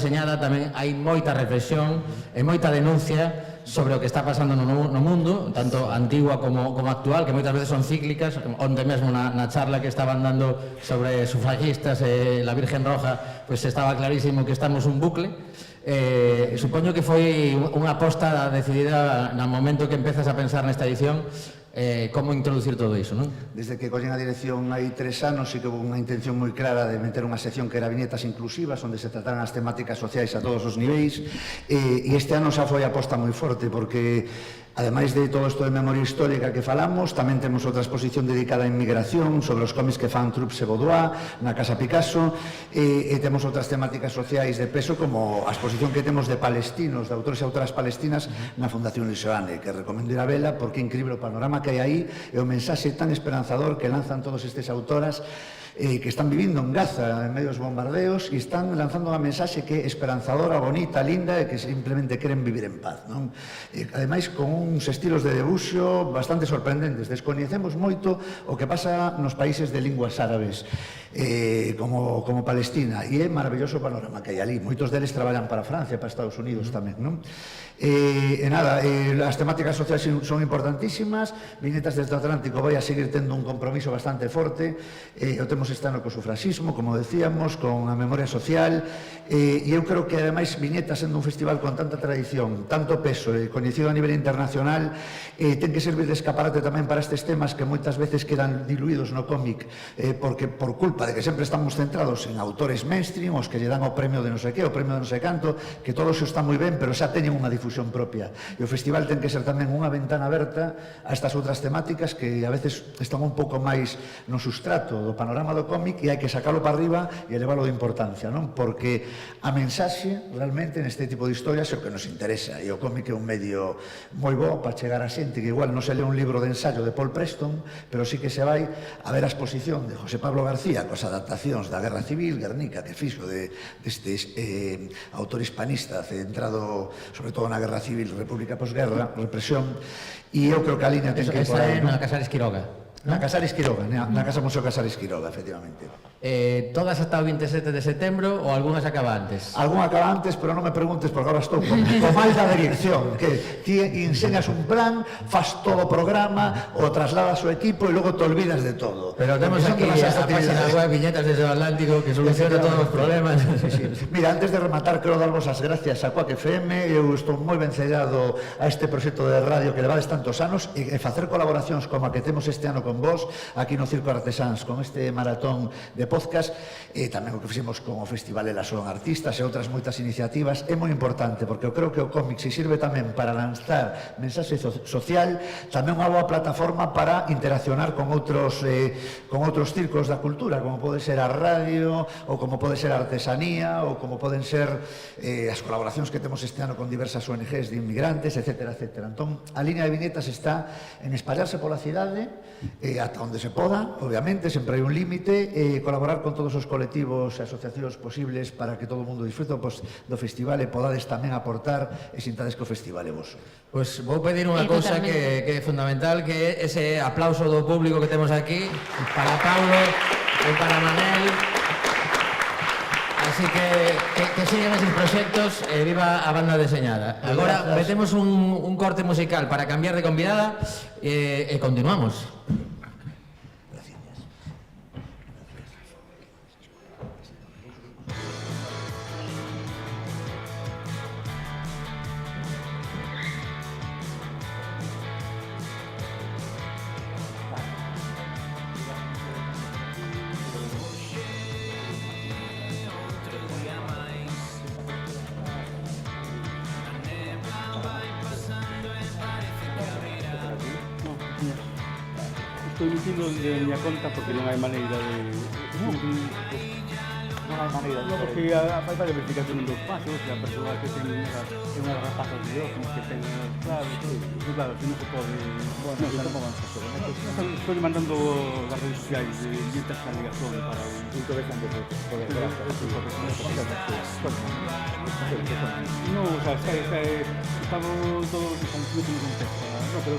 deseñada tamén hai moita reflexión e moita denuncia sobre o que está pasando no mundo, tanto antigua como actual, que moitas veces son cíclicas. Onde mesmo na charla que estaban dando sobre sufragistas e la Virgen Roja, pues estaba clarísimo que estamos un bucle. Supoño que foi unha aposta decidida no momento que empezas a pensar nesta edición, como introducir todo iso, non? Desde que collen a dirección hai 3 anos e que houve unha intención moi clara de meter unha sección que era viñetas inclusivas, onde se trataran as temáticas sociais a todos os niveis, e este ano xa foi a aposta moi forte, porque ademais de todo isto de memoria histórica que falamos, tamén temos outra exposición dedicada á inmigración sobre os cómics que fan Trups e Baudoir na Casa Picasso, e temos outras temáticas sociais de peso, como a exposición que temos de palestinos, de autores e autoras palestinas na Fundación Luis Seoane, que recomendo ir a vela porque é incrível o panorama que hai aí e o mensaxe tan esperanzador que lanzan todos estes autoras que están vivindo en Gaza en medio dos bombardeos e están lanzando unha mensaxe que é esperanzadora, bonita, linda e que simplemente queren vivir en paz, non? Ademais, con uns estilos de debuxo bastante sorprendentes. Descoñecemos moito o que pasa nos países de linguas árabes, como Palestina, e é maravilloso o panorama que hai ali. Moitos deles traballan para Francia, para Estados Unidos tamén, non? E nada, as temáticas sociais son importantísimas. Viñetas desde o Atlántico vai a seguir tendo un compromiso bastante forte, o temos este ano co sufraxismo, como decíamos, con a memoria social, e eu creo que ademais Viñetas, sendo un festival con tanta tradición, tanto peso e coñecido a nivel internacional, ten que servir de escaparate tamén para estes temas que moitas veces quedan diluídos no cómic, porque por culpa de que sempre estamos centrados en autores mainstream, os que lle dan o premio de non sei que, o premio de non sei canto, que todo iso está moi ben, pero xa teñen unha difusión propia, e o festival ten que ser tamén unha ventana aberta a estas outras temáticas que a veces están un pouco máis no sustrato do panorama do cómic, e hai que sacalo para arriba e elevalo de importancia, non? Porque a mensaxe realmente neste tipo de historias é o que nos interesa, e o cómic é un medio moi bo para chegar a xente que igual non se lee un libro de ensayo de Paul Preston, pero sí que se vai a ver a exposición de José Pablo García coas adaptacións da Guerra Civil, Guernica, que fixo deste autor hispanista centrado sobre todo na Guerra Civil, República Posguerra, Represión, e eu creo que a línea ten que ir por aí. Esa é na Casares Quiroga. Na Casares Quiroga, na Casa Museo Casares Quiroga, efectivamente. Todas ata o 27 de setembro ou algunhas acaba antes? Algún acaba antes, pero non me preguntes porque agora estou con mal da dirección, que ti enseñas un plan, faz todo o programa, o trasladas ao equipo e logo te olvidas de todo. Pero temos aquí a página web Viñetas desde o Atlántico que soluciona todos os problemas. Mira, antes de rematar, quero darvos as gracias a Quack FM. Eu estou moi vencellado a este proxecto de radio que levades tantos anos e facer colaboracións como a que temos este ano con vos aquí no Circo Artesáns, con este maratón de podcast, e tamén o que fixemos con o Festival Elas Son Artistas e outras moitas iniciativas, é moi importante porque eu creo que o cómic se sirve tamén para lanzar mensaxe social, tamén unha boa plataforma para interaccionar con outros círculos da cultura, como pode ser a radio, ou como pode ser a artesanía, ou como poden ser as colaboracións que temos este ano con diversas ONGs de inmigrantes, etcétera, etcétera. Entón, a línea de viñetas está en espallarse pola cidade, ata onde se poda, obviamente, sempre hai un límite, colaborar con todos os colectivos e asociacións posibles para que todo o mundo disfrute do festival e podades tamén aportar e sintades que o festival é voso. Pois vou pedir unha cousa que é fundamental, que é ese aplauso do público que temos aquí para Paulo e para Manel. Así que siguen esos proxectos e viva a banda deseñada. Agora metemos un corte musical para cambiar de convidada e continuamos. Estou emitindo de miña conta porque non hai maneira de... Non hai maneira de... Non, porque fai a verificación dos pasos, a persoa que ten unhas rapazas de ojos que ten... Claro, que non se pode... Bueno, claro, como vamos a hacer? Estou mandando as redes sociais de Viñetas a ligación para un... Interesante poder ver as cosas. Non, o sea, estamos todos os conjuntos en contexto. No, pero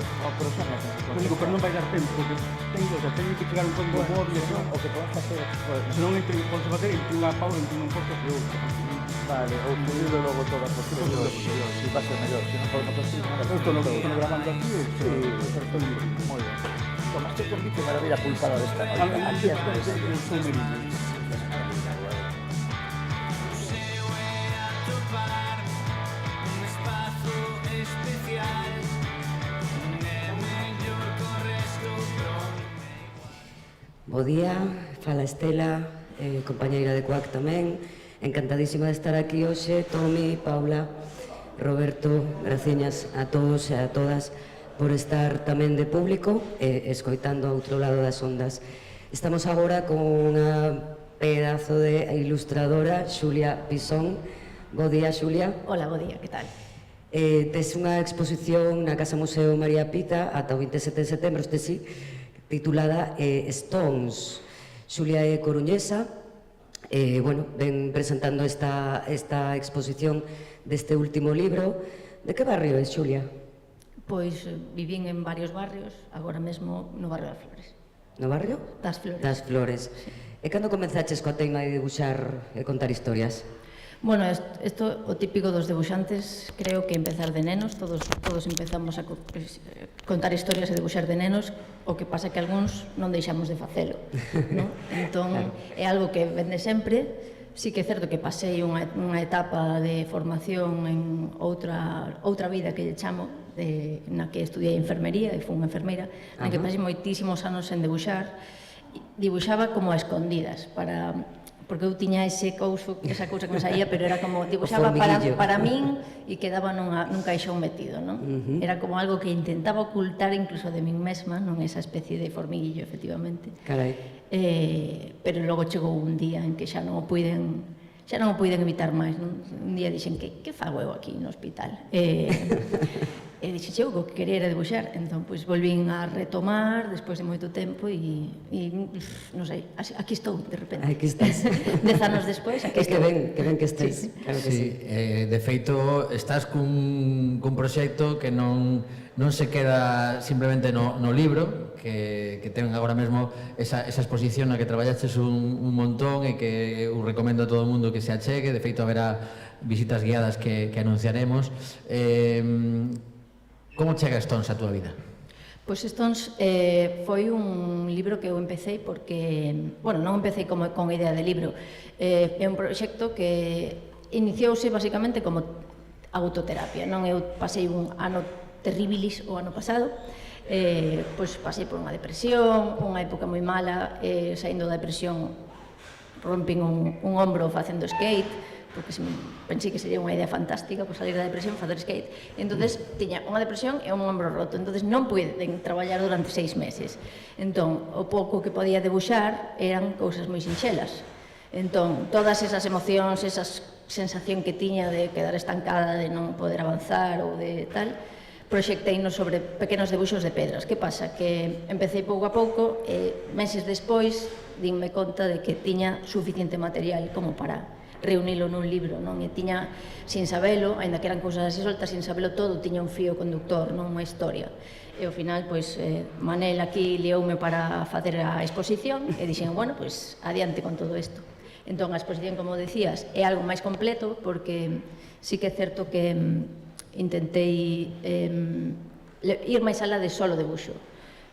xa non. Digo, pero non vai dar tempo, porque teño que chegar un código móvil, o que podes facer, se non podes facer entre unha pausa, entre un podcast e outro. Vale, ou subirlo logo todas as cosas. Si va a ser mellor, se non podemos así, non Eu estou gravando aquí, estou moi ben. Tomaste convite para vir a pulpada desta noite. Aquí as veces. Estou merido. Bo día, fala Estela, compañeira de CUAC tamén. Encantadísima de estar aquí hoxe, Tomi, Paula, Roberto, graciñas a todos e a todas por estar tamén de público e escoitando ao outro lado das ondas. Estamos agora con unha pedazo de ilustradora, Xulia Pisón. Bo día, Xulia. Hola, bo día, que tal? Tes unha exposición na Casa Museo María Pita ata o 27 de setembro, este sí, titulada Stones. Xulia é coruñesa, bueno, ven presentando esta exposición deste último libro. De que barrio é, Xulia? Pois vivín en varios barrios, agora mesmo no barrio das Flores. No barrio? Das Flores. Das Flores. Sí. E cando comenzaches coa teima de dibuixar e contar historias? Bueno, isto o típico dos debuxantes, creo que empezar de nenos, todos empezamos a contar historias e debuxar de nenos, o que pasa que algúns non deixamos de facelo, non? Entón, é algo que vende sempre. Sí que é certo que pasei unha etapa de formación en outra vida que lle chamo, na que estudiei enfermería, e fui unha enfermeira, na que pasei moitísimos anos en debuxar. Dibuixaba como a escondidas, porque eu tiña esa cousa que me saía, pero era como dibuixaba para min e quedaba nun caixón metido, non? Era como algo que intentaba ocultar incluso de min mesma, non esa especie de formiguillo, efectivamente. Carai. Pero logo chegou un día en que xa non o puiden evitar máis, non? Un día dixen, que fago eu aquí no hospital? E dixen, eu o que quería era debuxar, entón, pois, volvín a retomar despois de moito tempo e non sei, aquí estou, de repente. Aquí estás. 10 anos despois, aquí estou. Que ben que estés. Sí. Claro que sí. De feito, estás cun proxecto que non se queda simplemente no libro, que ten agora mesmo esa exposición na que traballaches un montón e que eu recomendo a todo o mundo que se achegue. De feito, haberá visitas guiadas que anunciaremos. Como chega Stones a túa vida? Pois Stones foi un libro que eu empecé porque, bueno, non empecé con idea de libro, é un proxecto que iniciouse basicamente como autoterapia, non? Eu pasei un ano terribilis o ano pasado, pois pasei por unha depresión, unha época moi mala, saindo da depresión rompín un ombro facendo skate, porque pensei que sería unha idea fantástica por salir da depresión, facer skate. Entonces, tiña unha depresión e un ombro roto, entonces non puiden traballar durante 6 meses. Entón, o pouco que podía debuxar eran cousas moi sinxelas. Entón, todas esas emocións, esa sensación que tiña de quedar estancada, de non poder avanzar ou de tal, proxecteinos sobre pequenos debuxos de pedras. Que pasa? Que empecé pouco a pouco e meses despois dínme conta de que tiña suficiente material como para reunilo nun libro, non? E tiña, sin sabelo, aínda que eran cousas así soltas, sin sabelo todo, tiña un fío conductor, non? Unha historia. E ao final, pois, Manel aquí lioume para facer a exposición e dixen, bueno, pois, adiante con todo isto. Entón, a exposición, como decías, é algo máis completo, porque sí que é certo que intentei ir máis alá de solo debuxo.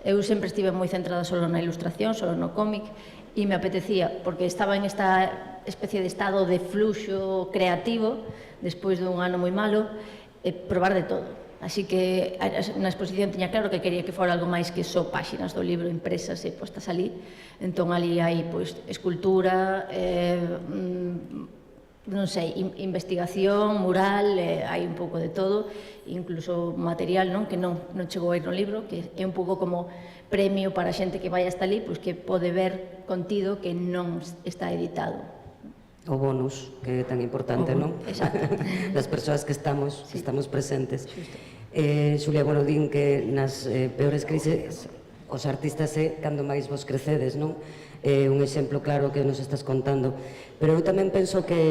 Eu sempre estive moi centrada solo na ilustración, solo no cómic, e me apetecía, porque estaba en esta especie de estado de fluxo creativo, despois dun ano moi malo, probar de todo. Así que na exposición tiña claro que quería que fora algo máis que só páxinas do libro impresas e postas ali. Entón, ali hai, pois, escultura, non sei, investigación, mural, hai un pouco de todo, incluso material, non? Que non chegou a ir no libro, que é un pouco como premio para a xente que vai hasta ali, pois que pode ver contido que non está editado. O bonus, que é tan importante, non? Exacto. Das persoas que estamos presentes. Xulia, bueno, din que nas peores crises os artistas é cando máis vos crecedes, non? Un exemplo claro que nos estás contando. Pero eu tamén penso que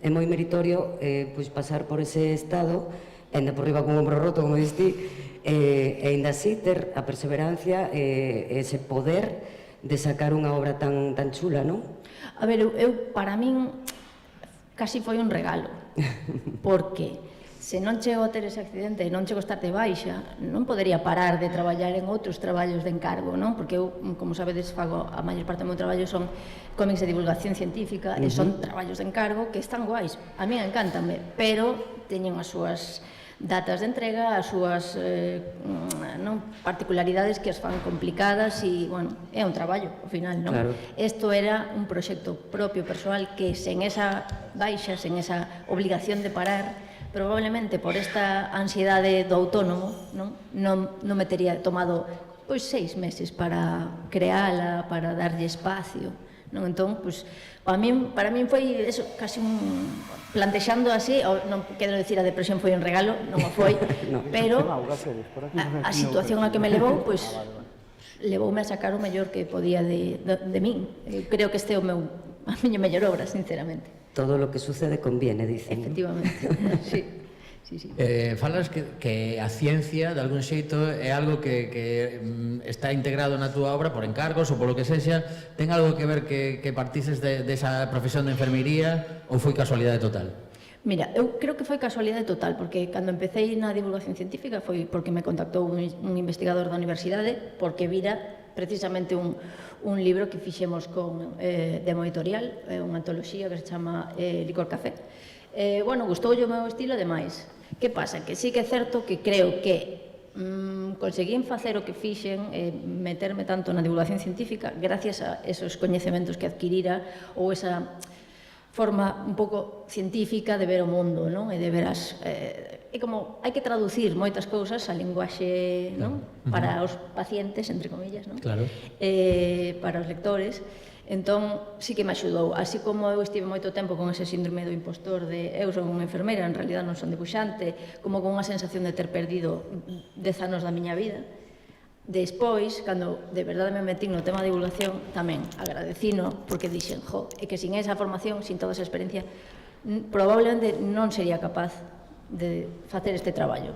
é moi meritorio pois pasar por ese estado, ainda por riba con o ombro roto, como diste, e ainda así ter a perseverancia e ese poder de sacar unha obra tan chula, non? A ver, eu para min casi foi un regalo, porque se non chego a ter ese accidente e non chego a estar de baixa, non podería parar de traballar en outros traballos de encargo, non? Porque eu, como sabedes, fago a maior parte do meu traballo son cómics de divulgación científica e son traballos de encargo que están guais. A mí encántanme, pero teñen as súas datas de entrega, as súas particularidades que as fan complicadas e, bueno, é un traballo, ao final, non? Claro. Isto era un proxecto propio, persoal, que sen esa baixa, sen esa obligación de parar, probablemente por esta ansiedade do autónomo, non me tería tomado 6 meses para creala, para darlle espacio, non? Entón, para min foi eso, casi un plantexando así, non quero decir a depresión foi un regalo, non o foi, pero a situación a que me levou, levoume a sacar o mellor que podía de min. Eu creo que este é a miña mellor obra, sinceramente. Todo lo que sucede conviene, dicen. Efectivamente, sí. Falas que a ciencia, de algún xeito, é algo que está integrado na túa obra por encargos ou polo que sexa. Ten algo que ver que partises desa profesión de enfermería ou foi casualidade total? Mira, eu creo que foi casualidade total, porque cando empecé na divulgación científica foi porque me contactou un investigador da universidade, porque vira precisamente un libro que fixemos de Mo Editorial, unha antoloxía que se chama Licor Café. Bueno, gustoulle o meu estilo demais. Que pasa? Que sí que é certo que creo que conseguín facer o que fixen, meterme tanto na divulgación científica gracias a esos coñecementos que adquirira ou esa forma un pouco científica de ver o mundo, non? E de ver é como, hai que traducir moitas cousas a linguaxe, non? Para os pacientes, entre comillas, non? Claro. Para os lectores. Entón, sí que me axudou. Así como eu estive moito tempo con ese síndrome do impostor de eu son unha enfermeira, en realidad non son debuxante, como con unha sensación de ter perdido 10 anos da miña vida. Despois, cando de verdade me metí no tema de divulgación, tamén agradecino, porque dixen, é que sin esa formación, sin toda esa experiencia, probablemente non sería capaz de facer este traballo.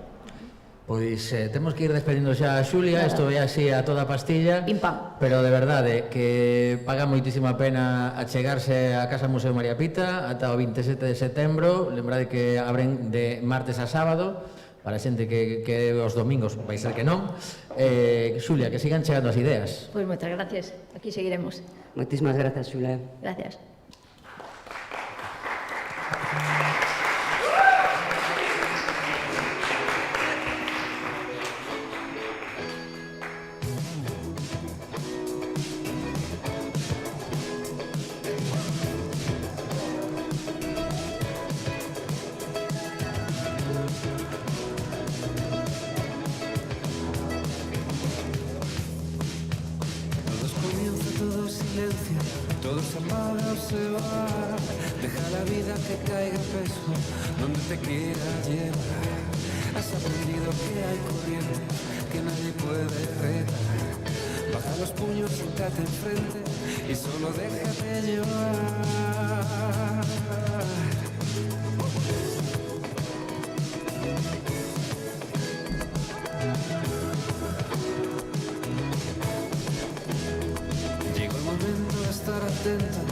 Pois temos que ir despedindo xa a Xulia, isto é así a toda pastilla, Pim pam. pero de verdade que paga moitísima pena achegarse á Casa Museo María Pita ata o 27 de setembro. Lembrade que abren de martes a sábado, para a xente que os domingos vai ser que non. Xulia, que sigan chegando as ideas. Pois moitas gracias, aquí seguiremos. Moitísimas grazas, Xulia. Gracias. Todo se apaga o se va. Deja la vida que caiga peso donde te quiera llevar. Has aprendido que hay corrientes que nadie puede retar. Baja los puños, siéntate enfrente y solo déjate llevar. Estar atenta,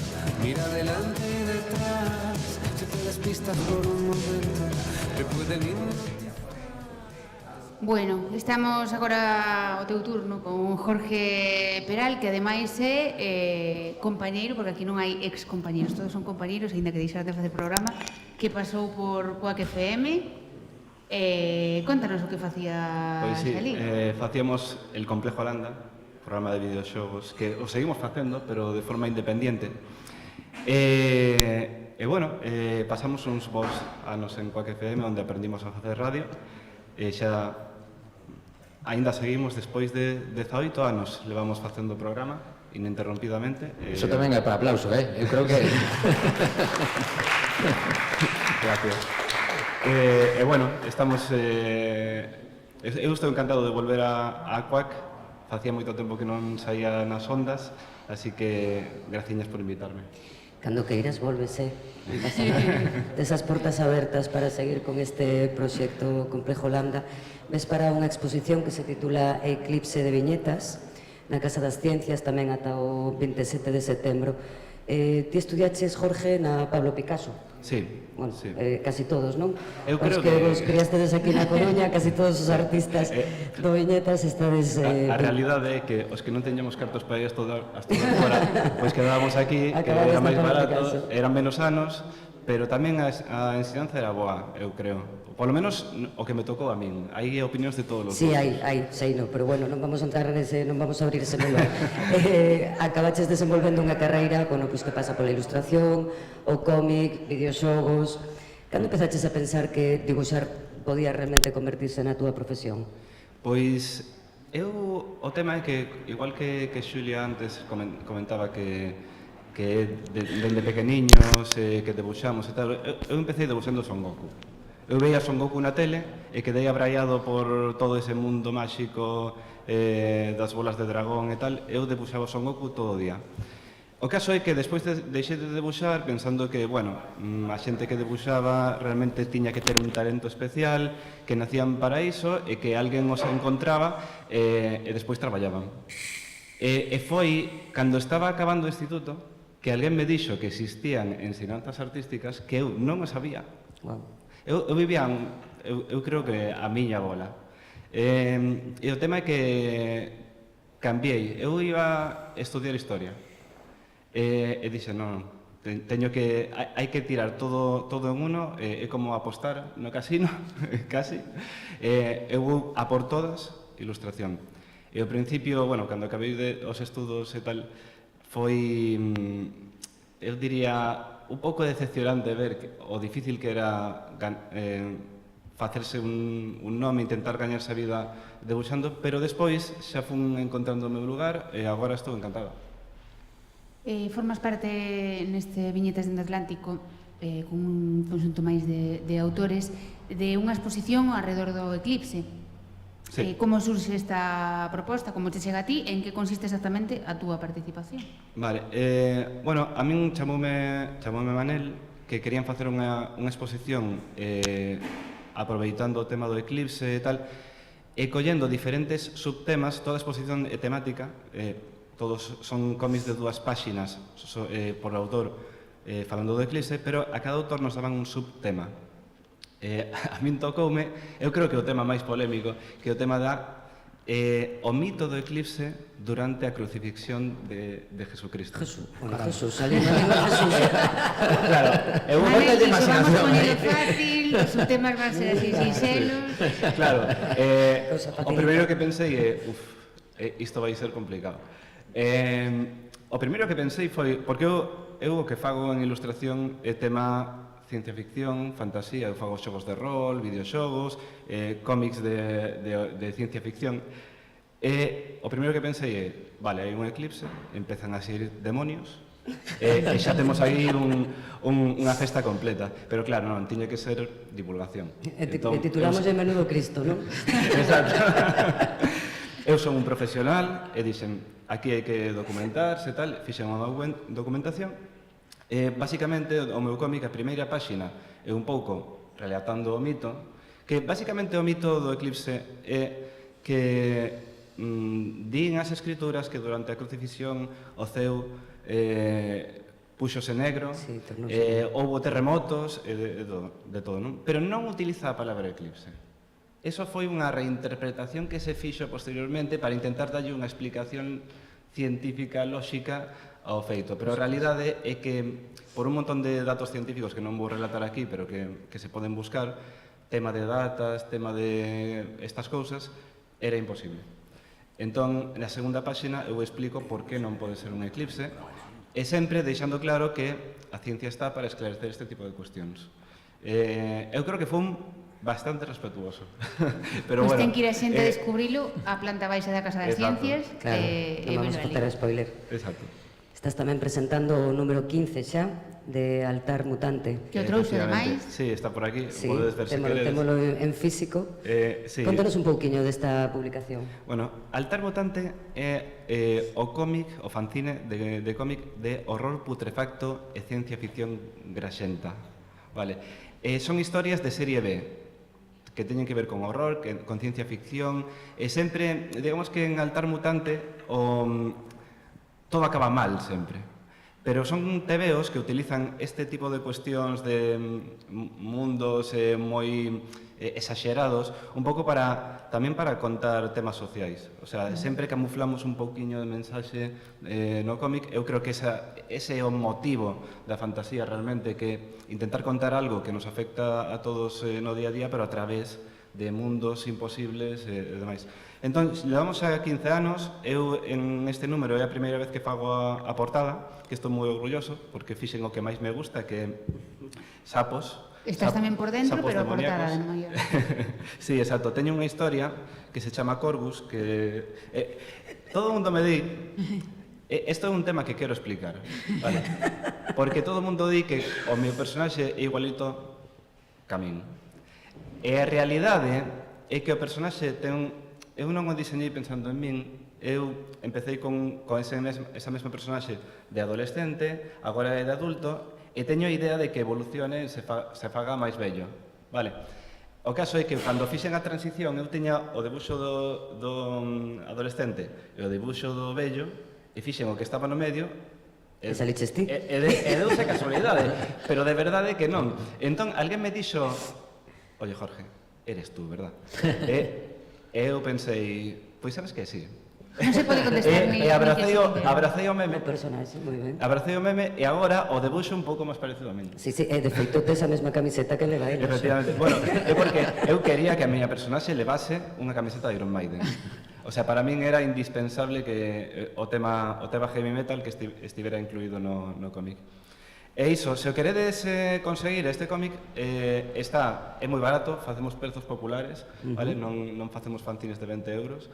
mira adelante y detrás. Si te despistas por un momento, te pueden hipnotizar. Bueno, estamos agora ao teu turno con Jorge Peral, que ademais é compañeiro, porque aquí non hai ex-compañeros, todos son compañeros, aínda que deixaron de facer programa, que pasou por Coac FM. Contanos o que facía Xalín. Facíamos el Complejo Holanda, programa de videoxogos que o seguimos facendo, pero de forma independiente. Bueno, pasamos uns bons anos en Coac FM onde aprendimos a facer radio e xa aínda seguimos despois de 18 anos levamos facendo o programa ininterrompidamente. Eso tamén é para aplauso, eu creo que... Gracias. Bueno, estamos... eu estou encantado de volver a Coac. Facía moito tempo que non saía nas ondas, así que graciñas por invitarme. Cando queiras, volvese. Desas portas abertas para seguir con este proxecto Complejo Lambda. Ves para unha exposición que se titula Eclipse de Viñetas, na Casa das Ciencias, tamén ata o 27 de setembro. Ti estudiaches, Jorge, na Pablo Picasso. Sí, Bueno, sí. casi todos, non? Eu Os creo que que- vos criastedes aquí na Coruña, casi todos os artistas do Viñetas estades... A realidade é que os que non teñamos cartos para ir a estudar fora, pois quedábamos aquí, que Acabades era na máis Pablo barato, Picasso. eran menos anos, pero tamén a ensinanza era boa, eu creo. Polo menos o que me tocou a min. Hai opinións de todos os Sí, gustos. hai, sei no, pero bueno, non vamos a entrar nese, non vamos a abrir ese melón. Acabaches desenvolvendo unha carreira, bueno, pois que pasa pola ilustración, o cómic, videoxogos. Cando empezaches a pensar que dibuixar podía realmente convertirse na túa profesión? Pois o tema é que, igual que Xulia antes comentaba que dende pequeniños que debuxamos e tal, eu empecé debuxando Son Goku. Eu veía Son Goku na tele e quedei abraiado por todo ese mundo máxico das bolas de dragón e tal. Eu debuxaba Son Goku todo o día. O caso é que despois deixei de debuxar pensando que, bueno, a xente que debuxaba realmente tiña que ter un talento especial, que nacían para iso e que alguén os encontraba e despois traballaban. E foi cando estaba acabando o instituto que alguén me dixo que existían ensinanzas artísticas que eu non o sabía. Wow. Eu vivía, eu creo que a miña bola. E o tema é que cambiei. Eu iba a estudiar historia. E dixe, non, teño que, hai que tirar todo en uno, é como apostar no casino, casi. Eu vou a por todas, ilustración. E ao principio, bueno, cando acabei os estudos e tal, foi, eu diría, un pouco decepcionante ver o difícil que era facerse un nome, intentar gañarse a vida debuxando, pero despois xa fun encontrando o meu lugar e agora estou encantado. Formas parte neste Viñetas dende Atlántico con un conxunto máis de autores de unha exposición alrededor do eclipse. Sí. Como surxe esta proposta, como te chega a ti, en que consiste exactamente a túa participación? Vale, bueno, a min chamoume Manel que querían facer unha exposición aproveitando o tema do eclipse e tal, e collendo diferentes subtemas. Toda a exposición é temática, todos son cómics de 2 páxinas por autor falando do eclipse, pero a cada autor nos daban un subtema. A min tocoume, eu creo que o tema máis polémico, que o tema da o mito do eclipse durante a crucifixión de Jesucristo. Jesús, ali no Jesús. Claro, eu Vale, moita de iso vamos imaginación, poñendo fácil, os subtemas van ser así sinxelos. Claro, Cousa o facilita. primeiro que pensei é, isto vai ser complicado. O primeiro que pensei foi, porque eu o que fago en ilustración é tema ciencia ficción, fantasía, eu fago xogos de rol, videoxogos, cómics de ciencia ficción. E o primeiro que pensei é, vale, hai un eclipse, empezan a sair demonios, e xa temos aí unha festa completa. Pero claro, non, tiña que ser divulgación. E titulamos de Menudo Cristo, non? Exacto. Eu son un profesional e dixen, aquí hai que documentarse e tal, fixen unha documentación. Basicamente, o meu cómic, a primeira páxina, é un pouco relatando o mito, que basicamente o mito do eclipse é que din as escrituras que durante a crucifixión o ceu puxose negro, Sí, houbo terremotos e de todo, non? Pero non utiliza a palabra eclipse. Eso foi unha reinterpretación que se fixo posteriormente para intentar darlle unha explicación científica, lóxica ao feito, pero a realidade é que por un montón de datos científicos que non vou relatar aquí, pero que se poden buscar, tema de datas, tema de estas cousas, era imposible. Entón, na segunda páxina eu explico por que non pode ser un eclipse e sempre deixando claro que a ciencia está para esclarecer este tipo de cuestións. Eu creo que foi bastante respetuoso. Pero Pois bueno, ten que ir a xente a descubrilo a planta baixa da Casa das Exacto. Ciencias Claro, non vamos a facer spoiler. Exacto. Estás tamén presentando o número 15 xa de Altar Mutante. que o trouxe Efectivamente. ademais. Sí, está por aquí, Sí, podedes ver se queredes. témolo en físico. Sí. Contanos un pouquiño desta publicación. Bueno, Altar Mutante é o cómic, o fanzine de cómic de horror putrefacto e ciencia ficción graxenta. Vale. Son historias de serie B, que teñen que ver con horror, con ciencia ficción, e sempre, digamos que en Altar Mutante todo acaba mal sempre. Pero son tebeos que utilizan este tipo de cuestións de mundos moi exagerados un pouco tamén para contar temas sociais. O sea, sempre camuflamos un pouquiño de mensaxe no cómic. Eu creo que ese é o motivo da fantasía realmente, que intentar contar algo que nos afecta a todos no día a día, pero a través de mundos imposibles e demais. Entón, levamos a 15 anos, eu en este número é a primeira vez que fago a portada, que estou moi orgulloso, porque fixen o que máis me gusta, que é sapos. Estás tamén por dentro, sapos pero a portada demoníacos. de maior. Sí, exacto. Teño unha historia que se chama Corvus, que todo o mundo me di... Isto é un tema que quero explicar, vale? Porque todo o mundo di que o meu personaxe é igualito ca min. E a realidade é que o personaxe ten... Eu non o diseñei pensando en min, eu empecé con esa mesma personaxe de adolescente, agora é de adulto, e teño a idea de que evolucione e se faga máis bello. Vale. O caso é que cando fixen a transición eu tiña o debuxo do adolescente e o debuxo do vello, e fixen o que estaba no medio. E saliches ti. E deuse casualidade, pero de verdade que non. Entón, alguén me dixo: oye, Jorge, eres tú, verdad? E eu pensei, pois sabes que sí. Non se pode contestar ni... E abracei o meme. O personaxe, moi ben. Abracei o meme e agora o debuxo un pouco máis parecido a min. Sí, de feito tes a mesma camiseta que leva ele. Efectivamente. Bueno, é porque eu quería que a miña personaxe levase unha camiseta de Iron Maiden. O sea, para min era indispensable que o tema heavy metal que estivera incluído no cómic. E iso, se o queredes conseguir este cómic, é moi barato, facemos prezos populares, vale? Non facemos fanzines de 20 euros.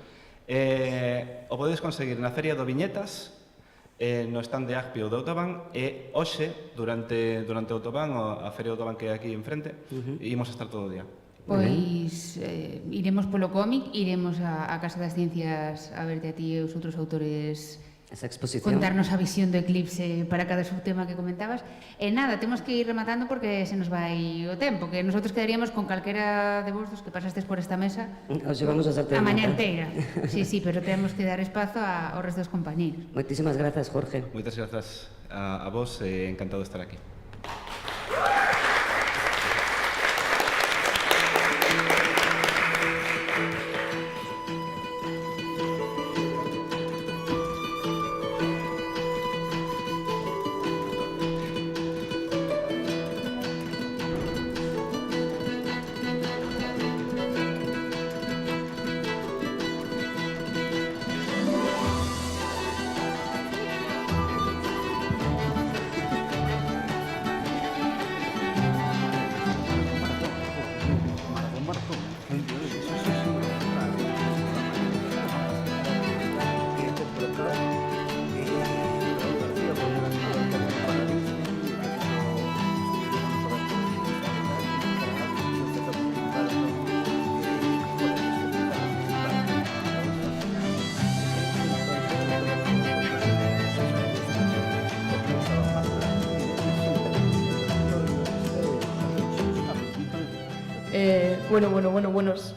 O podedes conseguir na Feria do Viñetas, no stand de Acpi ou de Autobahn, e hoxe, durante o Autobahn, a Feria do Autobahn que é aquí enfrente, imos estar todo o día. Pois iremos polo cómic, iremos a Casa das Ciencias a verte a ti e os outros autores esa exposición. Contarnos a visión do eclipse para cada subtema que comentabas. E nada, temos que ir rematando porque se nos vai o tempo, que nosotros quedaríamos con calquera de vos dos que pasastes por esta mesa Os llevamos a a mañá inteira. Sí, pero temos que dar espazo ao resto dos compañeros. Moitísimas grazas, Jorge. Moitas grazas a vos, encantado de estar aquí.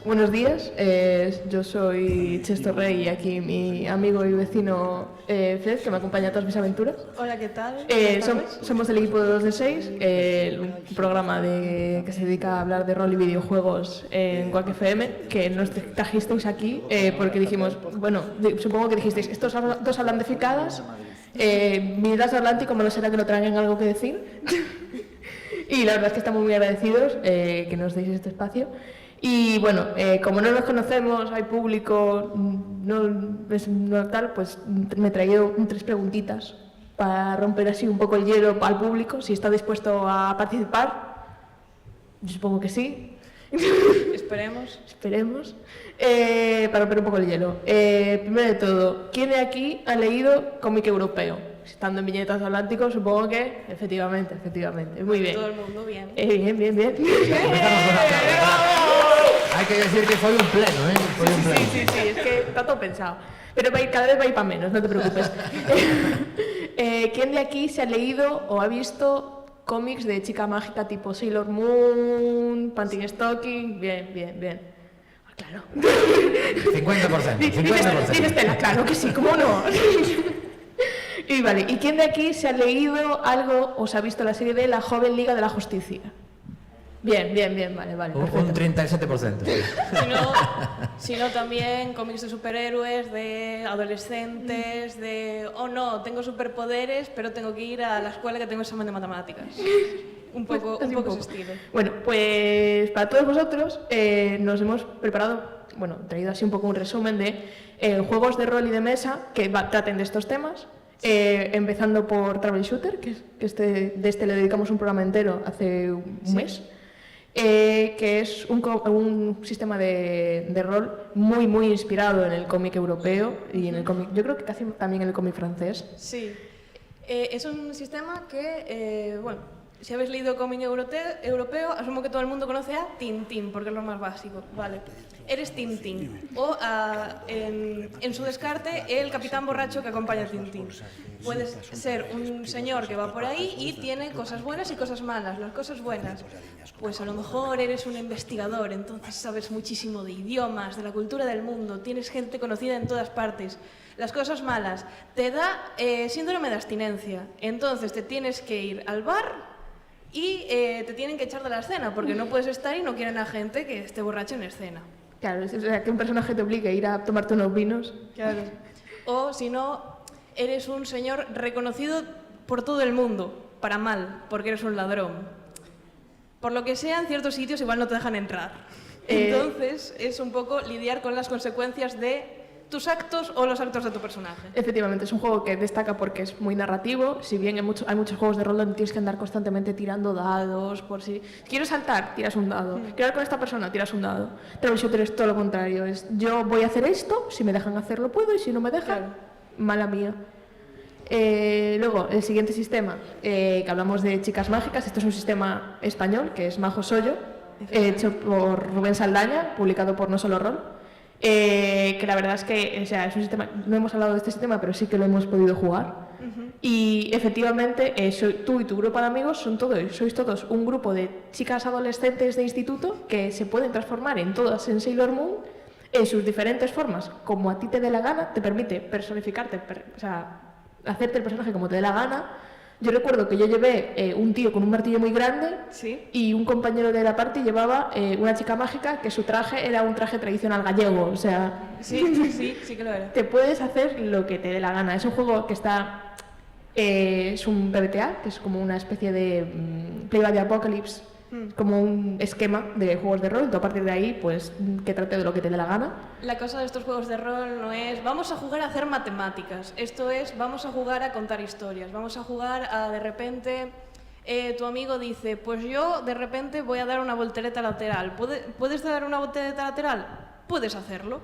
Buenos días. Yo soy Chesto Rey y aquí mi amigo y vecino Fred, que me acompaña a todas mis aventuras. Hola, ¿qué tal? Somos el equipo de 2 de 6, un programa que se dedica a hablar de rol y videojuegos en Quack FM, que nos trajisteis aquí porque dijimos, bueno, supongo que dijisteis, estos dos hablan de ficadas, mirad adelante y como no será que no traigan algo que decir. Y la verdad es que estamos muy agradecidos que nos deis este espacio. Y bueno, como no nos conocemos, hay público, no tal, pues me he traído 3 preguntitas para romper así un poco el hielo al público, si está dispuesto a participar. Yo supongo que sí. Esperemos. Esperemos. Para romper un poco el hielo. Primero de todo, ¿quién de aquí ha leído cómic europeo? Estando en Viñetas Atlántico, supongo que efectivamente. Muy bien. Todo el mundo bien. Bien. Hay que decir que fue un pleno, ¿eh? Sí, es que está todo pensado. Pero cada vez va a ir para menos, no te preocupes. ¿Quién de aquí se ha leído o ha visto cómics de chica mágica tipo Sailor Moon, Panty Stocking? Bien. Ah, claro. 50%. Tienes tela, claro que sí, ¿cómo no? Y vale, ¿y quién de aquí se ha leído algo o se ha visto la serie de La Joven Liga de la Justicia? Bien, vale. Un 37%. Si no, también cómics de superhéroes, de adolescentes, de oh no, tengo superpoderes, pero tengo que ir a la escuela que tengo examen de matemáticas. Un poco ese estilo. Bueno, pues para todos vosotros nos hemos preparado, traído así un poco un resumen de juegos de rol y de mesa que traten de estos temas. Empezando por Travel Shooter, que de este le dedicamos un programa entero hace un mes. Que es un sistema de rol muy inspirado en el cómic europeo y en el cómic, yo creo que casi también en el cómic francés. Sí, es un sistema que, si habéis leído cómic europeo, asumo que todo el mundo conoce a Tintín, porque es lo más básico, vale. Eres Tintín, o en su descarte, el capitán borracho que acompaña a Tintín. Puedes ser un señor que va por ahí y tiene cosas buenas y cosas malas. Las cosas buenas, pues a lo mejor eres un investigador, entonces sabes muchísimo de idiomas, de la cultura del mundo, tienes gente conocida en todas partes. Las cosas malas, te da síndrome de abstinencia, entonces te tienes que ir al bar y te tienen que echar de la escena, porque no puedes estar y no quieren a gente que esté borracha en escena. Claro, o sea, que un personaje te obligue a ir a tomarte unos vinos. Claro. O si no, eres un señor reconocido por todo el mundo, para mal, porque eres un ladrón. Por lo que sea, en ciertos sitios igual no te dejan entrar. Entonces, es un poco lidiar con las consecuencias de tus actos o los actos de tu personaje. Efectivamente, es un juego que destaca porque es muy narrativo, si bien hay muchos juegos de rol donde tienes que andar constantemente tirando dados, por si quiero saltar, tiras un dado, quiero hablar con esta persona, tiras un dado. Travel Shooter es todo lo contrario, es yo voy a hacer esto, si me dejan hacerlo puedo y si no me dejan, mala mía. Luego, el siguiente sistema, que hablamos de chicas mágicas, esto es un sistema español, que es Majo Sollo, hecho por Rubén Saldaña, publicado por No Solo Rol. Que la verdad es que, o sea, es un sistema, no hemos hablado de este sistema, pero sí que lo hemos podido jugar. Y efectivamente, tú y tu grupo de amigos sois todos un grupo de chicas adolescentes de instituto que se pueden transformar en todas en Sailor Moon en sus diferentes formas, como a ti te dé la gana, te permite personificarte, o sea, hacerte el personaje como te dé la gana. Yo recuerdo que yo llevé un tío con un martillo muy grande y un compañero de la party llevaba una chica mágica que su traje era un traje tradicional gallego, o sea... Sí que lo era. Te puedes hacer lo que te dé la gana. Es un juego que está... es un PBTA, que es como una especie de Play by the Apocalypse, como un esquema de juegos de rol, y a partir de ahí, pues, que trate de lo que te dé la gana. La cosa de estos juegos de rol no es vamos a jugar a hacer matemáticas, esto es vamos a jugar a contar historias, vamos a jugar a de repente tu amigo dice pues yo de repente voy a dar una voltereta lateral, ¿puedes dar una voltereta lateral? Puedes hacerlo.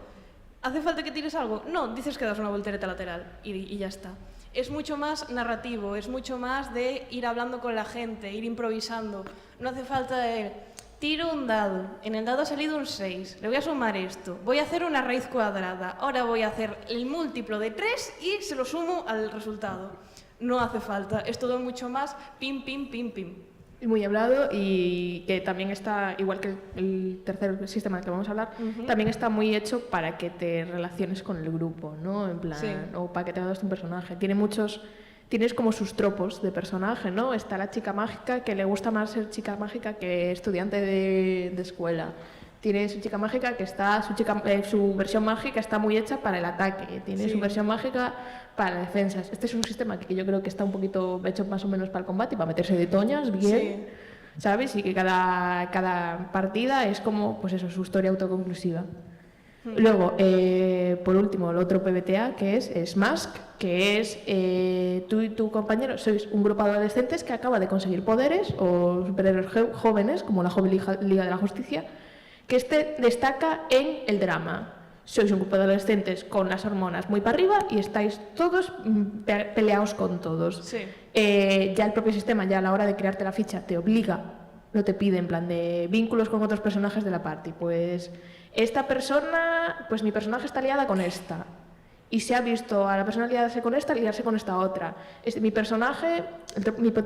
¿Hace falta que tires algo? No, dices que das una voltereta lateral y ya está. Es mucho más narrativo, es mucho más de ir hablando con la gente, ir improvisando. No hace falta de tiro un dado, en el dado ha salido un 6, le voy a sumar esto, voy a hacer una raíz cuadrada, ahora voy a hacer el múltiplo de 3 y se lo sumo al resultado. No hace falta, es todo mucho más pim, pim, pim, pim. Muy hablado y que también está, igual que el tercer sistema del que vamos a hablar, también está muy hecho para que te relaciones con el grupo, ¿no? En plan, o para que te hagas un personaje. Tienes como sus tropos de personaje, ¿no? Está la chica mágica, que le gusta más ser chica mágica que estudiante de escuela. Tiene su chica mágica que está, su versión mágica está muy hecha para el ataque. Tiene su versión mágica para defensas. Este es un sistema que yo creo que está un poquito hecho más o menos para el combate y para meterse de toñas bien, ¿sabes? Y que cada partida es como, pues eso, su historia autoconclusiva. Luego, por último, el otro PBTA, que es Smask, que es tú y tu compañero sois un grupo de adolescentes que acaba de conseguir poderes o superhéroes jóvenes, como la Joven Liga de la Justicia, que destaca en el drama. Sois un grupo de adolescentes con las hormonas muy para arriba y estáis todos peleados con todos. Ya el propio sistema, ya a la hora de crearte la ficha, te obliga, no te pide en plan de vínculos con otros personajes de la party. Pues esta persona, pues mi personaje está liada con esta. Y se ha visto a la persona liarse con esta otra. Mi personaje,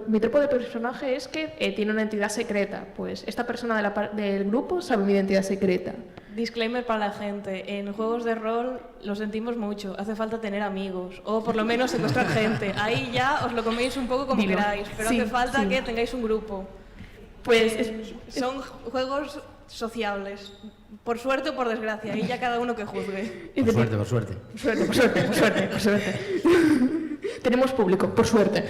mi tropo de personaje es que tiene una identidad secreta. Pues esta persona del grupo sabe mi identidad secreta. disclaimer para la gente, en juegos de rol lo sentimos mucho, hace falta tener amigos o por lo menos secuestrar gente. Ahí ya os lo coméis un poco como queráis, pero Sí, hace falta sí. que tengáis un grupo. Pues Son juegos sociables, por suerte o por desgracia, y ya cada uno que juzgue. Por suerte, por suerte. Por suerte. Tenemos público, por suerte.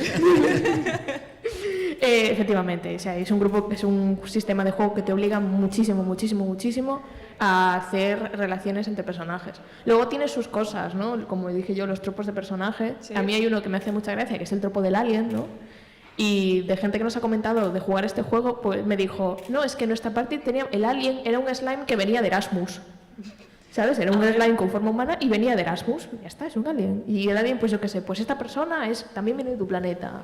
Efectivamente, o sea, es un sistema de juego que te obliga muchísimo a hacer relaciones entre personajes. Luego tiene sus cosas, ¿no? Como dije yo, los tropos de personaje. Sí. A mí hay uno que me hace mucha gracia, que es el tropo del alien, ¿no? Y de gente que nos ha comentado de jugar este juego, pues me dijo, no, es que en nuestra parte el alien era un slime que venía de Erasmus. ¿Sabes? Era un slime con forma humana y venía de Erasmus. Ya está, es un alien. Y el alien, pues yo qué sé, pues esta persona también viene de tu planeta.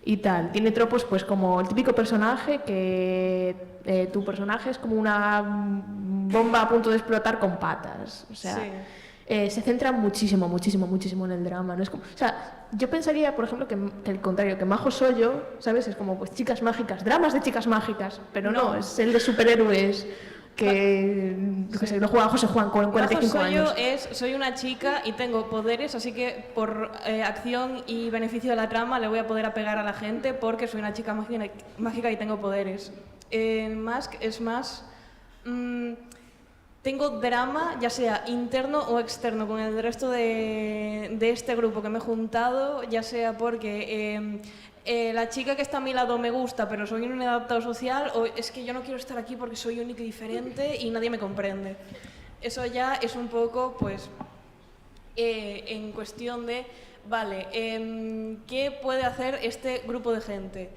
Y tal. Tiene tropos, pues como el típico personaje que tu personaje es como una bomba a punto de explotar con patas. O sea, Sí. se centra muchísimo en el drama. ¿No? Es como, o sea, yo pensaría, por ejemplo, que el contrario, que Majo Soyo, ¿sabes? Es como, pues chicas mágicas, dramas de chicas mágicas. Pero no, es el de superhéroes que lo juega José Juan con 45 años. Soy una chica y tengo poderes, así que por acción y beneficio de la trama le voy a poder apegar a la gente porque soy una chica mágica y tengo poderes. En Mask es más... tengo drama, ya sea interno o externo, con el resto de este grupo que me he juntado, ya sea porque... la chica que está a mi lado me gusta, pero soy un inadaptado social, o es que yo no quiero estar aquí porque soy única y diferente y nadie me comprende. Eso ya es un poco, pues, en cuestión de, vale, ¿qué puede hacer este grupo de gente?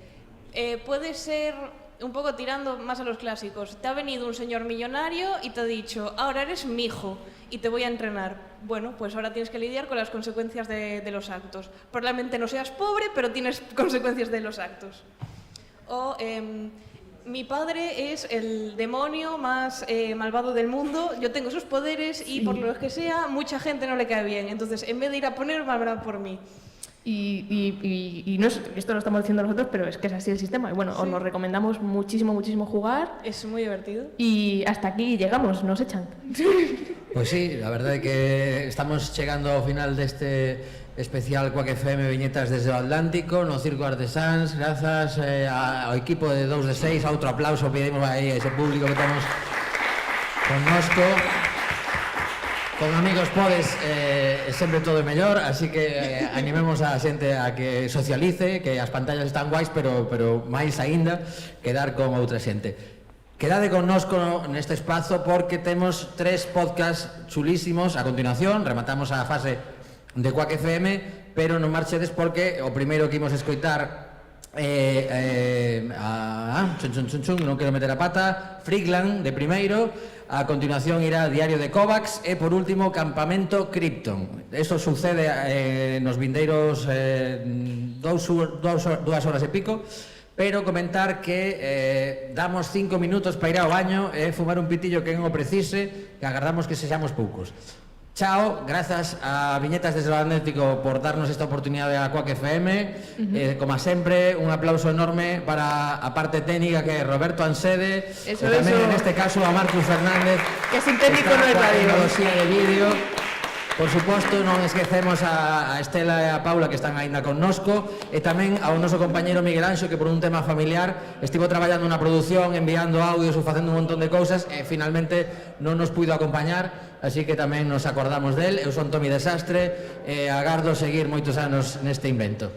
Puede ser un poco tirando más a los clásicos. Te ha venido un señor millonario y te ha dicho, ahora eres mi hijo y te voy a entrenar. Bueno, pues ahora tienes que lidiar con las consecuencias de los actos. Probablemente no seas pobre, pero tienes consecuencias de los actos. O mi padre es el demonio más malvado del mundo, yo tengo sus poderes y por lo que sea, mucha gente no le cae bien. Entonces, en vez de ir a poner, va a hablar por mí. Y no es, esto lo estamos diciendo nosotros, pero es que es así el sistema. Y bueno, os lo recomendamos muchísimo jugar. Es muy divertido. Y hasta aquí llegamos, nos echan. Pues sí, la verdade é que estamos chegando ao final deste especial Quack FM Viñetas desde o Atlántico no Circo Artesáns, grazas ao equipo de 2 de 6, a outro aplauso pedimos aí a ese público que temos connosco. Con amigos podes sempre todo é mellor, así que animemos a xente a que socialice, que as pantallas están guais, pero máis aínda quedar con outra xente. Quedade connosco neste espazo porque temos 3 podcasts chulísimos. A continuación, rematamos a fase de Quack FM, pero non marchedes porque o primeiro que imos escoitar non quero meter a pata, Freakland de primeiro, a continuación irá Diario de Kovacs e por último Campamento Krypton. Eso sucede nos vindeiros 2 horas e pico, pero comentar que damos 5 minutos para ir ao baño e fumar un pitillo que non o precise, que agardamos que sexamos poucos. Chao, grazas a Viñetas desde o Atlántico por darnos esta oportunidade a Quack FM. Como sempre, un aplauso enorme para a parte técnica que é Roberto Ansede, e tamén en este caso a Marcus Fernández, que sin técnico non é radio. Tecnoloxía de vídeo. Por suposto, non esquecemos a Estela e a Paula que están aínda connosco, e tamén ao noso compañeiro Miguel Anxo, que por un tema familiar estivo traballando na produción, enviando audios ou facendo un montón de cousas e finalmente non nos puido acompañar, así que tamén nos acordamos del. Eu son Tomi Desastre e agardo seguir moitos anos neste invento.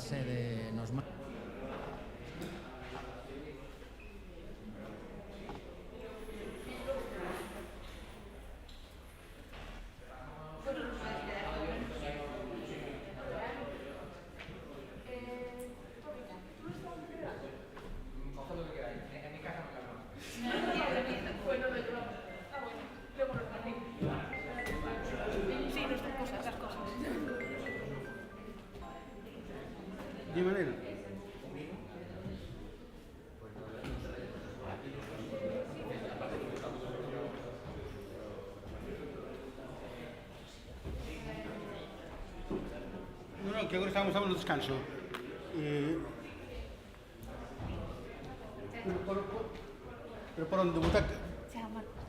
sede nos De manera. No, que agora estamos no descanso. Pero por onde botaste? Chao, Marcos.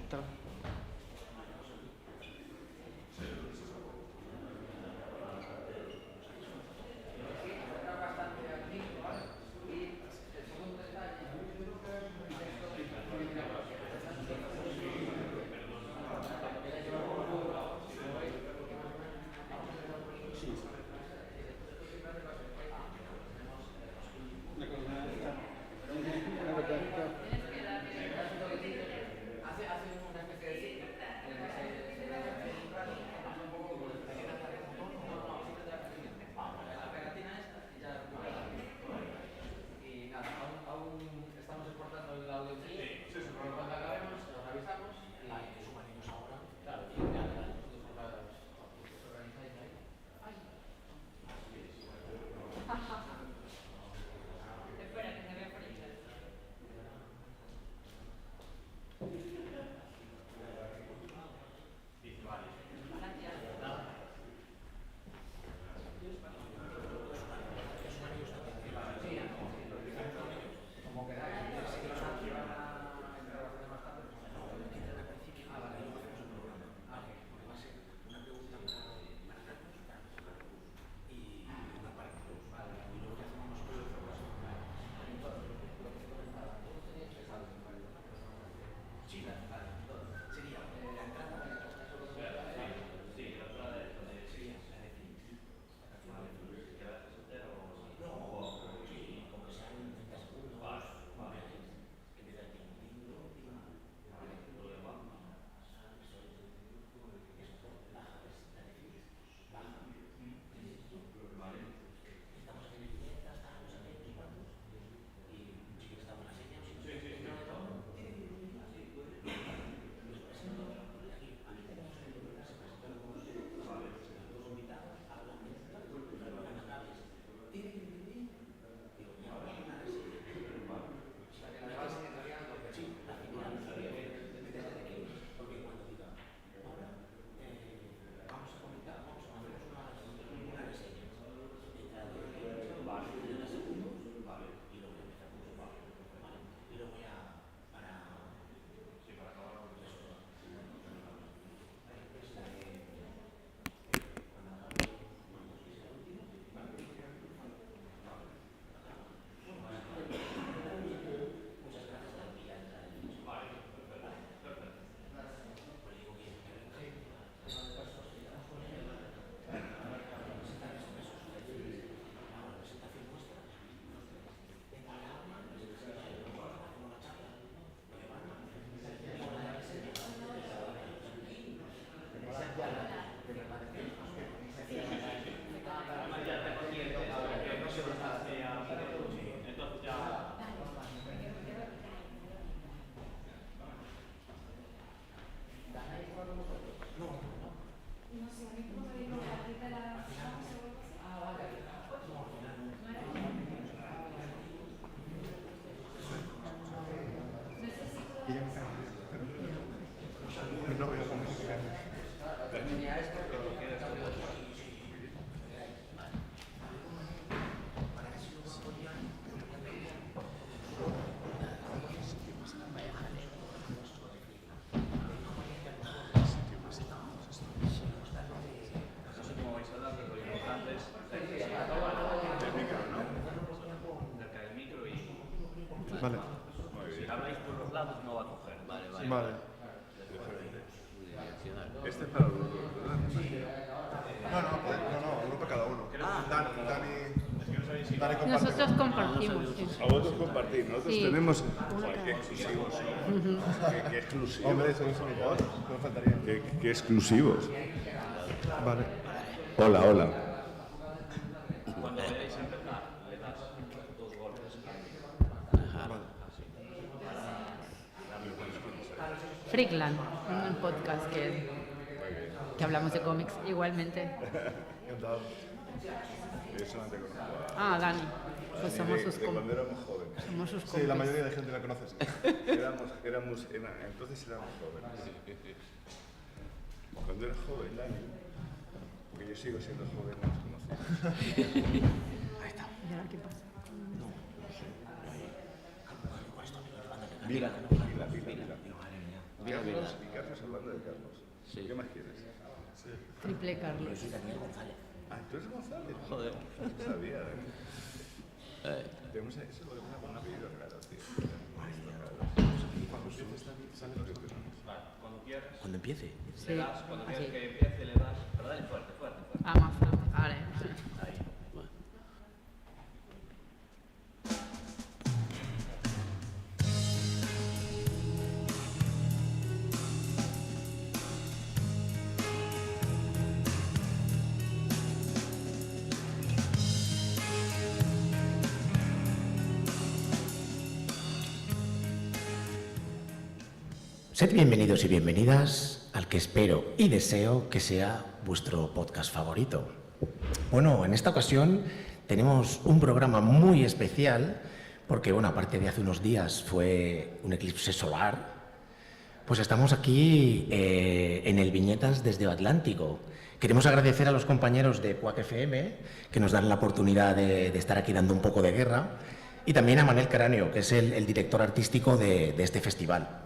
Vale. Si habláis por los lados no va a coger. Vale, vale. Vale. Este es para los dos, ¿verdad? No, uno para cada uno. Dani. Es que no sabía Nosotros compartimos. Sí. A vosotros compartir. Nosotros Sí. tenemos... Qué exclusivos. Qué exclusivos. Hombre, eso no faltaría. Qué exclusivos. Vale. Hola, hola. Freakland, un podcast que hablamos de cómics igualmente. Encantado. Yo solamente conozco Ah, Dani. Pues somos sus cuando éramos jóvenes. Somos sus Sí, la mayoría de gente la conoce. Sí. Entonces éramos jóvenes. Cuando era joven, Dani, porque yo sigo siendo joven, no os conozco. Ahí está. ¿Y ahora qué pasa? Mira. Carlos hablando de Carlos. Sí. ¿Qué más quieres? Sí. Triple Carlos. Yo soy Daniel González. Ah, ¿tú eres González? Joder. No sabía, Daniel. Tenemos eso lo de un apellido raro, tío. Cuando empiece. Sí. Le das, cuando quieres que empiece, le das, pero dale fuerte. Ah, más fuerte. Vale. Ahí. Bueno. Sed bienvenidos y bienvenidas al que espero y deseo que sea vuestro podcast favorito. Bueno, en esta ocasión tenemos un programa muy especial porque, bueno, aparte de hace unos días fue un eclipse solar, pues estamos aquí en el Viñetas desde Atlántico. Queremos agradecer a los compañeros de Quack FM que nos dan la oportunidad de estar aquí dando un poco de guerra y también a Manel Cráneo, que es el director artístico de este festival.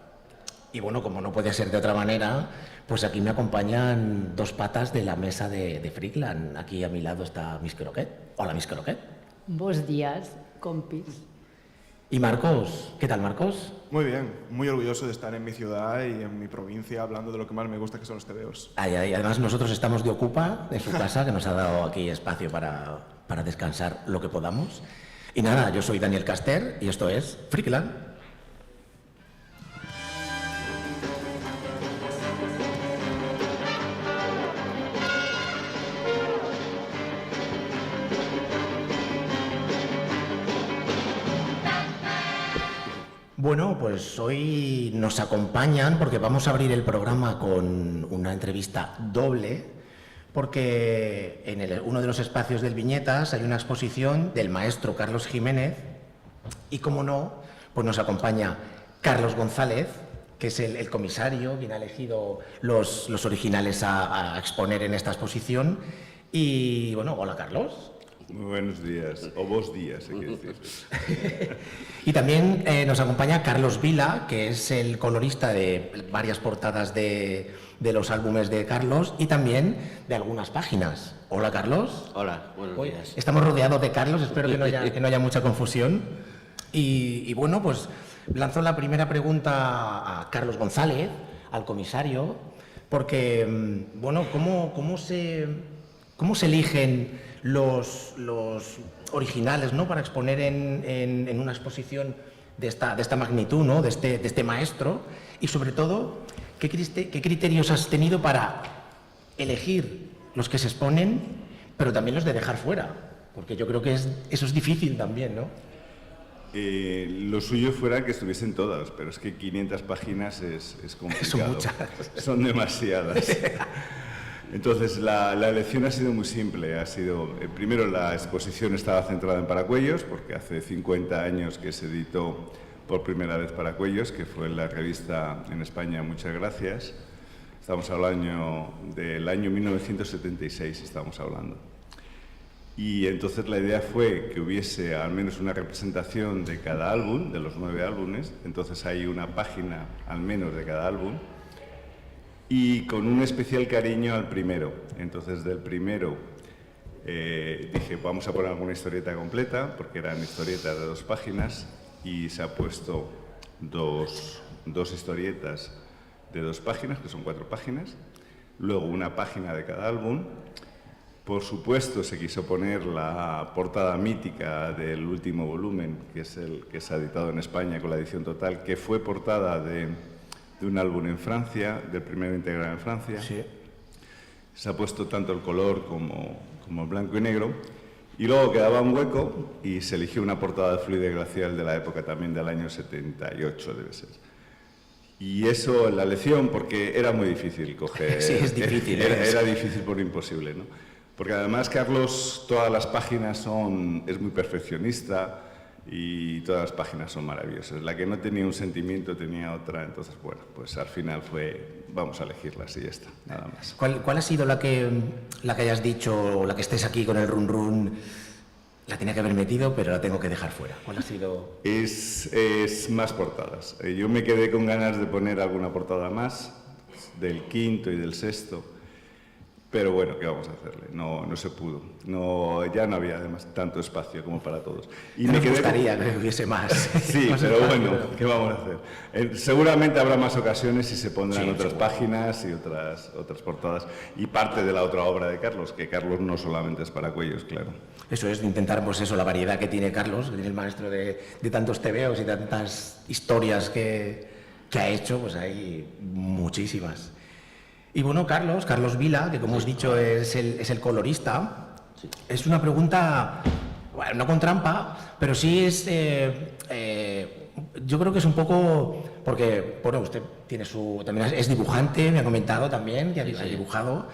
Y bueno, como no puede ser de otra manera, pues aquí me acompañan dos patas de la mesa de Freakland. Aquí a mi lado está Miss Croquet. Hola, Miss Croquet. Buenos días, compis. Y Marcos, ¿qué tal, Marcos? Muy bien, muy orgulloso de estar en mi ciudad y en mi provincia hablando de lo que más me gusta, que son los tebeos. Además, nosotros estamos de Ocupa, de su casa, que nos ha dado aquí espacio para descansar lo que podamos. Y nada, yo soy Daniel Caster y esto es Freakland. Bueno, pues hoy nos acompañan porque vamos a abrir el programa con una entrevista doble, porque en uno de los espacios del Viñetas hay una exposición del maestro Carlos Jiménez y, como no, pues nos acompaña Carlos González, que es el comisario, quien ha elegido los originales a exponer en esta exposición. Y bueno, hola Carlos. Muy buenos días, o vos días, hay que decir. Y también nos acompaña Carlos Vila, que es el colorista de varias portadas de los álbumes de Carlos y también de algunas páginas. Hola, Carlos. Hola, buenos días. Estamos rodeados de Carlos, espero que no haya mucha confusión. Y bueno, pues lanzo la primera pregunta a Carlos González, al comisario, porque, bueno, ¿cómo se eligen los originales, ¿no?, para exponer en una exposición de esta magnitud, ¿no?, de este maestro? Y sobre todo, ¿qué criterios has tenido para elegir los que se exponen, pero también los de dejar fuera? Porque yo creo que eso es difícil también, ¿no? Lo suyo fuera que estuviesen todas, pero es que 500 páginas es complicado. Son muchas. Son demasiadas. Entonces, la elección ha sido muy simple. Primero, la exposición estaba centrada en Paracuellos, porque hace 50 años que se editó por primera vez Paracuellos, que fue la revista en España Muchas Gracias. Estamos hablando del año 1976, estamos hablando. Y entonces la idea fue que hubiese al menos una representación de cada álbum, de los 9 álbumes. Entonces hay una página al menos de cada álbum. Y con un especial cariño al primero. Entonces, del primero dije, vamos a poner alguna historieta completa, porque eran historietas de 2 páginas, y se ha puesto dos historietas de 2 páginas, que son 4 páginas, luego una página de cada álbum, Por supuesto, se quiso poner la portada mítica del último volumen, que es el que se ha editado en España con la edición total, que fue portada de un álbum en Francia, del primero integral en Francia. Sí. Se ha puesto tanto el color como el blanco y negro. Y luego quedaba un hueco y se eligió una portada de fluidez glacial de la época también del año 78, debe ser. Y eso, la lección, porque era muy difícil coger... Sí, es difícil. Era difícil por imposible, ¿no? Porque además Carlos, todas las páginas es muy perfeccionista y todas las páginas son maravillosas. La que no tenía un sentimiento tenía otra, entonces, bueno, pues al final vamos a elegirlas y ya está, nada más. ¿Cuál ha sido la que hayas dicho, o la que estés aquí con el run run, la tenía que haber metido, pero la tengo que dejar fuera? ¿Cuál ha sido? Es más portadas. Yo me quedé con ganas de poner alguna portada más, del quinto y del sexto. Pero bueno, ¿qué vamos a hacerle? No se pudo. Ya no había además tanto espacio como para todos. Y me gustaría que hubiese más. Sí, más pero espacio, bueno, ¿qué vamos a hacer? Seguramente habrá más ocasiones y se pondrán otras páginas y otras portadas. Y parte de la otra obra de Carlos, que Carlos no solamente es Paracuellos, claro. Eso es, intentar, pues eso, la variedad que tiene Carlos, que tiene el maestro de tantos tebeos y tantas historias que ha hecho, pues hay muchísimas. Y bueno, Carlos Vila, que como os he dicho es el colorista, es una pregunta, bueno, no con trampa, pero sí es, yo creo que es un poco, porque, bueno, usted también es dibujante, me ha comentado también, que ha dibujado,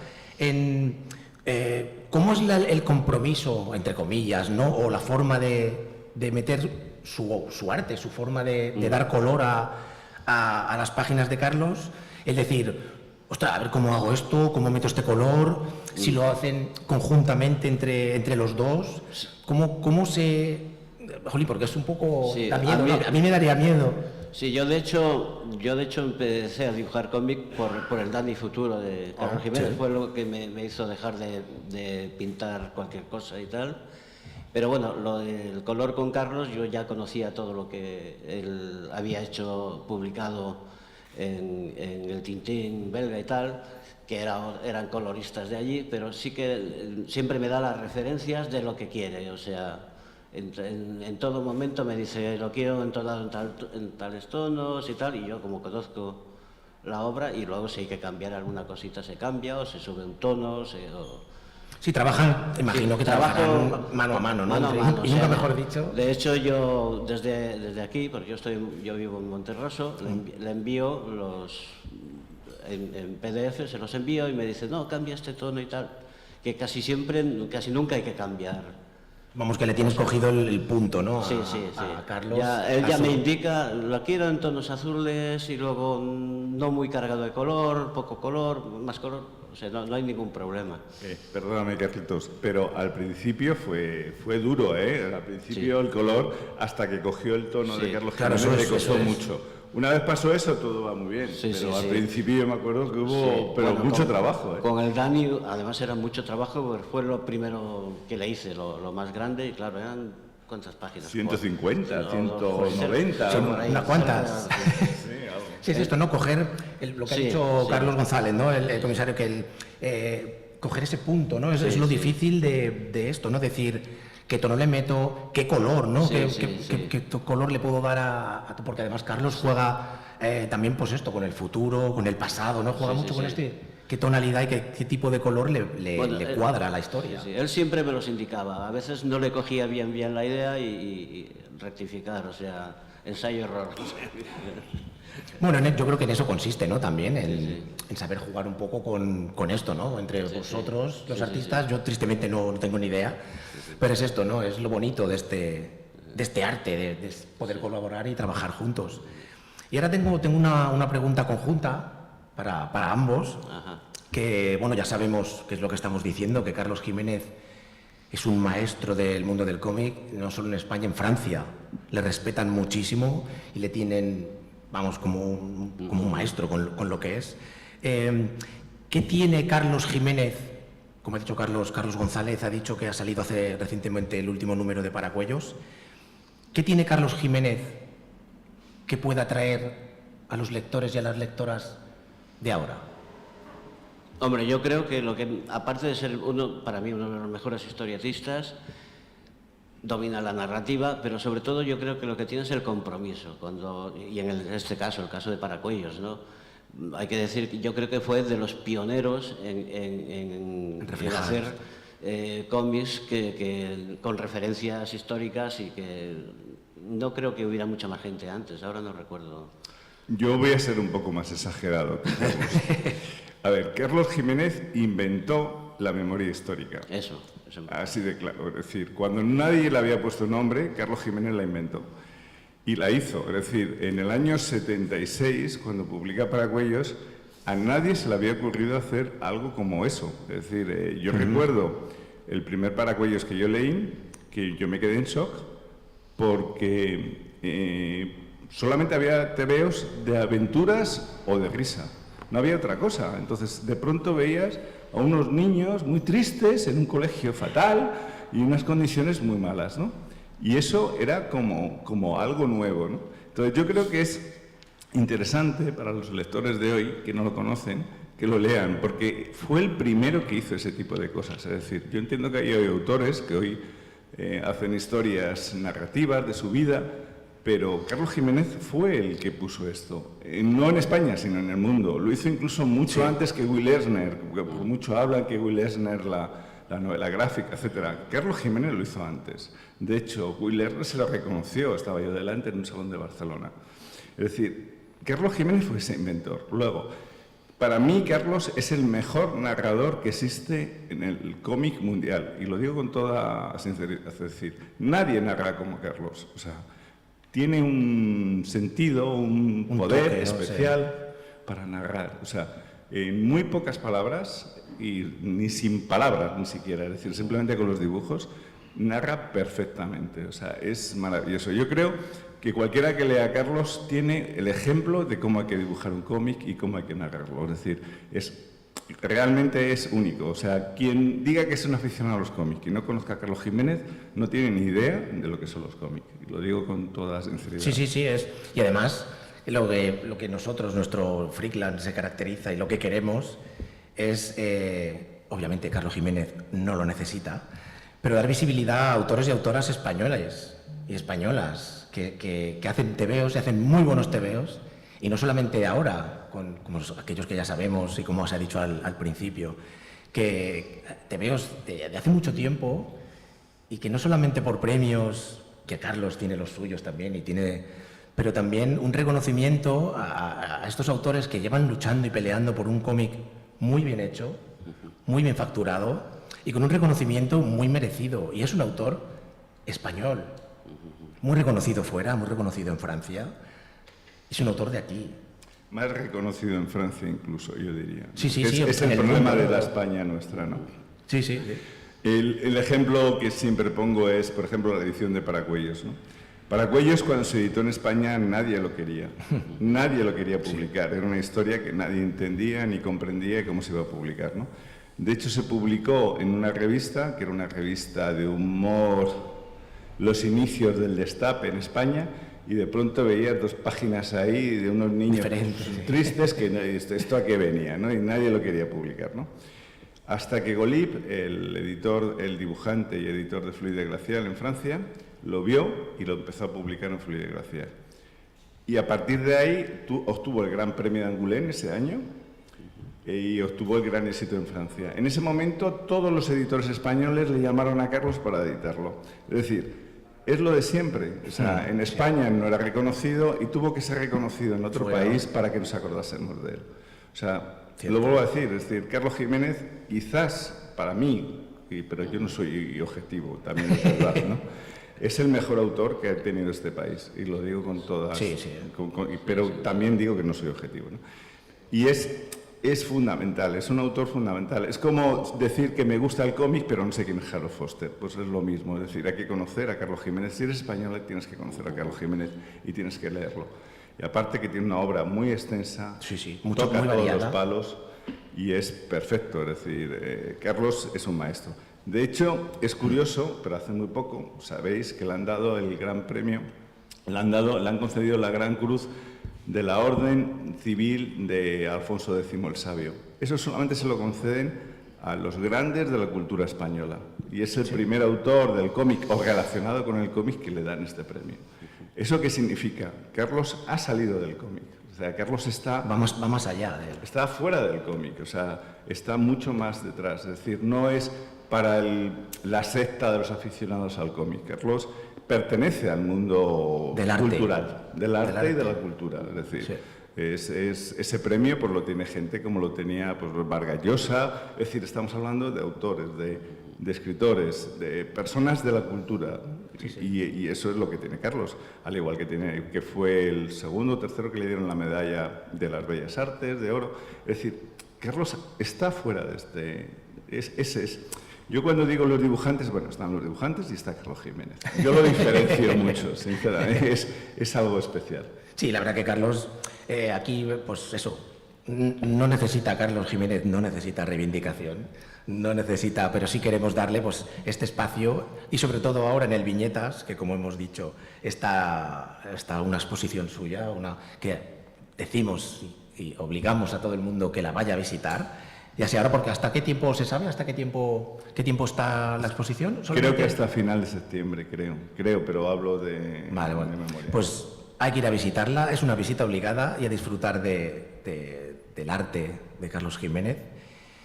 ¿cómo es el compromiso, entre comillas, ¿no? O la forma de meter su arte, su forma de dar color a las páginas de Carlos? Es decir, ostras, a ver cómo hago esto, cómo meto este color, si lo hacen conjuntamente entre los dos, cómo se... Jolín, porque es un poco... Sí, da miedo, ¿no? A mí me daría miedo. Sí, yo de hecho empecé a dibujar cómic por el Dani Futuro de Carlos Jiménez, sí. Fue lo que me hizo dejar de pintar cualquier cosa y tal. Pero bueno, lo del color con Carlos, yo ya conocía todo lo que él había hecho, publicado en el Tintín belga y tal, que eran coloristas de allí, pero sí que siempre me da las referencias de lo que quiere, o sea, en todo momento me dice, lo quiero en tales tonos y tal, y yo como conozco la obra, y luego si hay que cambiar alguna cosita se cambia, o se sube un tono, Sí, trabajan, imagino que trabajan mano a mano, ¿no? Y nunca mejor dicho. De hecho, yo desde aquí, porque yo vivo en Monterroso, le envío en PDF, se los envío y me dice, no, cambia este tono y tal, que casi nunca hay que cambiar. Vamos, que le tienes cogido el punto, ¿no? Sí. A Carlos. Él ya me indica, lo quiero en tonos azules y luego no muy cargado de color, poco color, más color. O sea, no hay ningún problema. Perdóname, Carlitos, pero al principio fue duro, ¿eh? Al principio el color, hasta que cogió el tono de Carlos Jiménez, le costó mucho. Una vez pasó eso, todo va muy bien, pero al principio yo me acuerdo que hubo mucho trabajo. Con el Dani, además era mucho trabajo, porque fue lo primero que le hice, lo más grande, y claro, eran... ¿Cuántas páginas? 150, 190... Unas cuantas. Sí, es esto, ¿no? Coger lo que ha dicho Carlos González, ¿no? El comisario, que coger ese punto, ¿no? Es lo difícil de esto, ¿no? Decir qué tono le meto, qué color, ¿no? Qué color le puedo dar a... Porque además Carlos juega también, pues esto, con el futuro, con el pasado, ¿no? Juega mucho con qué tonalidad y qué tipo de color le cuadra a la historia. Sí, él siempre me los indicaba. A veces no le cogía bien la idea y rectificar, o sea, ensayo-error. Bueno, yo creo que en eso consiste, ¿no? También en saber jugar un poco con esto, ¿no? Entre vosotros, los artistas, yo tristemente no tengo ni idea, pero es esto, ¿no? Es lo bonito de este arte, de poder colaborar y trabajar juntos. Y ahora tengo una pregunta conjunta para ambos, que, bueno, ya sabemos qué es lo que estamos diciendo, que Carlos Jiménez es un maestro del mundo del cómic, no solo en España, en Francia. Le respetan muchísimo y le tienen, vamos, como un maestro con lo que es. ¿Qué tiene Carlos Jiménez? Como ha dicho Carlos González, ha dicho que ha salido hace recientemente el último número de Paracuellos. ¿Qué tiene Carlos Jiménez que pueda atraer a los lectores y a las lectoras de ahora? Hombre, yo creo que aparte de ser para mí uno de los mejores historietistas, domina la narrativa, pero sobre todo yo creo que lo que tiene es el compromiso, y en este caso, el caso de Paracuellos, ¿no? Hay que decir que yo creo que fue de los pioneros en hacer cómics con referencias históricas y que no creo que hubiera mucha más gente antes, ahora no recuerdo. Yo voy a ser un poco más exagerado. A ver, Carlos Jiménez inventó la memoria histórica. Eso. Así de claro. Es decir, cuando nadie le había puesto nombre, Carlos Jiménez la inventó. Y la hizo. Es decir, en el año 76, cuando publica Paracuellos, a nadie se le había ocurrido hacer algo como eso. Es decir, yo recuerdo el primer Paracuellos que yo leí, que yo me quedé en shock, porque solamente había tebeos de aventuras o de risa. No había otra cosa. Entonces, de pronto veías a unos niños muy tristes en un colegio fatal y unas condiciones muy malas, ¿no? Y eso era como algo nuevo, ¿no? Entonces, yo creo que es interesante para los lectores de hoy, que no lo conocen, que lo lean, porque fue el primero que hizo ese tipo de cosas. Es decir, yo entiendo que hay autores que hoy hacen historias narrativas de su vida, pero Carlos Jiménez fue el que puso esto, no en España, sino en el mundo. Lo hizo incluso mucho antes que Will Eisner, porque mucho hablan que Will Eisner, la novela gráfica, etc. Carlos Jiménez lo hizo antes. De hecho, Will Eisner se lo reconoció, estaba yo delante en un salón de Barcelona. Es decir, Carlos Jiménez fue ese inventor. Luego, para mí, Carlos es el mejor narrador que existe en el cómic mundial, y lo digo con toda sinceridad. Es decir, nadie narra como Carlos. O sea, tiene un sentido, un poder toque, especial para narrar. O sea, en muy pocas palabras, y ni sin palabras ni siquiera, es decir, simplemente con los dibujos, narra perfectamente. O sea, es maravilloso. Yo creo que cualquiera que lea a Carlos tiene el ejemplo de cómo hay que dibujar un cómic y cómo hay que narrarlo. Es decir, realmente es único. O sea, quien diga que es un aficionado a los cómics y no conozca a Carlos Jiménez no tiene ni idea de lo que son los cómics. Y lo digo con toda sinceridad. Sí, es. Y además, lo que nosotros, nuestro Freakland, se caracteriza y lo que queremos es, obviamente Carlos Jiménez no lo necesita, pero dar visibilidad a autores y autoras españoles y españolas que hacen tebeos y hacen muy buenos tebeos. Y no solamente ahora, como aquellos que ya sabemos y como se ha dicho al principio, que tebeos de hace mucho tiempo y que no solamente por premios, que Carlos tiene los suyos también, pero también un reconocimiento a estos autores que llevan luchando y peleando por un cómic muy bien hecho, muy bien facturado y con un reconocimiento muy merecido. Y es un autor español, muy reconocido fuera, muy reconocido en Francia. Es un autor de aquí. Más reconocido en Francia incluso, yo diría. Sí, es el problema de la España nuestra, ¿no? Sí. El ejemplo que siempre pongo es, por ejemplo, la edición de Paracuellos, ¿no? Paracuellos, cuando se editó en España, nadie lo quería. Nadie lo quería publicar. Era una historia que nadie entendía ni comprendía cómo se iba a publicar, ¿no? De hecho, se publicó en una revista, que era una revista de humor, los inicios del Destape en España, y de pronto veía 2 páginas ahí de unos niños tristes que esto a qué venía, ¿no? Y nadie lo quería publicar, ¿no? Hasta que Golib, el dibujante y editor de Fluide Glacial en Francia, lo vio y lo empezó a publicar en Fluide Glacial. Y a partir de ahí obtuvo el Gran Premio de Angoulême ese año y obtuvo el gran éxito en Francia. En ese momento todos los editores españoles le llamaron a Carlos para editarlo. Es decir, es lo de siempre. O sea, en España no era reconocido y tuvo que ser reconocido en otro país para que nos acordásemos de él. O sea, lo vuelvo a decir, es decir, Carlos Jiménez, quizás para mí, pero yo no soy objetivo, también es verdad, ¿no? Es el mejor autor que ha tenido este país, y lo digo con todas... pero también digo que no soy objetivo, ¿no? Y es fundamental, es un autor fundamental. Es como decir que me gusta el cómic, pero no sé quién es Harold Foster. Pues es lo mismo, es decir, hay que conocer a Carlos Jiménez. Si eres español, tienes que conocer a Carlos Jiménez y tienes que leerlo. Y aparte que tiene una obra muy extensa, toca todos los palos y es perfecto. Es decir, Carlos es un maestro. De hecho, es curioso, pero hace muy poco, sabéis que le han dado el gran premio, le han concedido la Gran Cruz de la Orden Civil de Alfonso X el Sabio. Eso solamente se lo conceden a los grandes de la cultura española. Y es el primer autor del cómic o relacionado con el cómic que le dan este premio. ¿Eso qué significa? Carlos ha salido del cómic. O sea, Carlos está... Va más allá de él. Está fuera del cómic, o sea, está mucho más detrás. Es decir, no es para la secta de los aficionados al cómic. Carlos pertenece al mundo del arte. Cultural, del arte y de la cultura. Es decir, sí. Ese premio pues lo tiene gente como lo tenía pues, Vargas Llosa. Es decir, estamos hablando de autores, de escritores, de personas de la cultura. Sí, sí. Y eso es lo que tiene Carlos, al igual que fue el segundo o tercero que le dieron la medalla de las Bellas Artes, de oro. Es decir, Carlos está fuera de ese es. Yo cuando digo los dibujantes, bueno, están los dibujantes y está Carlos Jiménez. Yo lo diferencio mucho, sinceramente, es algo especial. Sí, la verdad que Carlos, aquí, pues eso, no necesita, Carlos Jiménez no necesita reivindicación, no necesita, pero sí queremos darle pues este espacio y sobre todo ahora en el Viñetas, que como hemos dicho, está una exposición suya, que decimos y obligamos a todo el mundo que la vaya a visitar. Ya sé ahora, porque ¿hasta qué tiempo se sabe? ¿Hasta qué tiempo está la exposición? Creo que hasta final de septiembre, creo, pero hablo de memoria. Pues hay que ir a visitarla, es una visita obligada y a disfrutar del arte de Carlos Jiménez.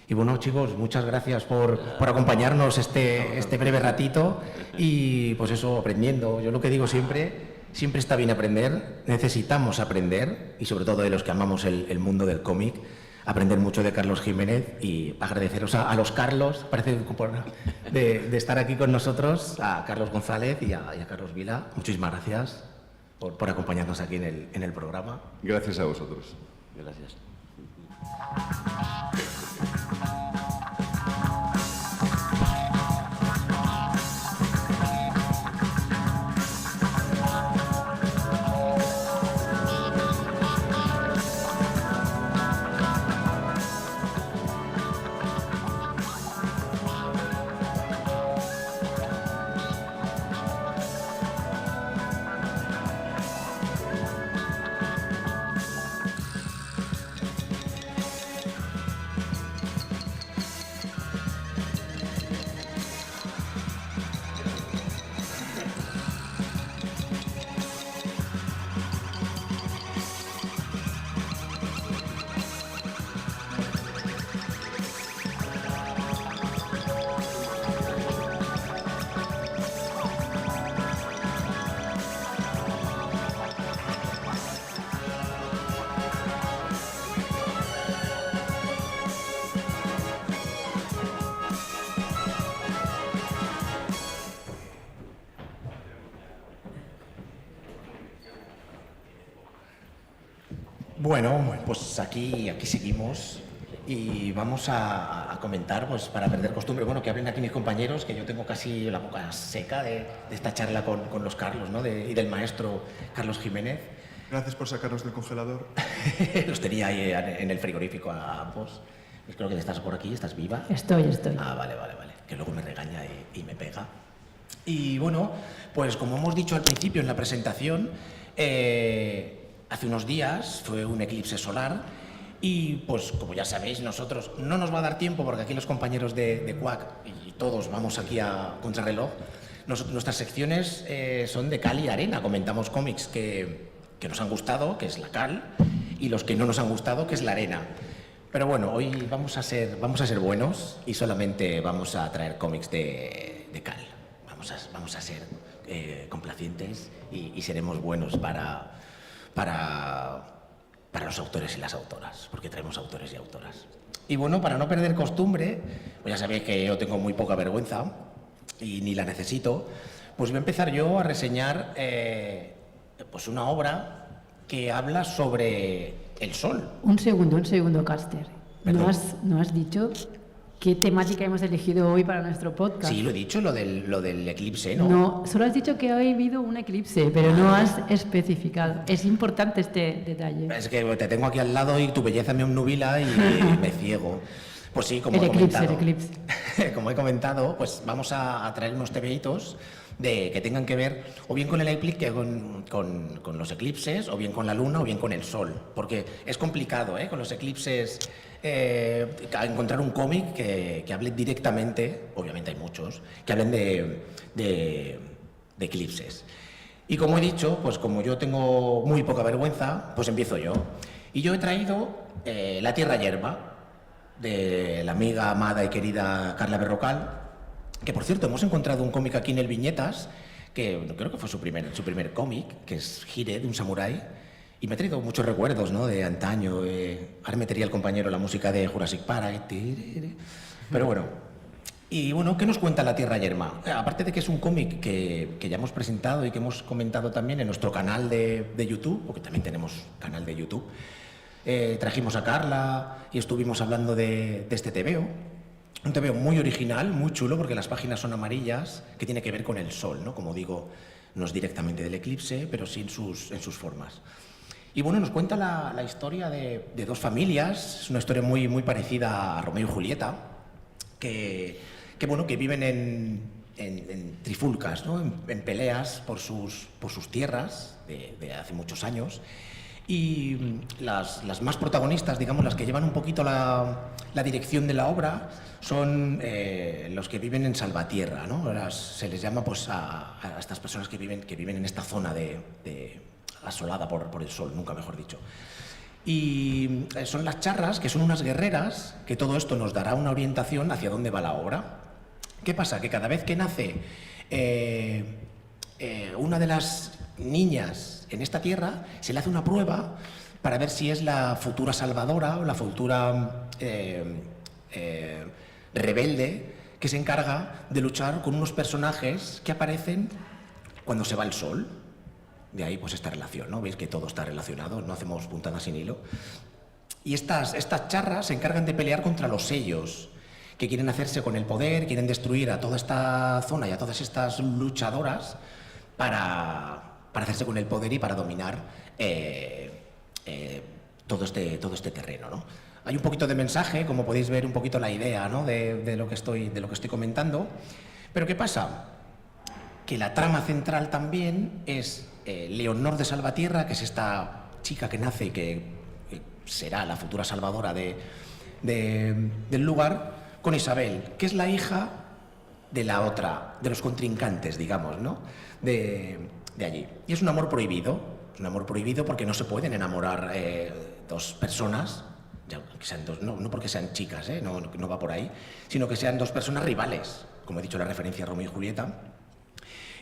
Y bueno, chicos, muchas gracias por acompañarnos este breve ratito y pues eso, aprendiendo. Yo lo que digo siempre está bien aprender, necesitamos aprender y sobre todo de los que amamos el mundo del cómic, aprender mucho de Carlos Jiménez y agradeceros a los Carlos, parece de estar aquí con nosotros, a Carlos González y a Carlos Vila. Muchísimas gracias por acompañarnos aquí en el programa. Gracias a vosotros. Gracias. Bueno, pues aquí seguimos y vamos a comentar, pues para perder costumbre, bueno, que hablen aquí mis compañeros, que yo tengo casi la boca seca de esta charla con los Carlos, ¿no? Y del maestro Carlos Jiménez. Gracias por sacarnos del congelador. Los tenía ahí en el frigorífico a ambos. Pues creo que estás por aquí, ¿estás viva? Estoy. Ah, vale. Que luego me regaña y me pega. Y bueno, pues como hemos dicho al principio en la presentación, hace unos días fue un eclipse solar y pues como ya sabéis nosotros no nos va a dar tiempo porque aquí los compañeros de Quack y todos vamos aquí a contrarreloj. Nuestras secciones son de cal y arena, comentamos cómics que nos han gustado, que es la cal, y los que no nos han gustado, que es la arena. Pero bueno, hoy vamos a ser buenos y solamente vamos a traer cómics de cal. Vamos a ser complacientes y seremos buenos para los autores y las autoras, porque traemos autores y autoras. Y bueno, para no perder costumbre, pues ya sabéis que yo tengo muy poca vergüenza y ni la necesito, pues voy a empezar yo a reseñar pues una obra que habla sobre el sol. Un segundo, Caster. ¿No has dicho qué temática hemos elegido hoy para nuestro podcast? Sí, lo he dicho, lo del eclipse, ¿no? No, solo has dicho que ha habido un eclipse, pero no has especificado. Es importante este detalle. Es que te tengo aquí al lado y tu belleza me obnubila y me ciego. Pues sí, como he comentado. El eclipse. Como he comentado, pues vamos a traer unos TVitos que tengan que ver o bien con el eclipse, con los eclipses, o bien con la luna, o bien con el sol. Porque es complicado, con los eclipses encontrar un cómic que hable directamente, obviamente hay muchos, que hablen de eclipses. Y como he dicho, pues como yo tengo muy poca vergüenza, pues empiezo yo. Y yo he traído La Tierra Yerba, de la amiga, amada y querida Carla Berrocal, que por cierto hemos encontrado un cómic aquí en el Viñetas, que creo que fue su primer cómic, que es Hire, de un samurái, y me ha traído muchos recuerdos, ¿no?, de antaño. Ahora metería el compañero la música de Jurassic Park, pero bueno. Y bueno, ¿qué nos cuenta La Tierra Yerma? Aparte de que es un cómic que ya hemos presentado y que hemos comentado también en nuestro canal de YouTube, porque también tenemos canal de YouTube, trajimos a Carla y estuvimos hablando de este tebeo. Un tebeo muy original, muy chulo, porque las páginas son amarillas, que tiene que ver con el sol, ¿no? Como digo, no es directamente del eclipse, pero sí en sus formas. Y bueno, nos cuenta la historia de dos familias. Es una historia muy, muy parecida a Romeo y Julieta, que viven en trifulcas, ¿no?, en peleas por sus tierras de hace muchos años. Y las más protagonistas, digamos, las que llevan un poquito la dirección de la obra, son los que viven en Salvatierra, ¿no? Se les llama pues a estas personas que viven en esta zona asolada por el sol, nunca mejor dicho. Y son las charras, que son unas guerreras, que todo esto nos dará una orientación hacia dónde va la obra. ¿Qué pasa? Que cada vez que nace una de las niñas en esta tierra, se le hace una prueba para ver si es la futura salvadora o la futura rebelde que se encarga de luchar con unos personajes que aparecen cuando se va el sol. De ahí pues esta relación, ¿no? Veis que todo está relacionado, no hacemos puntadas sin hilo. Y estas charras se encargan de pelear contra los sellos, que quieren hacerse con el poder, quieren destruir a toda esta zona y a todas estas luchadoras para hacerse con el poder y para dominar todo este terreno, ¿no? Hay un poquito de mensaje, como podéis ver, un poquito la idea, ¿no?, de lo que estoy comentando. Pero ¿qué pasa? Que la trama central también es Leonor de Salvatierra, que es esta chica que nace y que será la futura salvadora del lugar, con Isabel, que es la hija de la otra, de los contrincantes, digamos, ¿no?, de allí. Y es un amor prohibido porque no se pueden enamorar dos personas, ya que sean dos, no porque sean chicas, no va por ahí, sino que sean dos personas rivales, como he dicho, la referencia a Romeo y Julieta.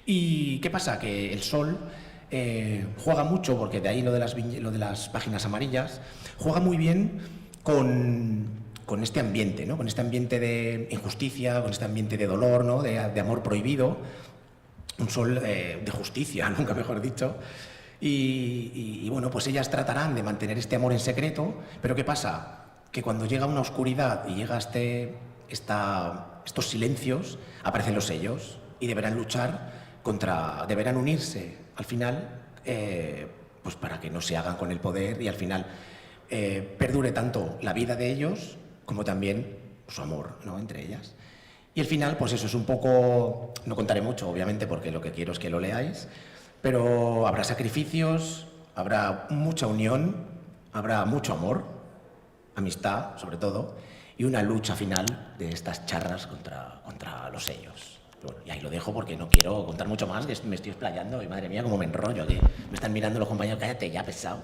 ¿Y qué pasa? Que el sol juega mucho, porque de ahí lo de las páginas amarillas, juega muy bien con este ambiente, ¿no?, con este ambiente de injusticia, con este ambiente de dolor, ¿no?, de amor prohibido. Un sol de justicia, nunca mejor dicho. Y bueno, pues ellas tratarán de mantener este amor en secreto, pero ¿qué pasa? Que cuando llega una oscuridad y llega estos silencios, aparecen los sellos y deberán luchar deberán unirse al final, pues para que no se hagan con el poder y al final perdure tanto la vida de ellos como también su amor, ¿no?, entre ellas. Y al final, pues eso es un poco, no contaré mucho, obviamente, porque lo que quiero es que lo leáis, pero habrá sacrificios, habrá mucha unión, habrá mucho amor, amistad, sobre todo, y una lucha final de estas charras contra los sellos. Bueno, y ahí lo dejo porque no quiero contar mucho más, que me estoy explayando y madre mía, cómo me enrollo aquí. Me están mirando los compañeros, cállate ya, pesado.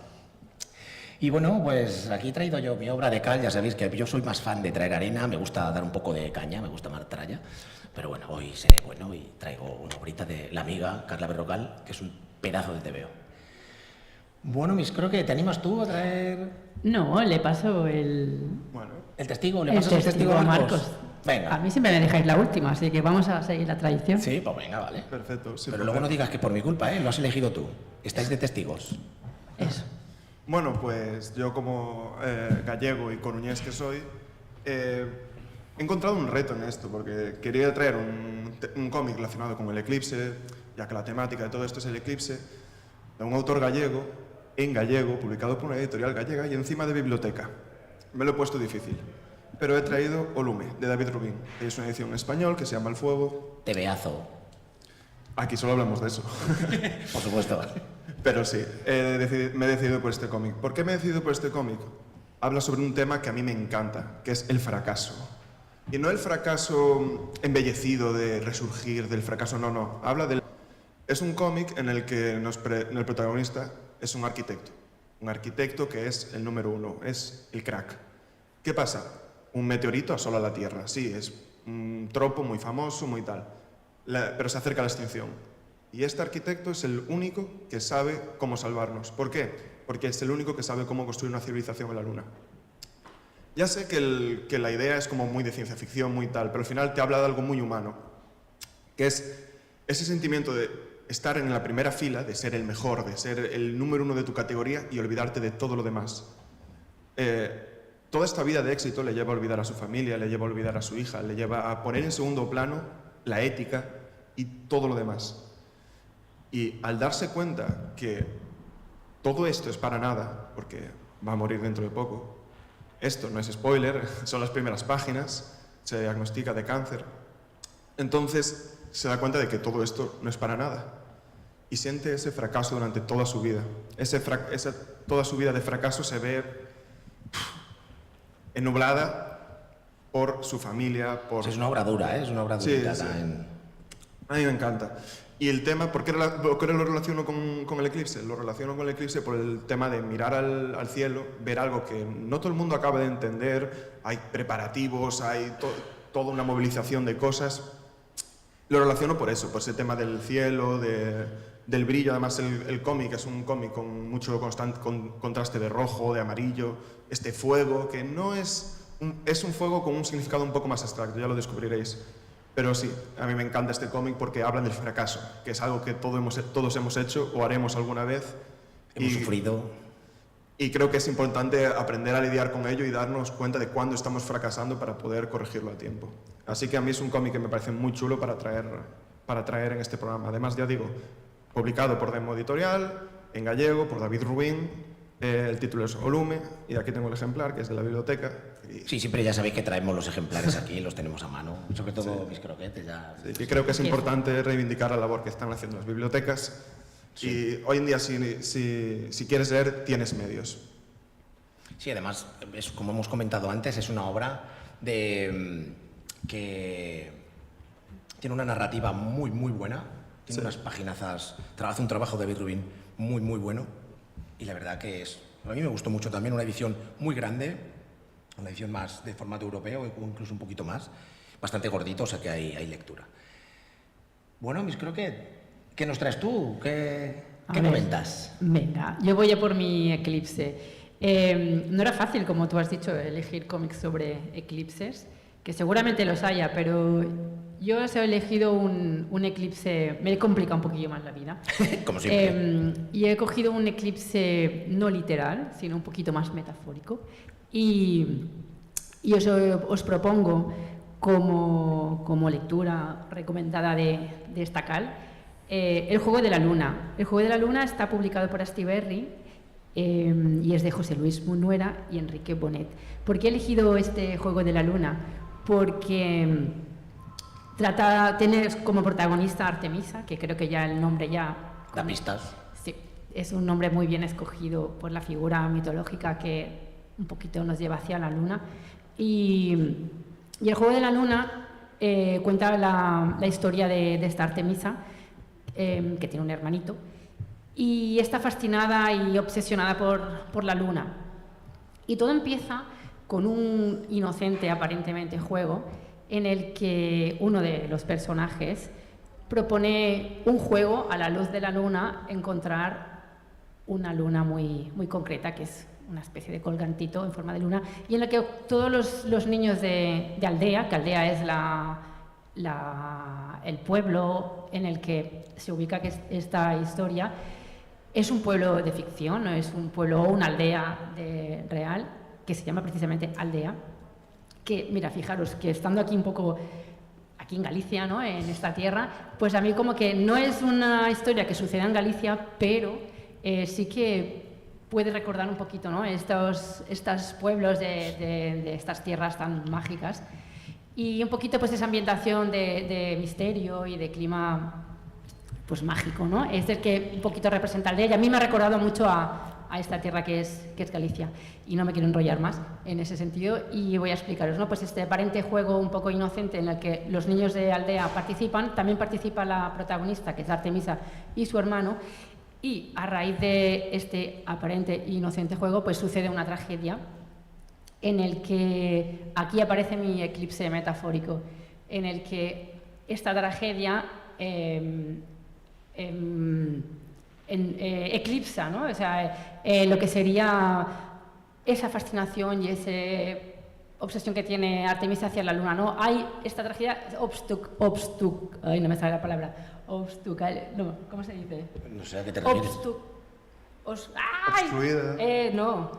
Y bueno, pues aquí he traído yo mi obra de cal. Ya sabéis que yo soy más fan de traer arena, me gusta dar un poco de caña, me gusta más tralla. Pero bueno, hoy seré bueno y traigo una obrita de la amiga Carla Berrocal, que es un pedazo de tebeo. Bueno, Miss, creo que te animas tú a traer... No, le paso el testigo, ¿le pasas el testigo a Marcos? Venga. A mí siempre me dejáis la última, así que vamos a seguir la tradición. Sí, pues venga, vale. Perfecto. Sí, pero luego no digas que por mi culpa, lo has elegido tú. Estáis de testigos. Eso. Bueno, pues yo como gallego y coruñés que soy, he encontrado un reto en esto, porque quería traer un cómic relacionado con el eclipse, ya que la temática de todo esto es el eclipse, de un autor gallego, en gallego, publicado por una editorial gallega y encima de biblioteca. Me lo he puesto difícil, pero he traído O Lume, de David Rubín, que es una edición en español que se llama El Fuego. Tebeazo. Aquí solo hablamos de eso. Por supuesto. Pero sí, me he decidido por este cómic. ¿Por qué me he decidido por este cómic? Habla sobre un tema que a mí me encanta, que es el fracaso. Y no el fracaso embellecido de resurgir del fracaso, no. Habla del... Es un cómic en el que el protagonista es un arquitecto que es el número 1, es el crack. ¿Qué pasa? Un meteorito asola la Tierra, sí, es un tropo muy famoso, muy tal, pero se acerca a la extinción. Y este arquitecto es el único que sabe cómo salvarnos. ¿Por qué? Porque es el único que sabe cómo construir una civilización en la Luna. Ya sé que la idea es como muy de ciencia ficción, muy tal, pero al final te habla de algo muy humano, que es ese sentimiento de estar en la primera fila, de ser el mejor, de ser el número 1 de tu categoría y olvidarte de todo lo demás. Toda esta vida de éxito le lleva a olvidar a su familia, le lleva a olvidar a su hija, le lleva a poner en segundo plano la ética y todo lo demás. Y al darse cuenta que todo esto es para nada, porque va a morir dentro de poco, esto no es spoiler, son las primeras páginas, se diagnostica de cáncer, entonces se da cuenta de que todo esto no es para nada y siente ese fracaso durante toda su vida. Toda su vida de fracaso se ve ennublada por su familia, por... Es una obra dura, ¿eh? Es una obra dura. Sí. A mí me encanta. Y el tema, ¿por qué lo relaciono con el eclipse? Lo relaciono con el eclipse por el tema de mirar al cielo, ver algo que no todo el mundo acaba de entender, hay preparativos, hay toda una movilización de cosas. Lo relaciono por eso, por ese tema del cielo, del brillo. Además, el cómic es un cómic con mucho contraste de rojo, de amarillo, este fuego, que no es un fuego con un significado un poco más abstracto, ya lo descubriréis. Pero sí, a mí me encanta este cómic porque habla del fracaso, que es algo que todos hemos hecho o haremos alguna vez. Hemos sufrido. Y creo que es importante aprender a lidiar con ello y darnos cuenta de cuándo estamos fracasando para poder corregirlo a tiempo. Así que a mí es un cómic que me parece muy chulo para traer en este programa. Además, ya digo, publicado por Demo Editorial, en gallego, por David Rubín. El título es Olume, y aquí tengo el ejemplar, que es de la biblioteca. Sí, siempre ya sabéis que traemos los ejemplares aquí, los tenemos a mano, sobre todo mis croquetes. Sí, y creo que es importante reivindicar la labor que están haciendo las bibliotecas. Sí. Y hoy en día, si quieres leer, tienes medios. Sí, además, como hemos comentado antes, es una obra que tiene una narrativa muy, muy buena, tiene unas paginazas, hace un trabajo de David Rubin muy, muy bueno. Y la verdad que a mí me gustó mucho también, una edición muy grande, una edición más de formato europeo, o incluso un poquito más, bastante gordito, o sea que hay lectura. Bueno, Miss Croquet, ¿qué nos traes tú? ¿Qué comentas? Venga, yo voy a por mi eclipse. No era fácil, como tú has dicho, elegir cómics sobre eclipses, que seguramente los haya, pero yo os he elegido un eclipse, me complica un poquillo más la vida. Como siempre. Y he cogido un eclipse no literal, sino un poquito más metafórico. Y os propongo como lectura recomendada de esta cal, El juego de la luna. El juego de la luna está publicado por Astiberri y es de José Luis Munuera y Enrique Bonet. ¿Por qué he elegido este juego de la luna? Porque tiene como protagonista a Artemisa, que creo que ya el nombre ya... Da pistas. Sí, es un nombre muy bien escogido por la figura mitológica que un poquito nos lleva hacia la luna. Y el juego de la luna cuenta la historia de esta Artemisa, que tiene un hermanito, y está fascinada y obsesionada por la luna. Y todo empieza con un inocente, aparentemente, juego en el que uno de los personajes propone un juego a la luz de la luna, encontrar una luna muy, muy concreta, que es una especie de colgantito en forma de luna, y en la que todos los niños de Aldea, que Aldea es el pueblo en el que se ubica esta historia, es un pueblo de ficción, no es un pueblo o una aldea real, que se llama precisamente Aldea, que, mira, fijaros que estando aquí un poco, aquí en Galicia, ¿no?, en esta tierra, pues a mí como que no es una historia que suceda en Galicia, pero sí que puede recordar un poquito, ¿no?, estos pueblos de estas tierras tan mágicas, y un poquito pues esa ambientación de misterio y de clima pues mágico, ¿no? Es el que un poquito representa el de ella. A mí me ha recordado mucho a esta tierra que es Galicia, y no me quiero enrollar más en ese sentido, y voy a explicaros, ¿no? Pues este aparente juego un poco inocente en el que los niños de aldea participan, también participa la protagonista, que es Artemisa, y su hermano, y a raíz de este aparente e inocente juego, pues sucede una tragedia en el que, aquí aparece mi eclipse metafórico, en el que esta tragedia eclipsa, ¿no? O sea, lo que sería esa fascinación y esa obsesión que tiene Artemisa hacia la luna, ¿no? Hay esta tragedia ay, no me sale la palabra, no, ¿cómo se dice? No sé a qué te refieres. ¡Ay! No.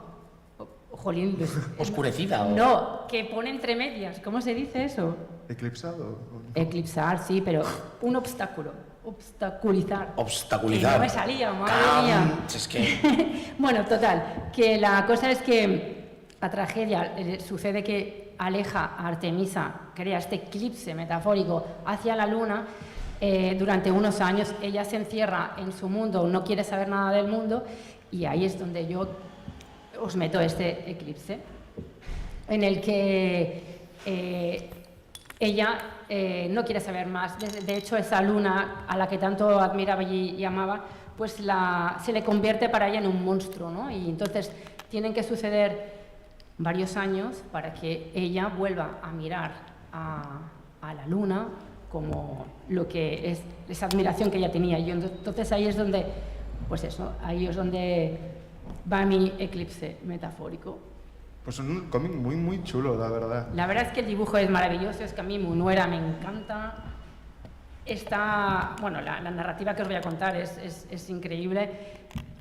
Jolín. ¿Oscurecida? No, que pone entre medias. ¿Cómo se dice eso? ¿Eclipsado? Eclipsar, sí, pero un obstáculo. Obstaculizar. Obstaculizar. Que no me salía, madre mía. Es que... Bueno, total, que la cosa es que la tragedia sucede que aleja a Artemisa, crea este eclipse metafórico hacia la luna. Durante unos años ella se encierra en su mundo, no quiere saber nada del mundo, y ahí es donde yo os meto este eclipse, en el que ella no quiere saber más. De hecho, esa luna a la que tanto admiraba y amaba, pues se le convierte para ella en un monstruo, ¿no? Y entonces tienen que suceder varios años para que ella vuelva a mirar a la luna como lo que es esa admiración que ella tenía. Y entonces ahí es donde, pues eso, ahí es donde va mi eclipse metafórico. Pues un cómic muy, muy chulo, la verdad. La verdad es que el dibujo es maravilloso, es que a mí Munuera me encanta. Bueno, la narrativa que os voy a contar es increíble.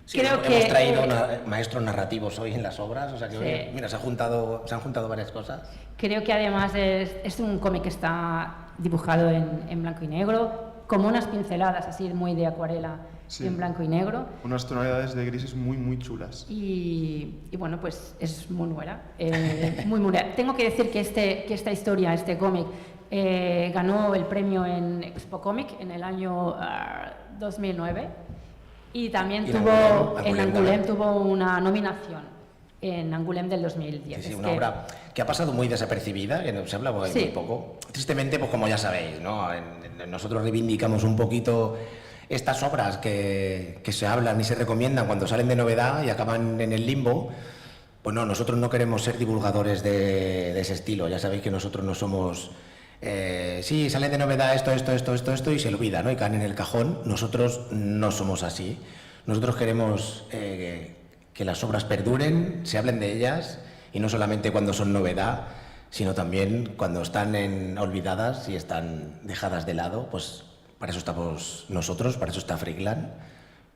Sí, creo hemos que traído maestros narrativos hoy en las obras, o sea que, sí. Oye, mira, se han juntado varias cosas. Creo que además es un cómic que está dibujado en blanco y negro, como unas pinceladas así muy de acuarela, sí, en blanco y negro. Unas tonalidades de grises muy, muy chulas. Y bueno, pues es Munuera, muy Munuera. Tengo que decir que esta historia, este cómic, ganó el premio en Expo Comic en el año 2009 y también en Angoulême tuvo una nominación en Angoulême del 2010. Sí, una obra que ha pasado muy desapercibida, que se habla muy poco. Tristemente, pues como ya sabéis, ¿no? Nosotros reivindicamos un poquito estas obras que se hablan y se recomiendan cuando salen de novedad y acaban en el limbo. Pues no, nosotros no queremos ser divulgadores de ese estilo. Ya sabéis que nosotros no somos... sí, sale de novedad esto y se olvida, ¿no? Y caen en el cajón. Nosotros no somos así. Nosotros queremos que las obras perduren, se hablen de ellas, y no solamente cuando son novedad, sino también cuando están olvidadas y están dejadas de lado. Pues para eso estamos nosotros, para eso está Freakland,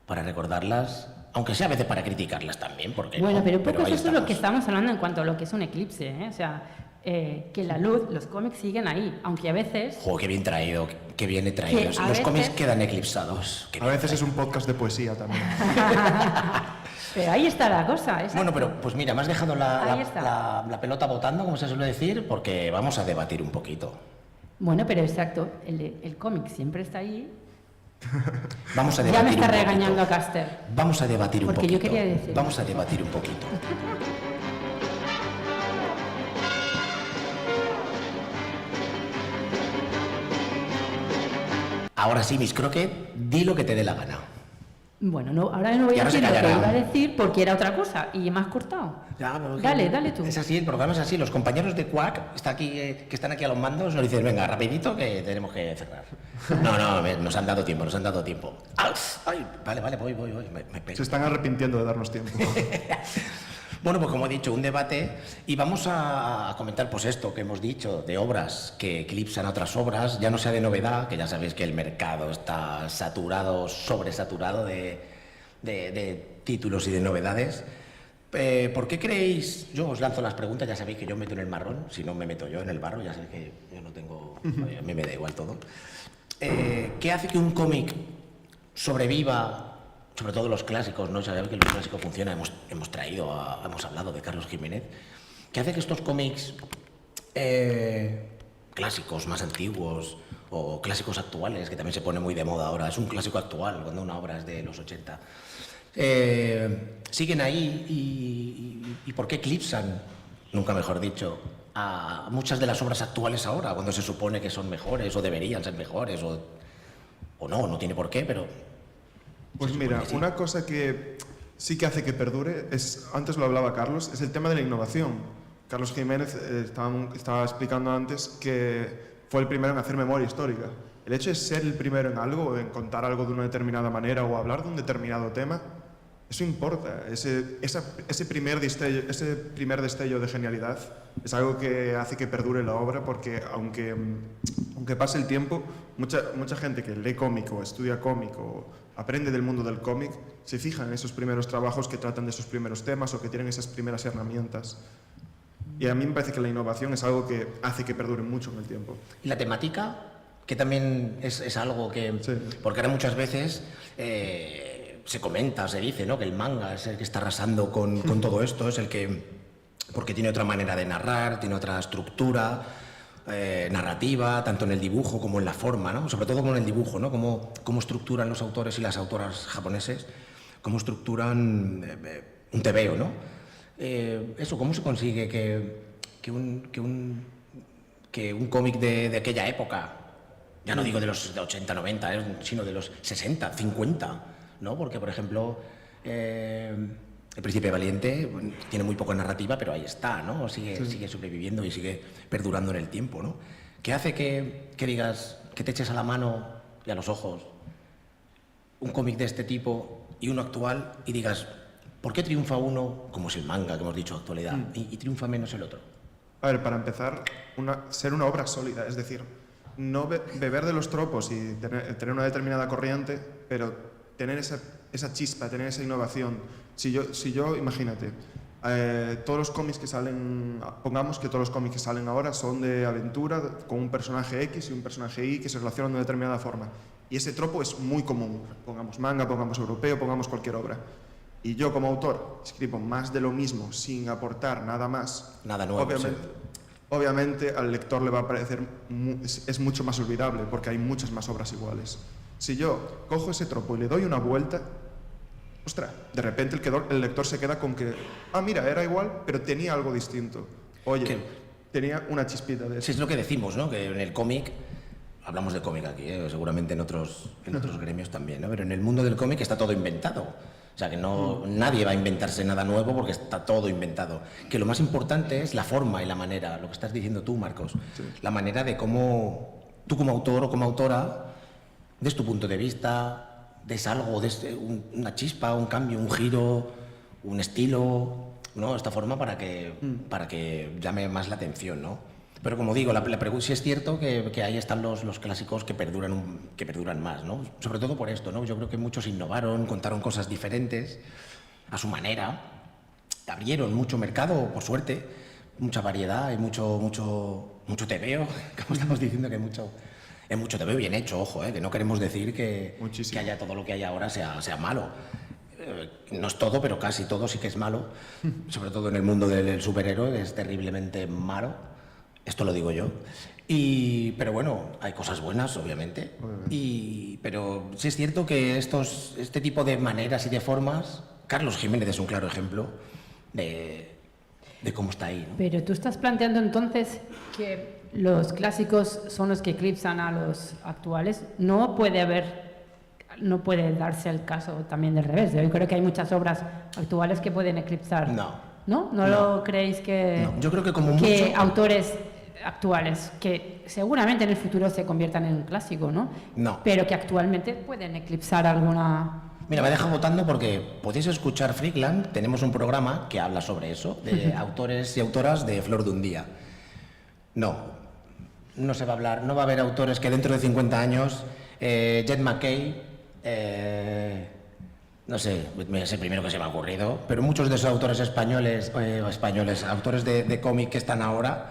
para recordarlas, aunque sea a veces para criticarlas también, porque bueno, no, pero poco es eso estamos. Lo que estamos hablando en cuanto a lo que es un eclipse, ¿eh? O sea, que la luz, los cómics siguen ahí, aunque a veces... ¡Jo, qué bien traído, qué bien he traído! Los cómics quedan eclipsados. A veces es un podcast de poesía también. Pero ahí está la cosa. Exacto. Bueno, pero pues mira, me has dejado la pelota botando, como se suele decir, porque vamos a debatir un poquito. Bueno, pero exacto, el cómic siempre está ahí. Vamos a debatir. Ya me está regañando Caster. Vamos a debatir un poquito. Porque yo quería decir. Vamos a debatir un poquito. Ahora sí, Miss Croquet, di lo que te dé la gana. Bueno, no, ahora no voy a decir lo que iba a decir porque era otra cosa y me has cortado. Ya, dale tú. Es así, el programa es así. Los compañeros de Quack que están aquí a los mandos nos dicen, venga, rapidito que tenemos que cerrar. No, nos han dado tiempo. Ay, vale, voy. Se están arrepintiendo de darnos tiempo. Bueno, pues como he dicho, un debate, y vamos a comentar pues esto que hemos dicho, de obras que eclipsan a otras obras, ya no sea de novedad, que ya sabéis que el mercado está sobresaturado de títulos y de novedades. ¿Por qué creéis? Yo os lanzo las preguntas, ya sabéis que yo meto en el marrón, si no me meto yo en el barro, ya sabéis que yo no tengo... A mí me da igual todo. ¿Qué hace que un cómic sobreviva? Sobre todo los clásicos, ¿no? Sabéis que los clásicos funcionan. Hemos hablado de Carlos Jiménez. ¿Qué hace que estos cómics clásicos, más antiguos, o clásicos actuales, que también se pone muy de moda ahora. Es un clásico actual cuando una obra es de los 80. Siguen ahí y ¿por qué eclipsan, nunca mejor dicho, a muchas de las obras actuales ahora, cuando se supone que son mejores o deberían ser mejores o no tiene por qué, pero... Pues mira, sí. Una cosa que sí que hace que perdure, antes lo hablaba Carlos, es el tema de la innovación. Carlos Jiménez estaba explicando antes que fue el primero en hacer memoria histórica. El hecho de ser el primero en algo, en contar algo de una determinada manera o hablar de un determinado tema, eso importa. Ese primer destello de genialidad es algo que hace que perdure la obra, porque aunque pase el tiempo, mucha gente que lee cómic o estudia cómic o aprende del mundo del cómic se fija en esos primeros trabajos que tratan de esos primeros temas o que tienen esas primeras herramientas. Y a mí me parece que la innovación es algo que hace que perdure mucho en el tiempo. ¿Y la temática? Que también es algo que... Sí. Porque ahora muchas veces se comenta, se dice, ¿no?, que el manga es el que está arrasando con todo esto, es el que... porque tiene otra manera de narrar, tiene otra estructura narrativa, tanto en el dibujo como en la forma, ¿no? Sobre todo con el dibujo, ¿no? Cómo estructuran los autores y las autoras japoneses, cómo estructuran un tebeo, ¿no? Eso, ¿cómo se consigue que un cómic de aquella época, ya no digo de los 80, 90, sino de los 60, 50, ¿no? Porque, por ejemplo, El Príncipe Valiente tiene muy poca narrativa, pero ahí está, ¿no? Sigue sobreviviendo y sigue perdurando en el tiempo, ¿no? ¿Qué hace que digas, que te eches a la mano y a los ojos un cómic de este tipo y uno actual y digas, ¿por qué triunfa uno, como es el manga que hemos dicho, actualidad, y triunfa menos el otro? A ver, para empezar, ser una obra sólida, es decir, no beber de los tropos y tener una determinada corriente, pero tener esa chispa, tener esa innovación. Si yo imagínate, todos los cómics que salen, pongamos que todos los cómics que salen ahora son de aventura con un personaje X y un personaje Y que se relacionan de una determinada forma. Y ese tropo es muy común. Pongamos manga, pongamos europeo, pongamos cualquier obra. Y yo como autor escribo más de lo mismo sin aportar nada más. Nada nuevo. Obviamente al lector le va a parecer, es mucho más olvidable porque hay muchas más obras iguales. Si yo cojo ese tropo y le doy una vuelta, ostras, de repente el lector se queda con que, mira, era igual, pero tenía algo distinto. Oye, tenía una chispita de eso. Sí, es lo que decimos, ¿no? Que en el cómic, hablamos de cómic aquí, seguramente en otros gremios también, ¿no? Pero en el mundo del cómic está todo inventado. O sea, que nadie va a inventarse nada nuevo porque está todo inventado. Que lo más importante es la forma y la manera, lo que estás diciendo tú, Marcos. Sí. La manera de cómo tú como autor o como autora des tu punto de vista, des algo, des una chispa, un cambio, un giro, un estilo, ¿no? Esta forma para que llame más la atención, ¿no? Pero como digo, la pregunta sí es cierto que ahí están los clásicos que perduran más, ¿no? Sobre todo por esto, ¿no? Yo creo que muchos innovaron, contaron cosas diferentes a su manera, abrieron mucho mercado, por suerte, mucha variedad y mucho tebeo, como estamos diciendo que hay mucho tebeo bien hecho, ojo, que no queremos decir que haya todo lo que hay ahora sea malo. No es todo, pero casi todo sí que es malo, sobre todo en el mundo del superhéroe, es terriblemente malo. Esto lo digo yo. Pero bueno, hay cosas buenas, obviamente. Pero sí es cierto que este tipo de maneras y de formas, Carlos Jiménez es un claro ejemplo de cómo está ahí, ¿no? Pero tú estás planteando entonces que los clásicos son los que eclipsan a los actuales. No puede darse el caso también del revés. Yo creo que hay muchas obras actuales que pueden eclipsar. ¿No lo creéis que...? No. Yo creo que que autores actuales que seguramente en el futuro se conviertan en un clásico, ¿no? No. Pero que actualmente pueden eclipsar alguna... Mira, me deja votando porque podéis escuchar Freakland, tenemos un programa que habla sobre eso, de autores y autoras de Flor de un Día. No se va a hablar, no va a haber autores que dentro de 50 años, Jed McKay, no sé, es el primero que se me ha ocurrido, pero muchos de esos autores españoles, autores de cómic que están ahora,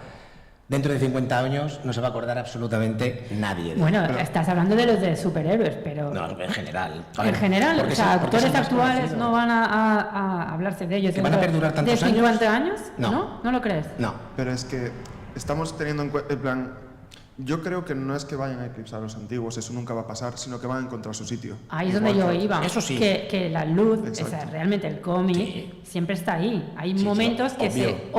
dentro de 50 años no se va a acordar absolutamente nadie. Bueno, estás hablando de los de superhéroes, pero... No, en general. En general, o sea, autores actuales no van a hablarse de ellos. ¿Que van a perdurar tantos años? ¿De 50 años? No. ¿No lo crees? No. Pero es que estamos teniendo en plan... Yo creo que no es que vayan a eclipsar a los antiguos, eso nunca va a pasar, sino que van a encontrar su sitio. Ahí es donde yo iba. Eso sí. Que la luz, Exacto. o sea, realmente el cómic siempre está ahí. Hay momentos que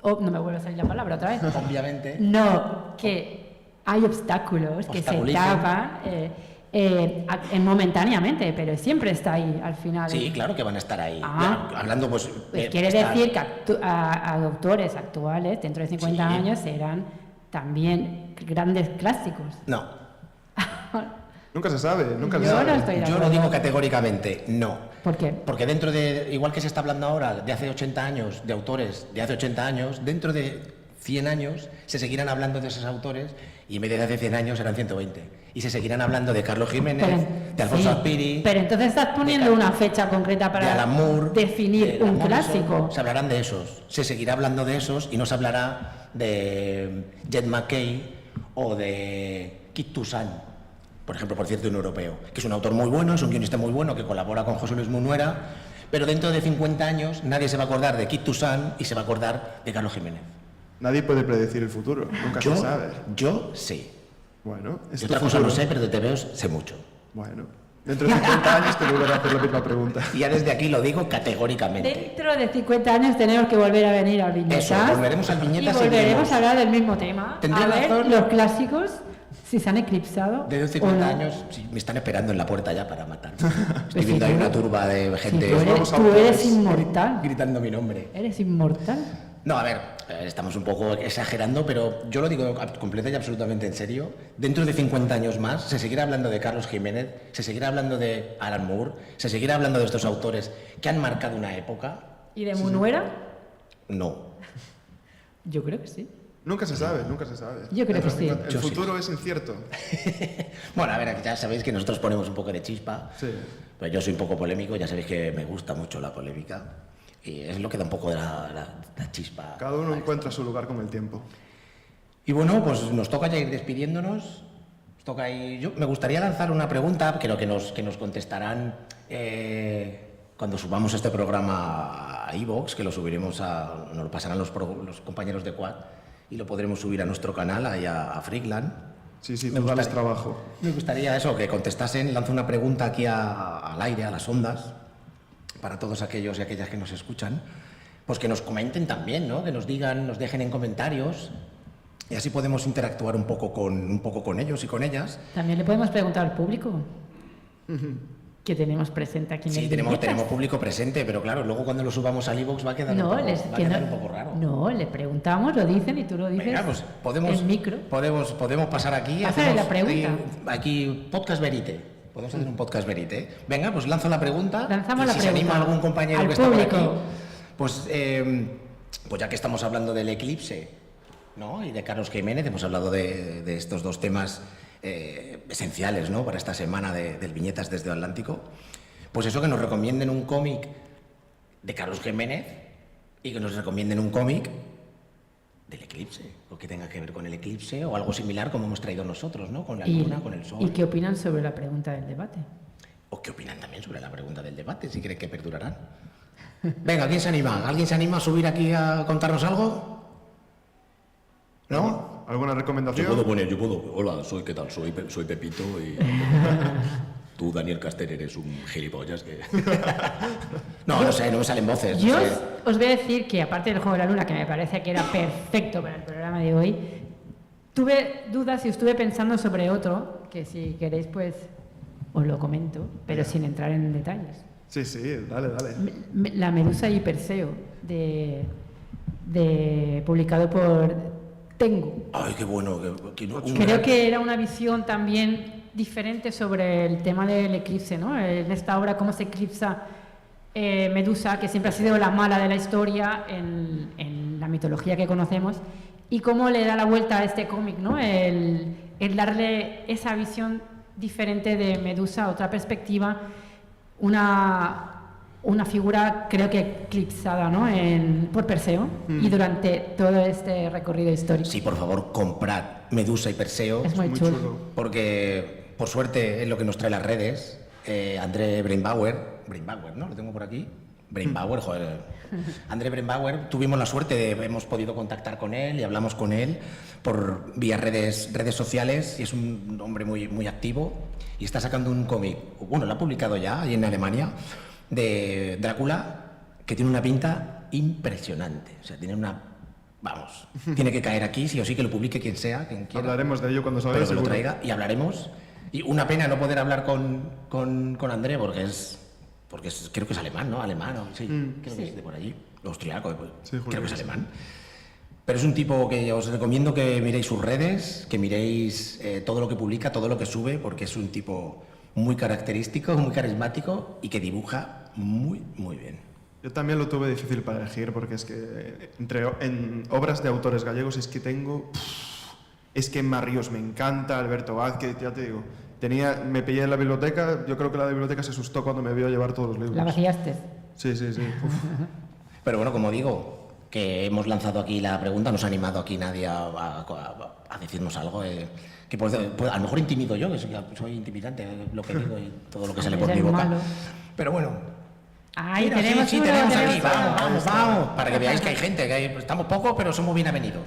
no me vuelve a salir la palabra otra vez. Obviamente. No, que hay obstáculos que se tapan momentáneamente, pero siempre está ahí al final. Sí, claro que van a estar ahí. Hablando, pues quiere decir que a autores actuales, dentro de 50 años, serán también grandes clásicos. No. Nunca se sabe, nunca se Yo sabe. no estoy de Yo acuerdo. lo digo categóricamente, no. ¿Por qué? Porque dentro de, igual que se está hablando ahora de hace 80 años, de autores de hace 80 años, dentro de 100 años se seguirán hablando de esos autores y en vez de hace 100 años serán 120. Y se seguirán hablando de Carlos Jiménez, de Alfonso Azpiri. Pero entonces estás poniendo una fecha concreta para de Alan Moore, definir un clásico. Se hablarán de esos, se seguirá hablando de esos y no se hablará de Jed McKay o de Kit Toussaint, por ejemplo, por cierto, un europeo, que es un autor muy bueno, es un guionista muy bueno, que colabora con José Luis Munuera, pero dentro de 50 años nadie se va a acordar de Kit Toussaint y se va a acordar de Carlos Jiménez. Nadie puede predecir el futuro, nunca se sabe. Yo sí. Bueno, es Y tu otra cosa futuro. no sé, pero de TVOs sé mucho. Bueno, dentro de 50 años te volveré a hacer la misma pregunta. Y ya desde aquí lo digo categóricamente. Dentro de 50 años tenemos que volver a venir al Viñetas. Eso, volveremos al Viñetas y y volveremos veremos. a hablar del mismo tema. Tendré A ver razón. los clásicos, si se han eclipsado Desde o 50 no. años sí, me están esperando en la puerta ya para matar. Estoy Pues viendo si ahí tú- una turba de gente tú eres inmortal. gritando mi nombre. Eres inmortal. No, a ver, estamos un poco exagerando, pero yo lo digo completa y absolutamente en serio. Dentro de 50 años más se seguirá hablando de Carlos Jiménez, se seguirá hablando de Alan Moore, se seguirá hablando de estos autores que han marcado una época. ¿Y de Munuera? No. Yo creo que sí. Nunca se sabe, nunca se sabe. Yo creo que sí. El Yo sí. futuro es incierto. Bueno, a ver, ya sabéis que nosotros ponemos un poco de chispa. Sí. Pues yo soy un poco polémico, ya sabéis que me gusta mucho la polémica. Y es lo que da un poco de la chispa. Cada uno encuentra su lugar con el tiempo. Y bueno, pues nos toca ya ir despidiéndonos. Nos toca ir... Yo me gustaría lanzar una pregunta, creo que nos contestarán cuando subamos este programa a iVoox, que lo subiremos nos lo pasarán los compañeros de Quad y lo podremos subir a nuestro canal, ahí a Freakland. Sí, tú dales trabajo. Me gustaría eso, que contestasen, lanzo una pregunta aquí al aire, a las ondas, para todos aquellos y aquellas que nos escuchan, pues que nos comenten también, ¿no? Que nos digan, nos dejen en comentarios y así podemos interactuar un poco con ellos y con ellas. También le podemos preguntar al público que tenemos presente aquí en Sí, el tenemos Viñetas. público presente, pero claro, luego cuando lo subamos al iVoox va a quedar, un poco raro. No, le preguntamos, lo dicen y tú lo dices. Venga, pues podemos, el micro. podemos pasar aquí. Pásale hacemos la pregunta. Aquí podcast verite. Podemos hacer un podcast verite. Venga, pues lanzo la pregunta. Lanzamos y la si pregunta. se anima algún compañero Al que está por público. aquí, pues ya que estamos hablando del eclipse, ¿no? Y de Carlos Jiménez, hemos hablado de estos dos temas esenciales, ¿no? Para esta semana del Viñetas desde el Atlántico. Pues eso, que nos recomienden un cómic de Carlos Jiménez y que nos recomienden un cómic del eclipse, o que tenga que ver con el eclipse o algo similar como hemos traído nosotros, ¿no? Con la luna, con el sol. ¿Y qué opinan sobre la pregunta del debate? ¿O qué opinan también sobre la pregunta del debate, si creen que perdurarán? Venga, ¿quién se anima? ¿Alguien se anima a subir aquí a contarnos algo? ¿No? ¿Alguna recomendación? Yo puedo. Hola, ¿qué tal? Soy Pepito y... Tú, Daniel Caster, eres un gilipollas que... No sé, no me salen voces. Yo no sé. os voy a decir que aparte del Juego de la Luna, que me parece que era perfecto para el programa de hoy, tuve dudas y estuve pensando sobre otro, que si queréis pues os lo comento, pero sin entrar en detalles. Sí, dale. La Medusa y Perseo, publicado por Tengu. Ay, qué bueno. Creo que era una visión también diferente sobre el tema del eclipse, ¿no? En esta obra, cómo se eclipsa Medusa, que siempre ha sido la mala de la historia en la mitología que conocemos, y cómo le da la vuelta a este cómic, ¿no? El darle esa visión diferente de Medusa, otra perspectiva, una figura creo que eclipsada, ¿no? Por Perseo y durante todo este recorrido histórico. Sí, por favor, comprad Medusa y Perseo. Es muy chulo. Porque, por suerte, es lo que nos trae las redes. André Breinbauer, ¿no? Lo tengo por aquí. Brembauer, joder. André Brembauer, tuvimos la suerte hemos podido contactar con él y hablamos con él por vía redes sociales, y es un hombre muy activo y está sacando un cómic, bueno, lo ha publicado ya ahí en Alemania, de Drácula, que tiene una pinta impresionante. O sea, tiene una... Vamos, tiene que caer aquí, sí o sí, que lo publique quien sea, quien quiera. Hablaremos de ello cuando salga, pero que lo seguro. traiga y hablaremos. Y una pena no poder hablar con André, porque creo que es alemán, ¿no? Alemán, ¿no? Sí, creo que es de por allí. Austriaco, creo que es alemán. Pero es un tipo que os recomiendo que miréis sus redes, que miréis todo lo que publica, todo lo que sube, porque es un tipo muy característico, muy carismático y que dibuja muy bien. Yo también lo tuve difícil para elegir, porque es que en obras de autores gallegos es que tengo... Es que Emma Ríos me encanta, Alberto Vázquez, ya te digo. Me pillé en la biblioteca, yo creo que la biblioteca se asustó cuando me vio llevar todos los libros. ¿La vaciaste? Sí. Uf. Pero bueno, como digo, que hemos lanzado aquí la pregunta, no se ha animado aquí nadie a decirnos algo. Que a lo mejor intimido yo, que soy intimidante, lo que digo y todo lo que sale por mi boca. Malo. Pero bueno... Ay, mira, tenemos sí, uno, tenemos tenemos aquí, uno. vamos, para que veáis que hay gente, estamos pocos, pero somos bien avenidos.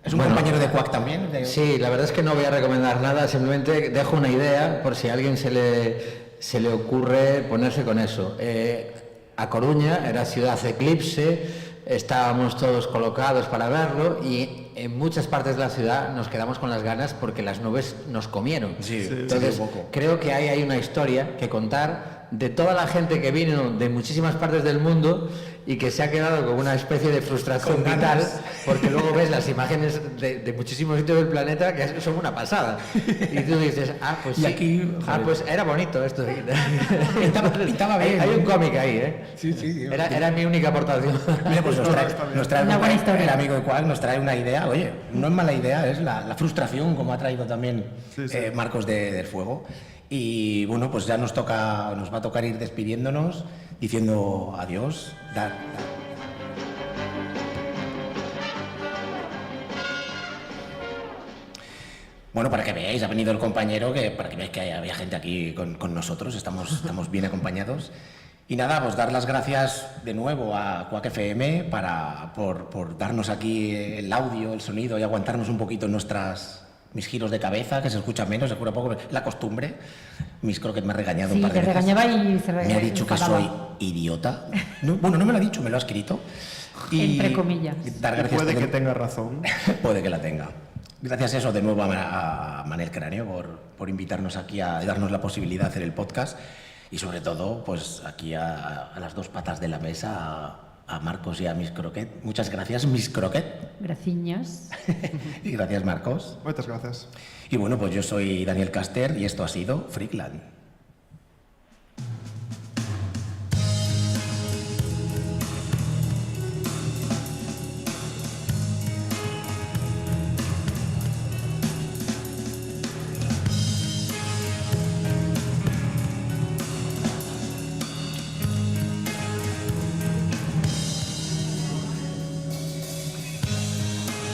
¿Es un compañero de Quack también? Sí, la verdad es que no voy a recomendar nada, simplemente dejo una idea por si a alguien se le ocurre ponerse con eso. A Coruña era ciudad eclipse, estábamos todos colocados para verlo y en muchas partes de la ciudad nos quedamos con las ganas porque las nubes nos comieron. Entonces, creo que hay una historia que contar de toda la gente que vino de muchísimas partes del mundo y que se ha quedado con una especie de frustración vital, porque luego ves las imágenes de muchísimos sitios del planeta que son una pasada. Y tú dices, pues sí, aquí, pues era bonito esto. Pintaba bien. Hay un cómic ahí, ¿eh? Sí. Era mi única aportación. Mira, pues nos trae una buena historia. El amigo de Quack nos trae una idea. Oye, no es mala idea, es la frustración, como ha traído también Marcos del Fuego. Y bueno, pues ya nos va a tocar ir despidiéndonos, diciendo adiós. Bueno, para que veáis, ha venido el compañero, para que veáis que había gente aquí con nosotros, estamos bien acompañados. Y nada, pues dar las gracias de nuevo a Quack FM por darnos aquí el audio, el sonido y aguantarnos un poquito en mis giros de cabeza, que se escuchan menos, se cura poco, la costumbre. Miss Crockett me ha regañado un par de veces. regañaba y se Me ha dicho que soy idiota. Bueno, no me lo ha dicho, me lo ha escrito. Y entre comillas. Dar gracias Puede que tenga razón. Puede que la tenga. Gracias eso de nuevo a Manel Cráneo por invitarnos aquí a darnos la posibilidad de hacer el podcast. Y sobre todo, pues aquí a las dos patas de la mesa, a Marcos y a Miss Crockett. Muchas gracias, Miss Crockett. Graciñas. Y gracias, Marcos. Muchas gracias. Y bueno, pues yo soy Daniel Caster y esto ha sido Freakland.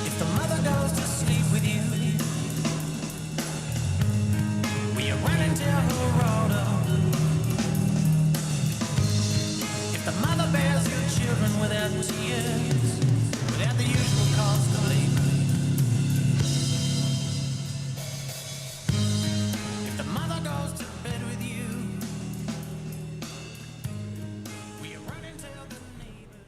If the mother goes to sleep with you, will you run and tell her all done? If the mother bears your children without tears, without the usual cost of labor, if the mother goes to bed with you, will you run and tell the neighbor?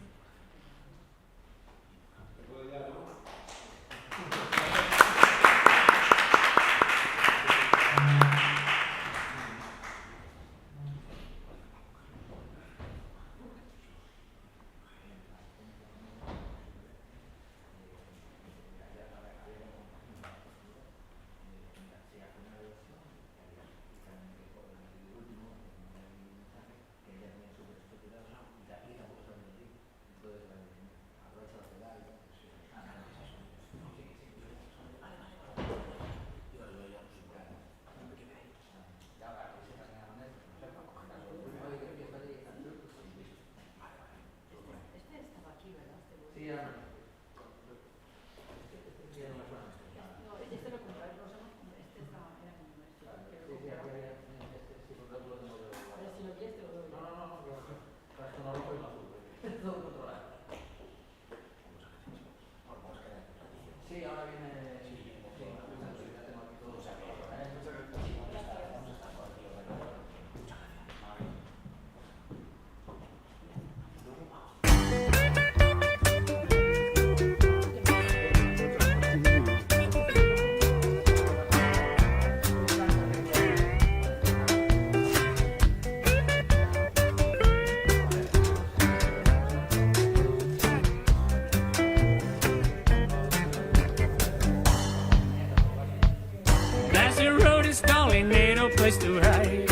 place to hide.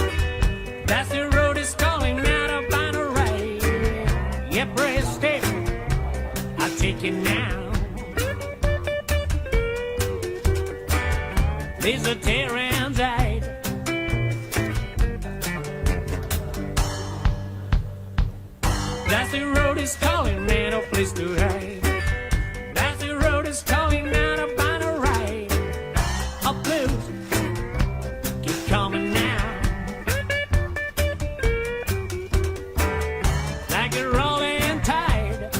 That's the road is calling out of a ride. Yeah, brace step, I'll take it now. There's a tearing tide. That's the road is calling, man, no place to hide. That's the road is calling, man, a banner ride. Up blues, keep coming now. Like a rolling tide.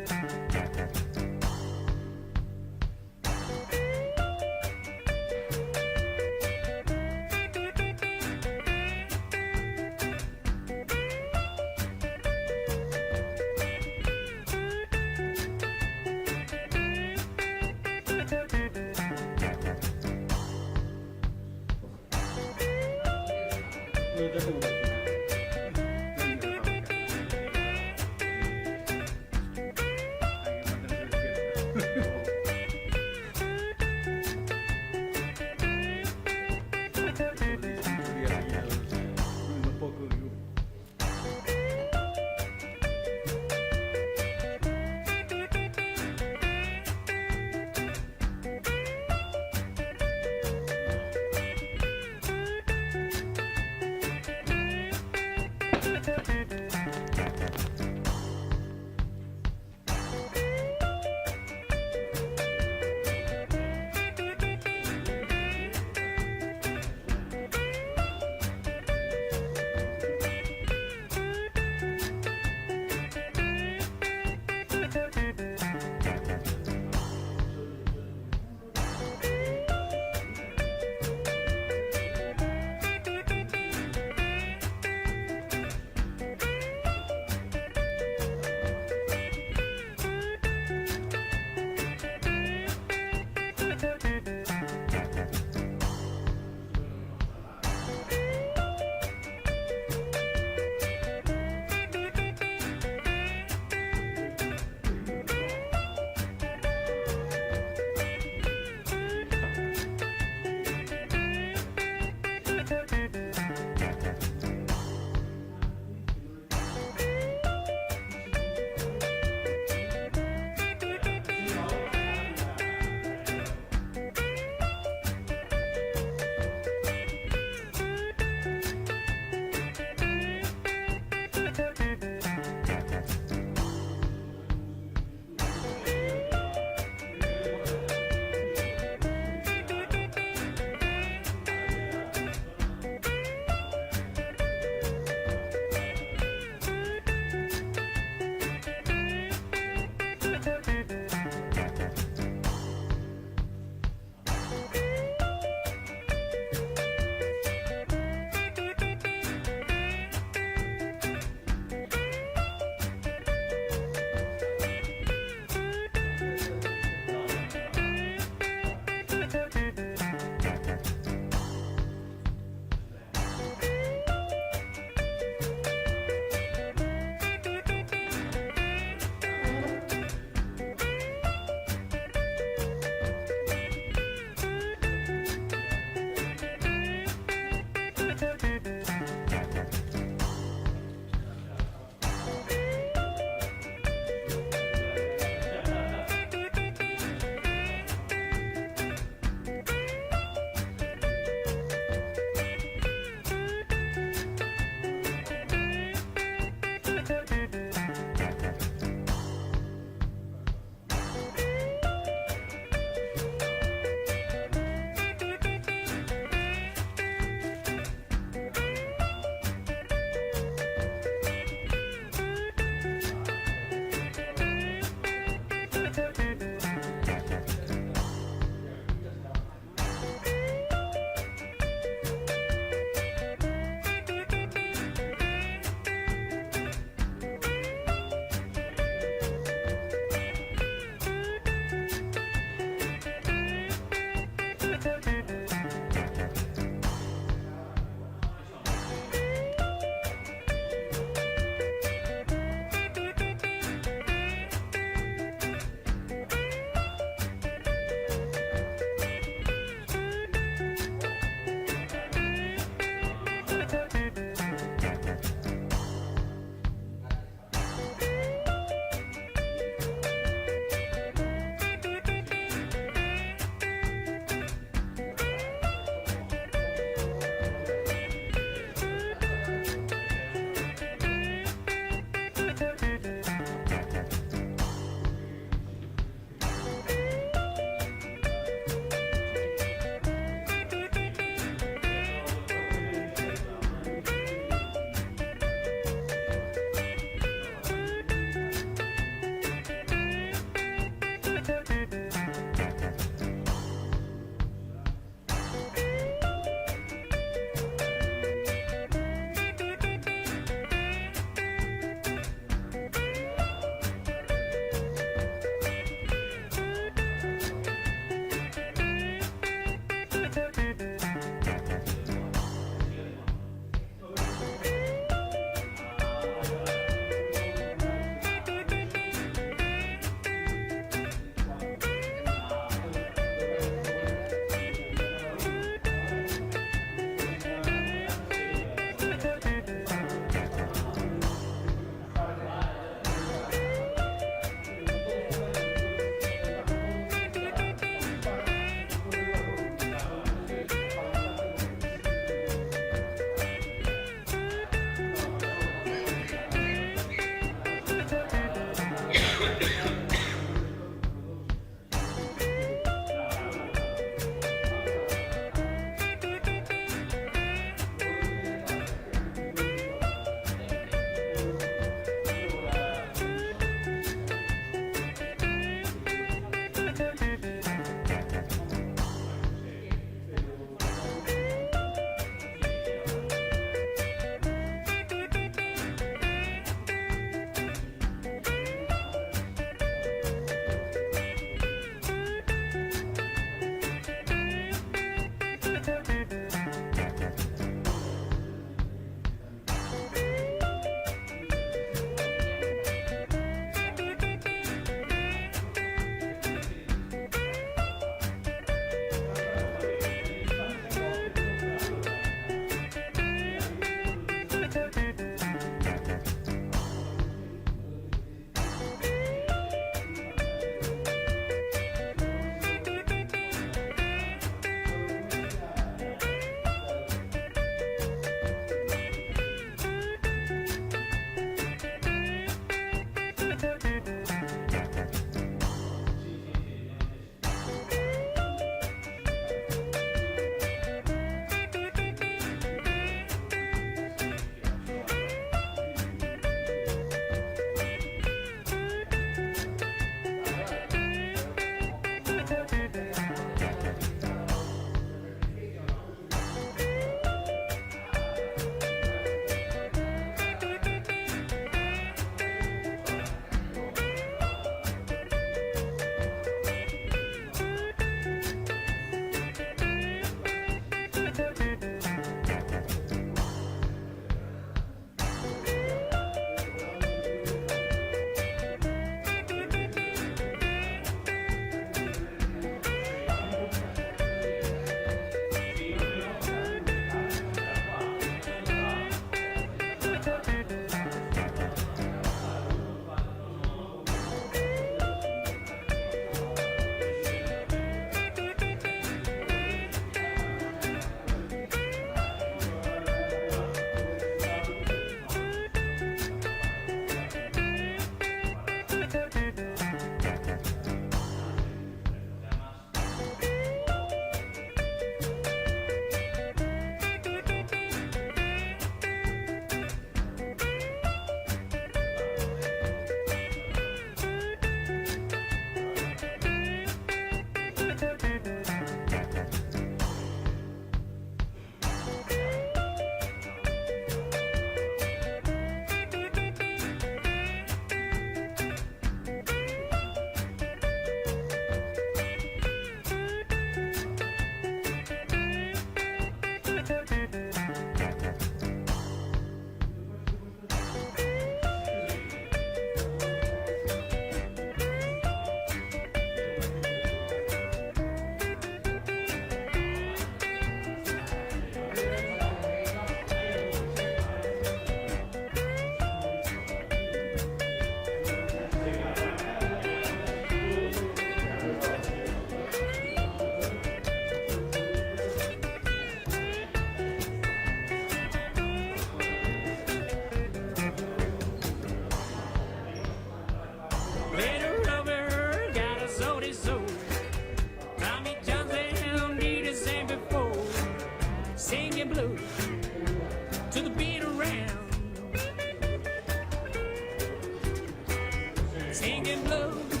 singing blues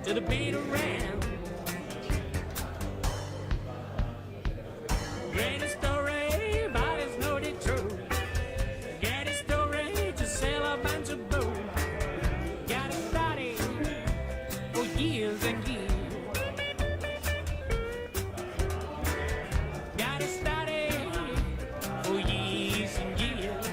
to the beat of ram. Greatest story, but it's not the truth. Get a story to sell a bunch of booze. Got to study for years and years. Got to study for years and years.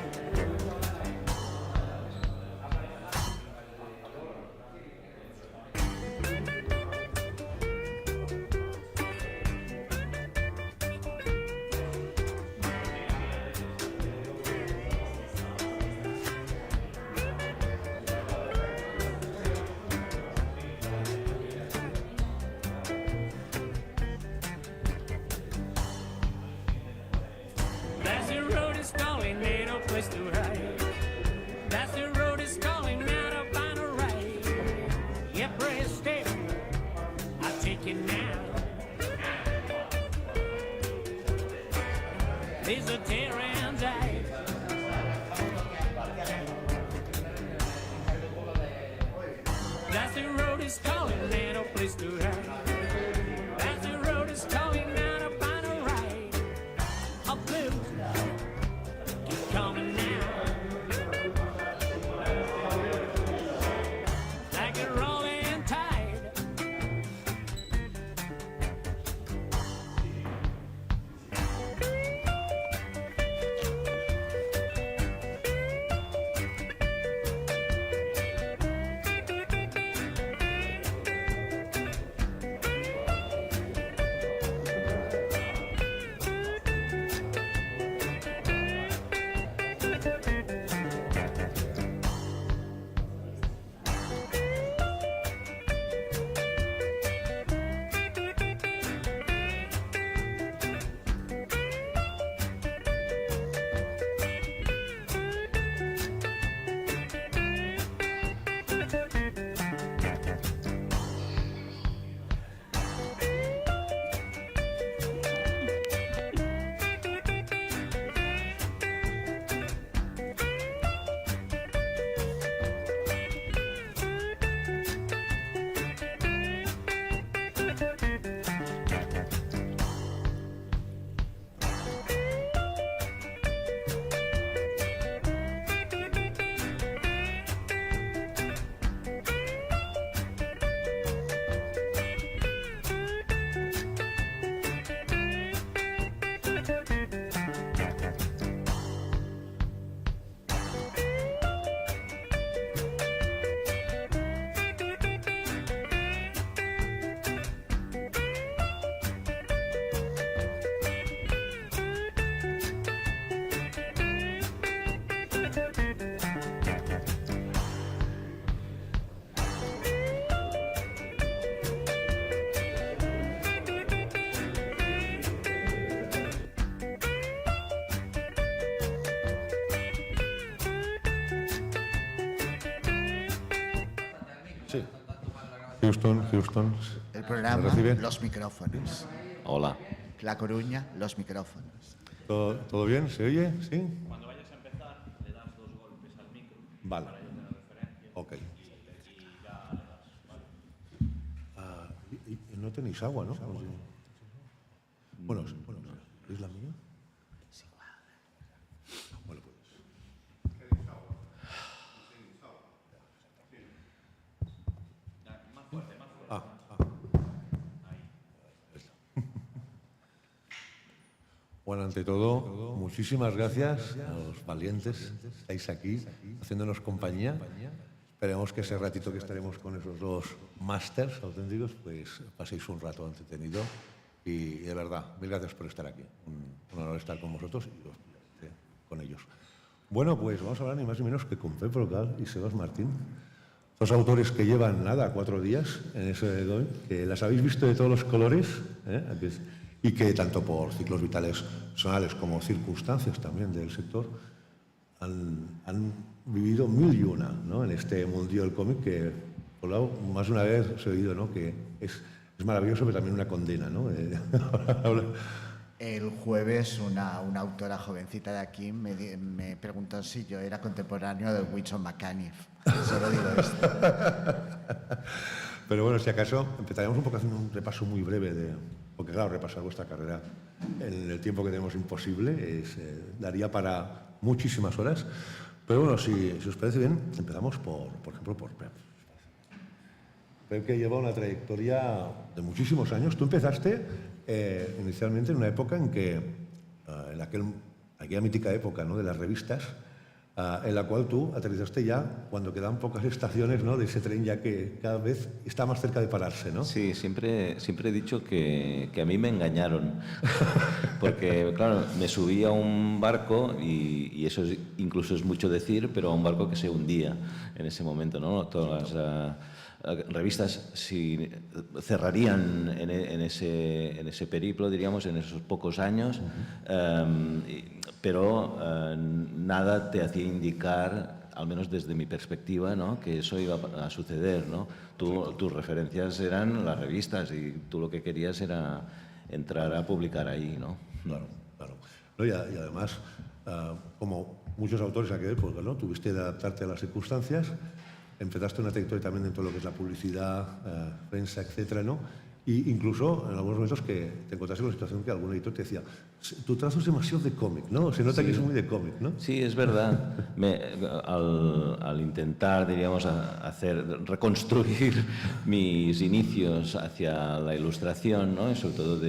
That's the road is calling, ain't no place to hide. That's the road is calling, not a final ride. Yeah, press step, I'll take it now. These are Terran's eyes. That's the road is calling, ain't no place to hide. That's the road is calling, not a final ride. A blues keep coming now, like a rolling tide. Sí. Houston. El ¿Me programa recibe? Los Micrófonos. Hola. La Coruña, Los Micrófonos. ¿Todo bien? ¿Se oye? ¿Sí? Cuando vayas a empezar, le das 2 golpes al micro. Vale. Para yo tener referencia. Ok. Y ya le das, ¿vale? Y no tenéis agua, ¿no? Bueno, ¿es la mía? Sí, Bueno, pues. Más fuerte, más fuerte. Bueno, ante todo, muchísimas gracias a los valientes que estáis aquí, haciéndonos compañía. Esperemos que ese ratito que estaremos con esos dos másters auténticos, pues paséis un rato entretenido. Y de verdad, mil gracias por estar aquí. Un honor estar con vosotros y con ellos. Bueno, pues vamos a hablar ni más ni menos que con Pep Brocal y Sebas Martín. Dos autores que llevan, 4 días en ese de que las habéis visto de todos los colores, y que tanto por ciclos vitales personales como circunstancias también del sector han vivido 1001, ¿no? En este mundillo del cómic que, por un lado, más de una vez os he oído, ¿no? Que es maravilloso, pero también una condena, ¿no? El jueves una autora jovencita de aquí me preguntó si yo era contemporáneo de Winston McCaniff. Solo digo esto. Pero bueno, si acaso empezaremos un poco haciendo un repaso muy breve porque claro, repasar vuestra carrera en el tiempo que tenemos imposible, daría para muchísimas horas. Pero bueno, si os parece bien, empezamos por ejemplo, por Pep. Pep, que lleva una trayectoria de muchísimos años. Tú empezaste inicialmente en una época en que, en aquella mítica época, ¿no?, de las revistas, en la cual tú aterrizaste ya cuando quedan pocas estaciones, ¿no?, de ese tren ya que cada vez está más cerca de pararse, ¿no? Sí, siempre he dicho que a mí me engañaron, porque claro, me subí a un barco y eso incluso es mucho decir, pero a un barco que se hundía en ese momento, ¿no? Todas las revistas cerrarían en ese periplo, diríamos, en esos pocos años, pero nada te hacía indicar, al menos desde mi perspectiva, ¿no?, que eso iba a suceder, ¿no? Tus referencias eran las revistas y tú lo que querías era entrar a publicar ahí, ¿no? Claro, claro. No, y además, como muchos autores a aquella época, ¿no?, tuviste de adaptarte a las circunstancias, empezaste una trayectoria también dentro de lo que es la publicidad, prensa, etcétera, ¿no? Y incluso en algunos momentos que te encontraste con la situación que algún editor te decía, tu trazo es demasiado de cómic, ¿no? Se nota que es muy de cómic, ¿no? Sí, es verdad. Al intentar, diríamos, reconstruir mis inicios hacia la ilustración, ¿no?, y sobre todo,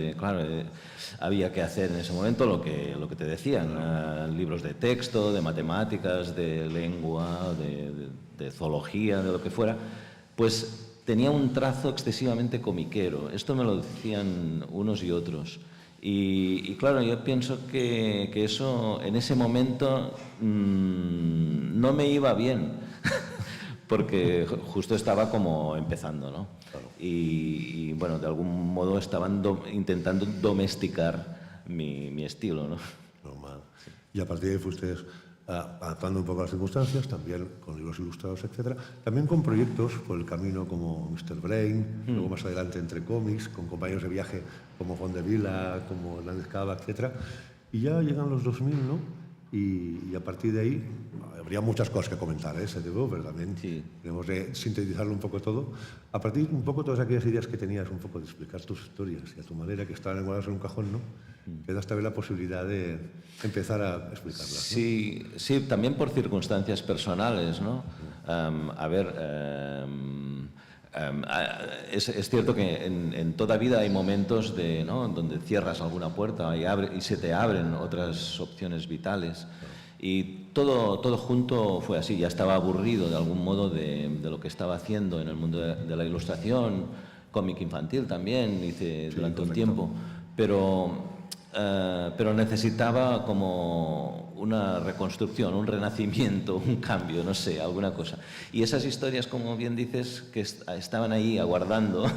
había que hacer en ese momento lo que te decían, libros de texto, de matemáticas, de lengua, de zoología, de lo que fuera, pues tenía un trazo excesivamente comiquero. Esto me lo decían unos y otros. Y claro, yo pienso que eso en ese momento no me iba bien, porque justo estaba como empezando, ¿no? Claro. Y bueno, de algún modo estaban intentando domesticar mi estilo, ¿no? Normal. Sí. Y a partir de ahí fuiste adaptando un poco a las circunstancias, también con libros ilustrados, etcétera, también con proyectos por el camino como Mr. Brain, luego más adelante Entre Cómics, con compañeros de viaje como Fondevila, como Hernández Cava, etcétera. Y ya llegan los 2000, ¿no? Y a partir de ahí habría muchas cosas que comentar, pero también tenemos de sintetizarlo un poco todo. A partir un poco todas aquellas ideas que tenías, un poco de explicar tus historias y a tu manera, que estaban guardadas en un cajón, ¿no? Quedaste a ver la posibilidad de empezar a explicarlas, ¿no? Sí, también por circunstancias personales, ¿no? Es cierto que en toda vida hay momentos ¿no?, donde cierras alguna puerta y se te abren otras opciones vitales. Y todo junto fue así. Ya estaba aburrido de algún modo de lo que estaba haciendo en el mundo de la ilustración, cómic infantil también hice durante un tiempo, pero necesitaba como una reconstrucción, un renacimiento, un cambio, no sé, alguna cosa. Y esas historias, como bien dices, que estaban ahí aguardando,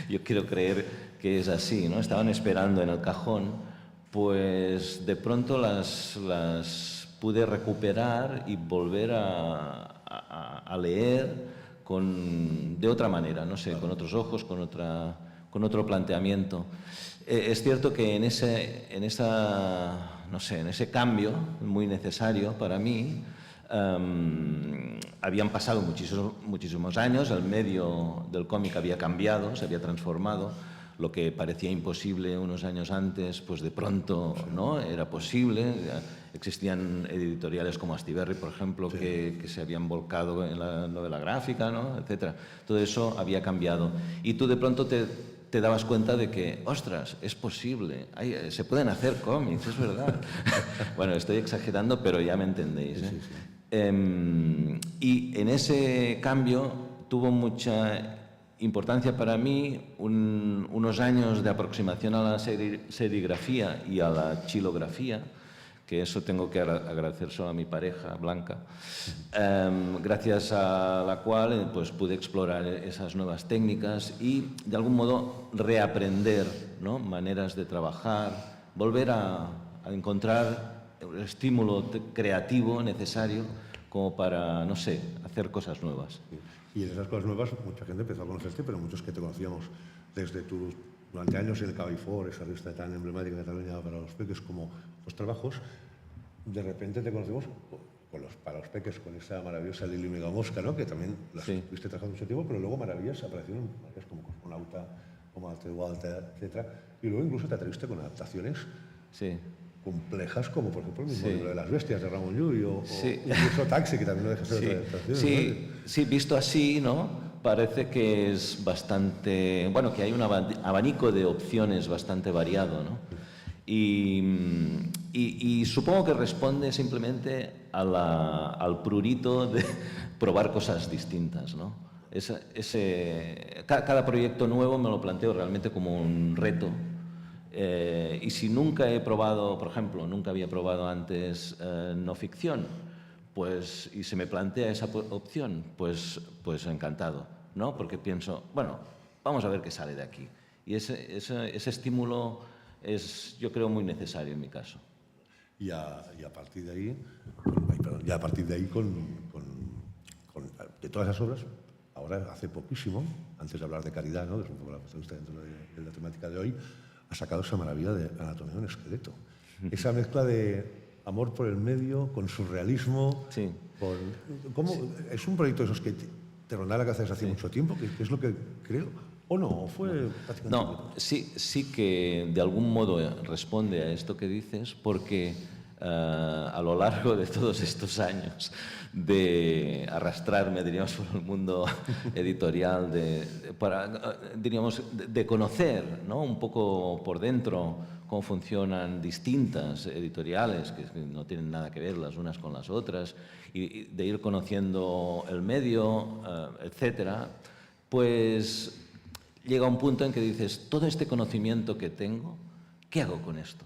yo quiero creer que es así, ¿no? Estaban esperando en el cajón, pues de pronto las pude recuperar y volver a leer de otra manera, no sé, con otros ojos, con otro planteamiento. Es cierto que en ese cambio muy necesario para mí, habían pasado muchísimos años, el medio del cómic había cambiado, se había transformado, lo que parecía imposible unos años antes, pues de pronto, ¿no?, era posible. Existían editoriales como Astiberri, por ejemplo, que se habían volcado en la novela gráfica, ¿no?, etcétera. Todo eso había cambiado. Y tú de pronto te dabas cuenta de que, ostras, es posible, se pueden hacer cómics, es verdad. Bueno, estoy exagerando, pero ya me entendéis, ¿eh? Sí. Y en ese cambio tuvo mucha importancia para mí unos años de aproximación a la serigrafía y a la xilografía, que eso tengo que agradecer solo a mi pareja, Blanca, gracias a la cual pues, pude explorar esas nuevas técnicas y, de algún modo, reaprender, ¿no?, maneras de trabajar, volver a encontrar el estímulo creativo necesario como para, no sé, hacer cosas nuevas. Y en esas cosas nuevas mucha gente empezó a conocerte, pero muchos que te conocíamos desde tus durante años el Cabaifor, esa revista tan emblemática de Cataluña para los peques, como los trabajos, de repente te conocemos para los peques con esa maravillosa Lili Megamosca, ¿no? Que también las estuviste trabajando mucho tiempo, pero luego maravillas aparecieron marcas como Cosmonauta, como Alter Walter, etc. Y luego incluso te atreviste con adaptaciones complejas, como por ejemplo el mismo libro de las bestias de Ramón Llull o incluso Taxi, que también no deja de ser otra adaptación. Sí, visto así, ¿no? Parece que es bastante, bueno, que hay un abanico de opciones bastante variado, ¿no? Y supongo que responde simplemente al prurito de probar cosas distintas, ¿no? Cada proyecto nuevo me lo planteo realmente como un reto. Y si nunca he probado, por ejemplo, nunca había probado antes no ficción, pues, y se me plantea esa opción, pues encantado, ¿no? Porque pienso, bueno, vamos a ver qué sale de aquí. Y ese estímulo es, yo creo, muy necesario en mi caso. Y a partir de ahí, de todas esas obras, ahora hace poquísimo, antes de hablar de caridad, ¿no? Es un poco la protagonista dentro de la temática de hoy, ha sacado esa maravilla de Anatomía de un esqueleto. Esa mezcla de amor por el medio, con surrealismo. Sí. ¿Es un proyecto de esos que te rondaba la cabeza desde hace mucho tiempo? ¿Que es lo que creo? ¿O no? ¿Fue prácticamente No, sí que de algún modo responde a esto que dices, porque a lo largo de todos estos años de arrastrarme, diríamos, por el mundo editorial, de conocer, ¿no? Un poco por dentro cómo funcionan distintas editoriales que no tienen nada que ver las unas con las otras, y de ir conociendo el medio, etcétera, pues llega un punto en que dices, todo este conocimiento que tengo, ¿qué hago con esto?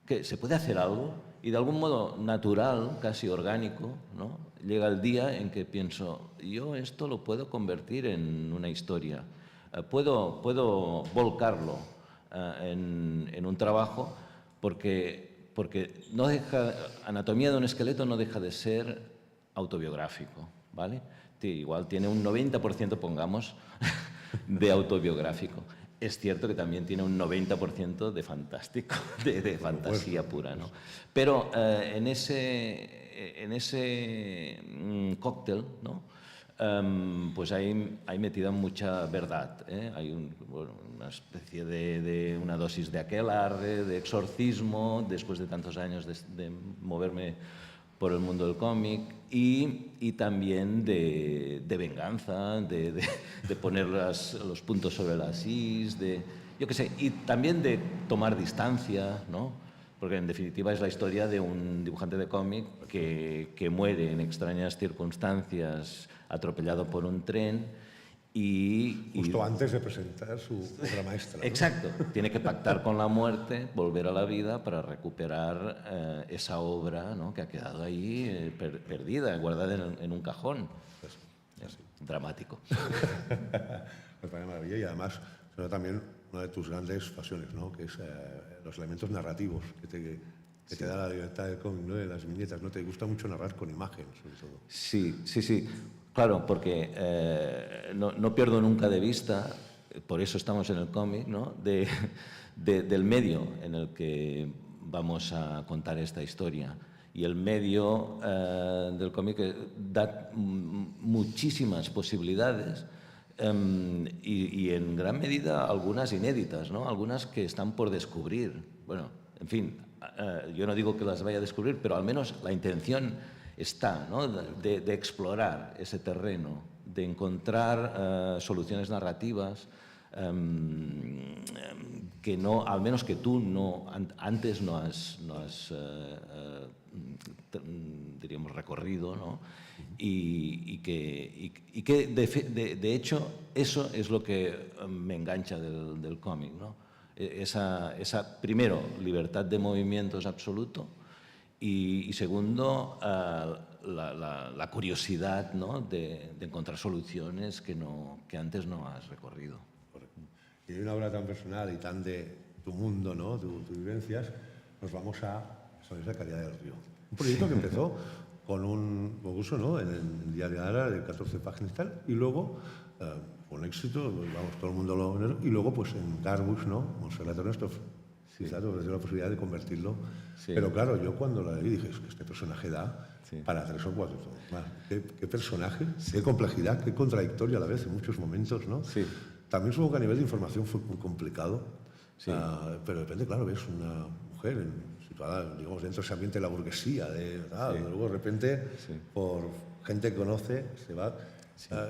¿Que se puede hacer algo? Y de algún modo natural, casi orgánico, ¿no? Llega el día en que pienso, yo esto lo puedo convertir en una historia, puedo volcarlo en un trabajo, porque no deja, Anatomía de un esqueleto no deja de ser autobiográfico, ¿vale? Igual tiene un 90%, pongamos, de autobiográfico. Es cierto que también tiene un 90% de fantástico, de fantasía pura, ¿no? Pero en ese cóctel, ¿no? Pues hay metida mucha verdad, ¿eh? Hay una especie de una dosis de aquelarre, de exorcismo, después de tantos años de moverme por el mundo del cómic, y también de venganza, de poner los puntos sobre las is, yo qué sé, y también de tomar distancia, ¿no? Porque en definitiva es la historia de un dibujante de cómic que muere en extrañas circunstancias, atropellado por un tren, justo antes de presentar su obra maestra, ¿no? Exacto, tiene que pactar con la muerte, volver a la vida para recuperar esa obra, ¿no? Que ha quedado ahí perdida, guardada en un cajón. Dramático. Me parece maravilla, y además será también una de tus grandes pasiones, ¿no? Que es los elementos narrativos que te da la libertad del cómic, ¿no? De las viñetas, ¿no? Te gusta mucho narrar con imágenes, sobre todo. Sí. Claro, porque no pierdo nunca de vista, por eso estamos en el cómic, ¿no? Del medio en el que vamos a contar esta historia. Y el medio del cómic da muchísimas posibilidades, y en gran medida algunas inéditas, ¿no? Algunas que están por descubrir. Bueno, en fin, yo no digo que las vaya a descubrir, pero al menos la intención está, ¿no? de explorar ese terreno, de encontrar soluciones narrativas que no, al menos que tú antes no has diríamos, recorrido, ¿no? Y que de hecho eso es lo que me engancha del cómic, ¿no? Esa primero, libertad de movimientos absoluto, y segundo, la curiosidad, ¿no? de encontrar soluciones que antes no has recorrido. Y de una obra tan personal y tan de tu mundo, ¿no? Tus vivencias, nos vamos a Sonrisa de Caridad del Río. Un proyecto que empezó con un concurso, ¿no? En el Diario Ara de 14 páginas y tal, y luego, con éxito, vamos, todo el mundo lo... Y luego, pues en Garbus, ¿no? Montserrat Ernesto, sí, claro, ofreció la posibilidad de convertirlo. Sí. Pero claro, yo cuando la leí dije, es que este personaje da para 3 o 4 tomos más. ¿Qué personaje? Qué complejidad, qué contradictorio a la vez en muchos momentos, ¿no? Sí. También supongo que a nivel de información fue muy complicado, Sí. pero depende, claro, ves una mujer situada, digamos, dentro de ese ambiente de la burguesía, luego de repente, por gente que conoce, se va...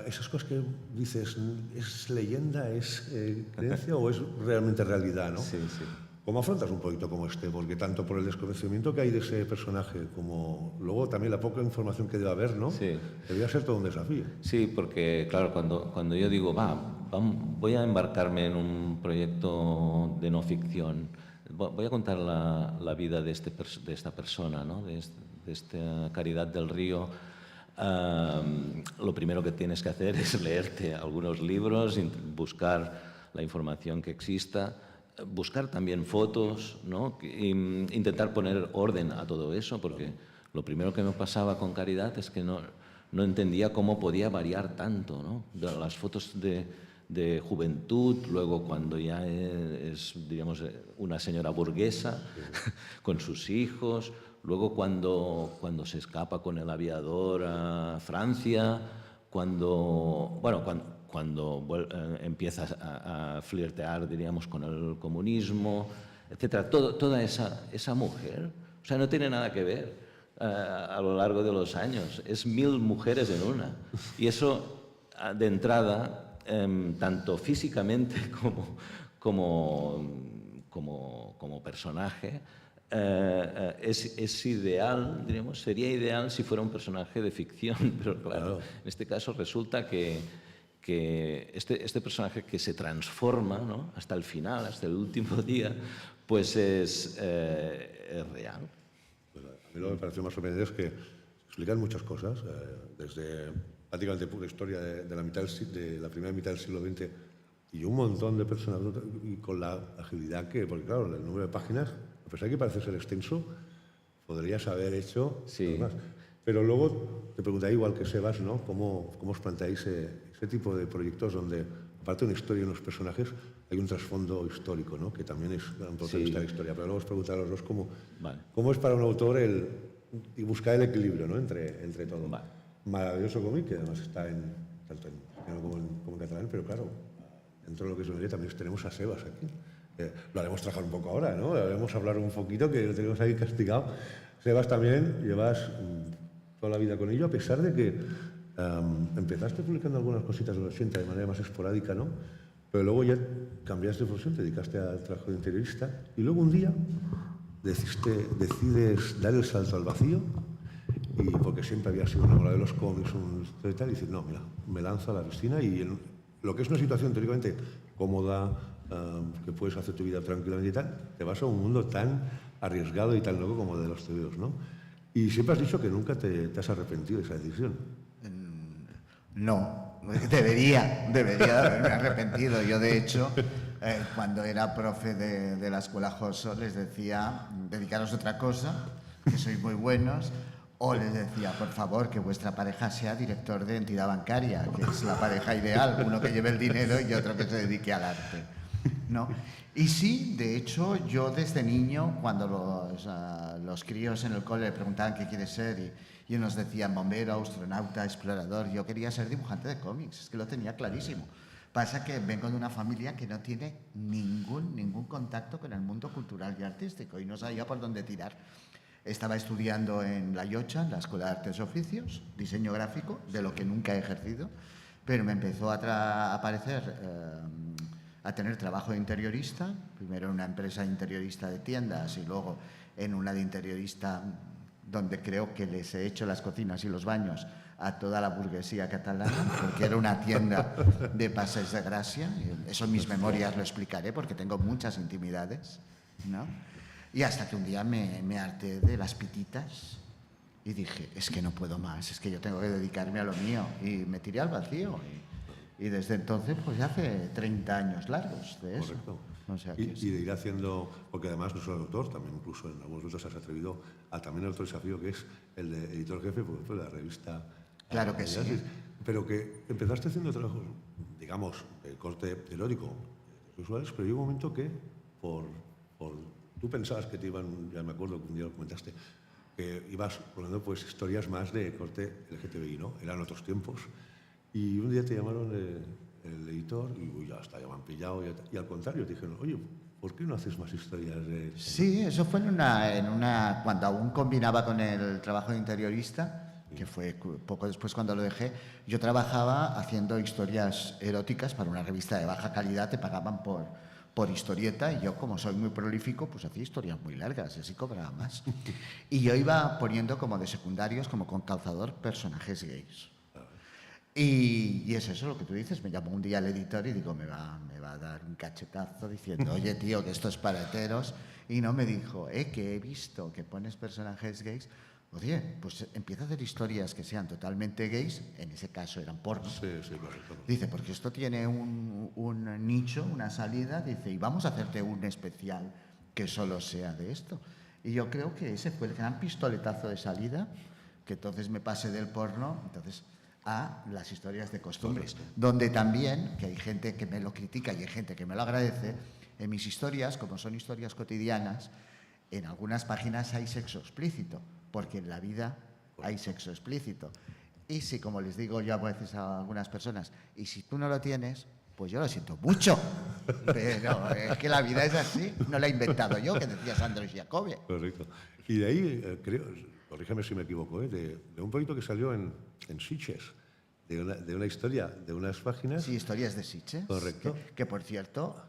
esas cosas que dices, ¿es leyenda, es creencia o es realmente realidad, no? Sí, sí. ¿Cómo afrontas un poquito como este? Porque tanto por el desconocimiento que hay de ese personaje, como luego también la poca información que debe haber, ¿no? Sí. Debería ser todo un desafío. Sí, porque claro, cuando yo digo, voy a embarcarme en un proyecto de no ficción, voy a contar la vida de esta persona, ¿no? de esta Caridad del Río, lo primero que tienes que hacer es leerte algunos libros, buscar la información que exista, buscar también fotos, ¿no? Intentar poner orden a todo eso, porque lo primero que me pasaba con Caridad es que no entendía cómo podía variar tanto, ¿no? Las fotos de juventud, luego cuando ya es, digamos, una señora burguesa con sus hijos, luego cuando se escapa con el aviador a Francia, cuando empieza a flirtear, diríamos, con el comunismo, etcétera. Toda esa mujer, o sea, no tiene nada que ver a lo largo de los años. Es 1000 mujeres en una. Y eso, de entrada, tanto físicamente como personaje, es ideal, diríamos, sería ideal si fuera un personaje de ficción, pero claro, en este caso resulta que este personaje que se transforma, ¿no? Hasta el final, hasta el último día, pues es real. Pues a mí lo que me pareció más sorprendente es que explican muchas cosas, desde prácticamente pura historia de la primera mitad del siglo XX y un montón de personas, y con la agilidad que, porque claro, el número de páginas, a pesar de que parece ser extenso, podrías haber hecho más. Pero luego te preguntaría, igual que Sebas, ¿no? ¿Cómo os planteáis ese tipo de proyectos donde, aparte de una historia y unos personajes, hay un trasfondo histórico, ¿no? Que también es un protagonista de la historia? Pero luego os preguntaré a los dos cómo es para un autor y buscar el equilibrio, ¿no? entre todo. Maravilloso cómic, que además está tanto en español como en catalán, pero claro, dentro de lo que es una también tenemos a Sebas aquí. Lo haremos trabajar un poco ahora, ¿no? Lo haremos hablar un poquito, que lo tenemos ahí castigado. Sebas, también llevas toda la vida con ello, a pesar de que empezaste publicando algunas cositas de los 80 de manera más esporádica, ¿no? Pero luego ya cambiaste de profesión, te dedicaste al trabajo de interiorista y luego un día decides dar el salto al vacío, y porque siempre había sido enamorado de los cómics y tal, y dices, no, mira, me lanzo a la piscina y en lo que es una situación teóricamente cómoda, que puedes hacer tu vida tranquilamente y tal, te vas a un mundo tan arriesgado y tan loco como el de los TVOs, ¿no? Y siempre has dicho que nunca te has arrepentido de esa decisión. No, debería haberme arrepentido. Yo, de hecho, cuando era profe de la escuela Joso, les decía, dedicaros a otra cosa, que sois muy buenos, o les decía, por favor, que vuestra pareja sea director de entidad bancaria, que es la pareja ideal, uno que lleve el dinero y otro que se dedique al arte, ¿no? Y sí, de hecho, yo desde niño, cuando los críos en el cole le preguntaban qué quieres ser, y unos decían bombero, astronauta, explorador, yo quería ser dibujante de cómics, es que lo tenía clarísimo. Pasa que vengo de una familia que no tiene ningún contacto con el mundo cultural y artístico y no sabía por dónde tirar. Estaba estudiando en La Llocha, en la Escuela de Artes y Oficios, diseño gráfico, de lo que nunca he ejercido, pero me empezó a tener trabajo de interiorista, primero en una empresa interiorista de tiendas y luego en una de interiorista donde creo que les he hecho las cocinas y los baños a toda la burguesía catalana, porque era una tienda de Passeig de Gràcia. Eso en mis memorias lo explicaré porque tengo muchas intimidades, ¿no? Y hasta que un día me harté de las pititas y dije, es que no puedo más, es que yo tengo que dedicarme a lo mío. Y me tiré al vacío Y desde entonces, pues ya hace 30 años largos de eso. Correcto. O sea, Y de ir haciendo, porque además no solo el autor, también incluso en algunos momentos has atrevido a también el otro desafío que es el de editor jefe, porque fue la revista. Claro que sí. Pero que empezaste haciendo trabajos, digamos, de corte teórico, usuales, pero llegó un momento que tú pensabas que te iban, ya me acuerdo que un día lo comentaste, que ibas poniendo pues historias más de corte LGTBI, ¿no? Eran otros tiempos. Y un día te llamaron el editor y uy, ya está, ya me han pillado. Y al contrario, te dijeron, oye, ¿por qué no haces más historias de...? Sí, eso fue cuando aún combinaba con el trabajo de interiorista, que fue poco después cuando lo dejé. Yo trabajaba haciendo historias eróticas para una revista de baja calidad, te pagaban por historieta, y yo, como soy muy prolífico, pues hacía historias muy largas, y así cobraba más. Y yo iba poniendo como de secundarios, como con calzador, personajes gays. Y es eso lo que tú dices. Me llamó un día el editor y digo, me va a dar un cachetazo diciendo, oye, tío, que esto es para heteros. Y no me dijo, que he visto que pones personajes gays. Oye, pues empieza a hacer historias que sean totalmente gays. En ese caso eran porno. Sí, correcto. Dice, porque esto tiene un nicho, una salida. Dice, y vamos a hacerte un especial que solo sea de esto. Y yo creo que ese fue el gran pistoletazo de salida, que entonces me pasé del porno, a las historias de costumbres, donde también, que hay gente que me lo critica y hay gente que me lo agradece, en mis historias, como son historias cotidianas, en algunas páginas hay sexo explícito, porque en la vida hay sexo explícito. Y si, como les digo yo a veces a algunas personas, y si tú no lo tienes, pues yo lo siento mucho, pero es que la vida es así, no la he inventado yo, que decía Sandro Giacobbe. Correcto. Y de ahí, creo, corrígeme si me equivoco, de un proyecto que salió en Sitges, de una historia, de unas páginas... Sí, historias de Sitges. Correcto. Que por cierto,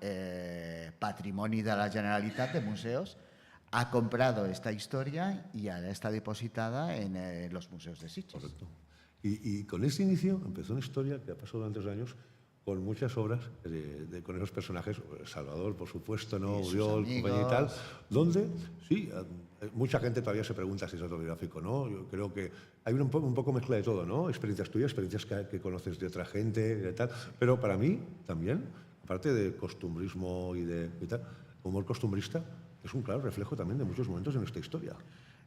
Patrimoni de la Generalitat de Museos ha comprado esta historia y ahora está depositada en los museos de Sitges. Correcto. Y con ese inicio empezó una historia que ha pasado durante los años con muchas obras, con esos personajes, Salvador, por supuesto, ¿no? Uriol, compañía y tal, donde, sí, mucha gente todavía se pregunta si es autobiográfico, ¿no? Yo creo que hay un poco mezcla de todo, ¿no? Experiencias tuyas, experiencias que conoces de otra gente y tal, pero para mí también, aparte de costumbrismo y tal, humor costumbrista, es un claro reflejo también de muchos momentos de nuestra historia.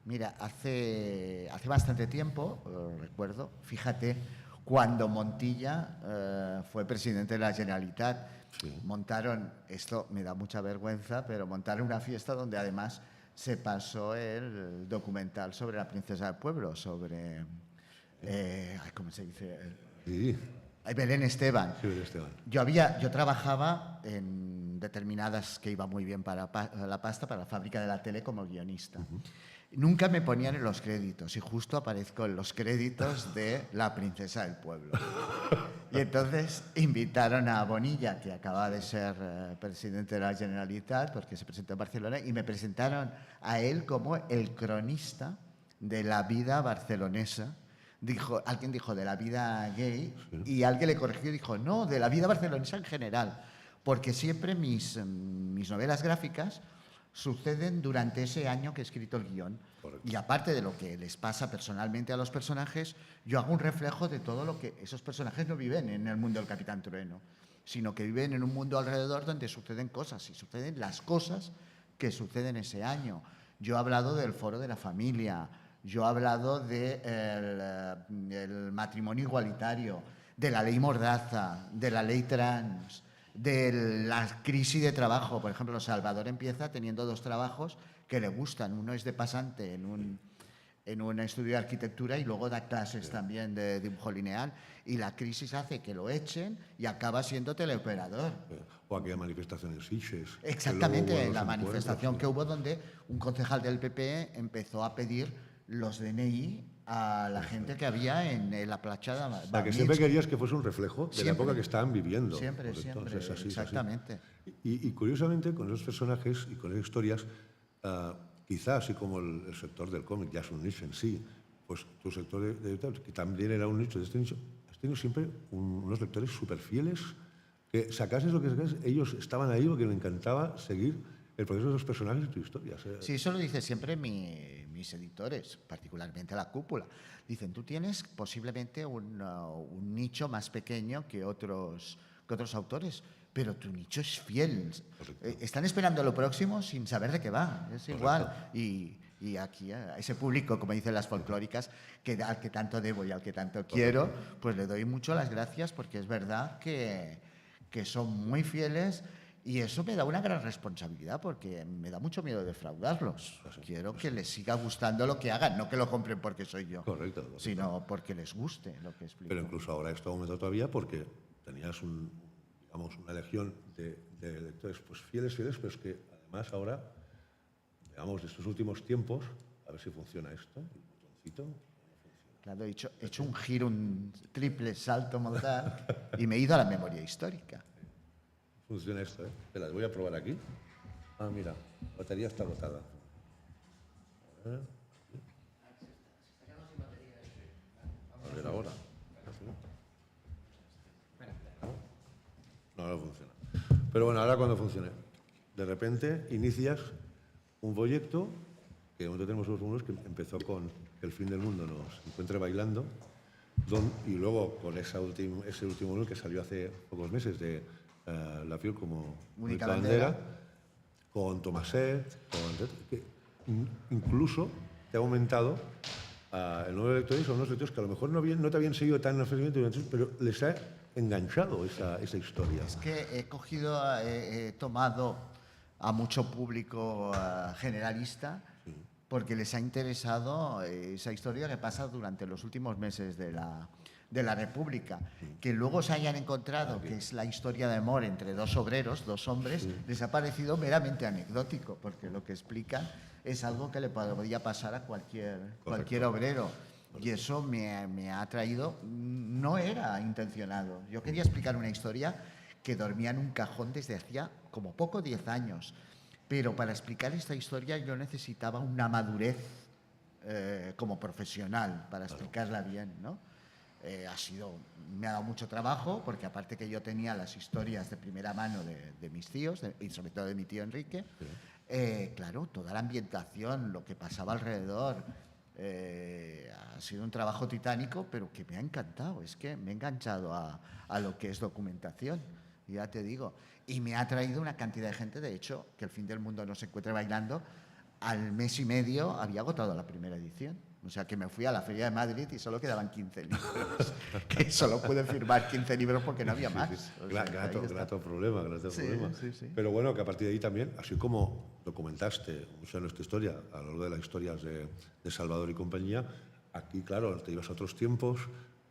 Mira, hace bastante tiempo, recuerdo, fíjate, cuando Montilla fue presidente de la Generalitat, montaron, esto me da mucha vergüenza, pero montaron una fiesta donde además se pasó el documental sobre la princesa del pueblo, sobre, ¿cómo se dice? Sí. Belén Esteban. Sí, Belén Esteban. Yo trabajaba en determinadas, que iba muy bien para la pasta, para la fábrica de la tele como guionista. Nunca me ponían en los créditos y justo aparezco en los créditos de La princesa del pueblo. Y entonces invitaron a Bonilla, que acaba de ser presidente de la Generalitat, porque se presentó en Barcelona, y me presentaron a él como el cronista de la vida barcelonesa. Alguien dijo de la vida gay y alguien le corrigió y dijo, no, de la vida barcelonesa en general, porque siempre mis novelas gráficas suceden durante ese año que he escrito el guión. Correcto. Y aparte de lo que les pasa personalmente a los personajes, yo hago un reflejo de todo lo que esos personajes no viven en el mundo del Capitán Trueno, sino que viven en un mundo alrededor donde suceden cosas, y suceden las cosas que suceden ese año. Yo he hablado del Foro de la Familia, yo he hablado del matrimonio igualitario, de la ley Mordaza, de la ley trans, de la crisis de trabajo. Por ejemplo, Salvador empieza teniendo 2 trabajos que le gustan. Uno es de pasante en un estudio de arquitectura y luego da clases también de dibujo lineal. Y la crisis hace que lo echen y acaba siendo teleoperador. O aquella manifestación en Sitges. Exactamente, la manifestación que hubo donde un concejal del PP empezó a pedir los DNI a la gente que había en la plachada. O sea, que siempre querías que fuese un reflejo de la época que estaban viviendo. Siempre, es así, exactamente. Es así. Y curiosamente, con esos personajes y con esas historias, quizás así como el sector del cómic ya es un nicho en sí, pues tu sector que también era un nicho de este nicho, has tenido siempre unos lectores súper fieles, que sacases lo que sacases, ellos estaban ahí porque les encantaba seguir el proceso de los personajes y tu historia. Sí, eso lo dicen siempre mis editores, particularmente la cúpula. Dicen, tú tienes posiblemente un nicho más pequeño que otros autores, pero tu nicho es fiel. Están esperando lo próximo sin saber de qué va. Es igual. Y aquí, a ese público, como dicen las folclóricas, al que tanto debo y al que tanto quiero, pues le doy mucho las gracias, porque es verdad que son muy fieles. Y eso me da una gran responsabilidad, porque me da mucho miedo defraudarlos. Quiero que les siga gustando lo que hagan, no que lo compren porque soy yo. Correcto. Sino porque les guste lo que explico. Pero incluso ahora esto ha aumentado todavía porque tenías una legión de lectores pues fieles, pero es que además ahora, digamos, de estos últimos tiempos, a ver si funciona esto, el botoncito. Claro, he hecho un giro, un triple salto mortal y me he ido a la memoria histórica. Funciona esto, ¿eh? Espera, voy a probar aquí. Ah, mira, la batería está agotada. A ver ahora. No funciona. Pero bueno, ahora cuando funcione. De repente inicias un proyecto que nosotros tenemos unos que empezó con El fin del mundo nos encuentre bailando, y luego con ese último número que salió hace pocos meses de La Fiel como única bandera, con Tomaset, que incluso te ha aumentado el número de lectores. Son unos lectores que a lo mejor no te habían seguido tan efectivamente, pero les ha enganchado esa historia. Es que he tomado a mucho público generalista, porque les ha interesado esa historia que pasa durante los últimos meses de la República. Que luego se hayan encontrado que es la historia de amor entre dos obreros, dos hombres, les ha parecido meramente anecdótico, porque lo que explican es algo que le podría pasar a cualquier obrero. Y eso me ha traído, no era intencionado. Yo quería explicar una historia que dormía en un cajón desde hacía como poco 10 años. Pero para explicar esta historia yo necesitaba una madurez como profesional para explicarla bien, ¿no? Me ha dado mucho trabajo, porque aparte que yo tenía las historias de primera mano de mis tíos, y sobre todo de mi tío Enrique, claro, toda la ambientación, lo que pasaba alrededor, ha sido un trabajo titánico, pero que me ha encantado. Es que me he enganchado a lo que es documentación, ya te digo. Y me ha traído una cantidad de gente. De hecho, que El fin del mundo no se encuentre bailando, al mes y medio había agotado la primera edición. O sea, que me fui a la Feria de Madrid y solo quedaban 15 libros. Que solo pude firmar 15 libros porque no había más. O sea, Grato problema. Sí. Pero bueno, que a partir de ahí también, así como documentaste mucho de nuestra historia, a lo largo de las historias de Salvador y compañía, aquí, claro, te ibas a otros tiempos,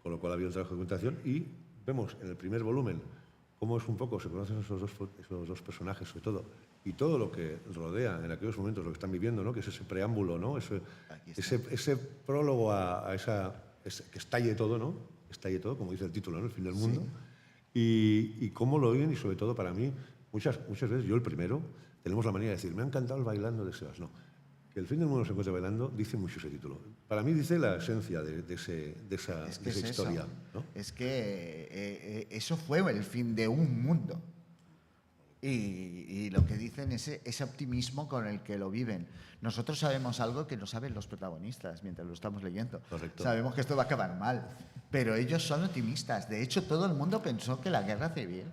con lo cual había un trabajo de documentación, y vemos en el primer volumen cómo es un poco, se conocen esos dos personajes, sobre todo, y todo lo que rodea en aquellos momentos, lo que están viviendo, ¿no? Que es ese preámbulo, ¿no? Ese prólogo a que estalle todo, ¿no? Estalle todo, como dice el título, ¿no? El fin del mundo. Sí. Y cómo lo oyen, y sobre todo para mí, muchas veces, yo el primero, tenemos la manera de decir, me ha encantado el bailando de Sebas. No, que El fin del mundo se encuentra bailando, dice mucho ese título. Para mí dice la esencia de esa historia, ¿no? Es que eso fue el fin de un mundo. Y lo que dicen es ese optimismo con el que lo viven. Nosotros sabemos algo que no saben los protagonistas mientras lo estamos leyendo. Correcto. Sabemos que esto va a acabar mal, pero ellos son optimistas. De hecho, todo el mundo pensó que la guerra civil,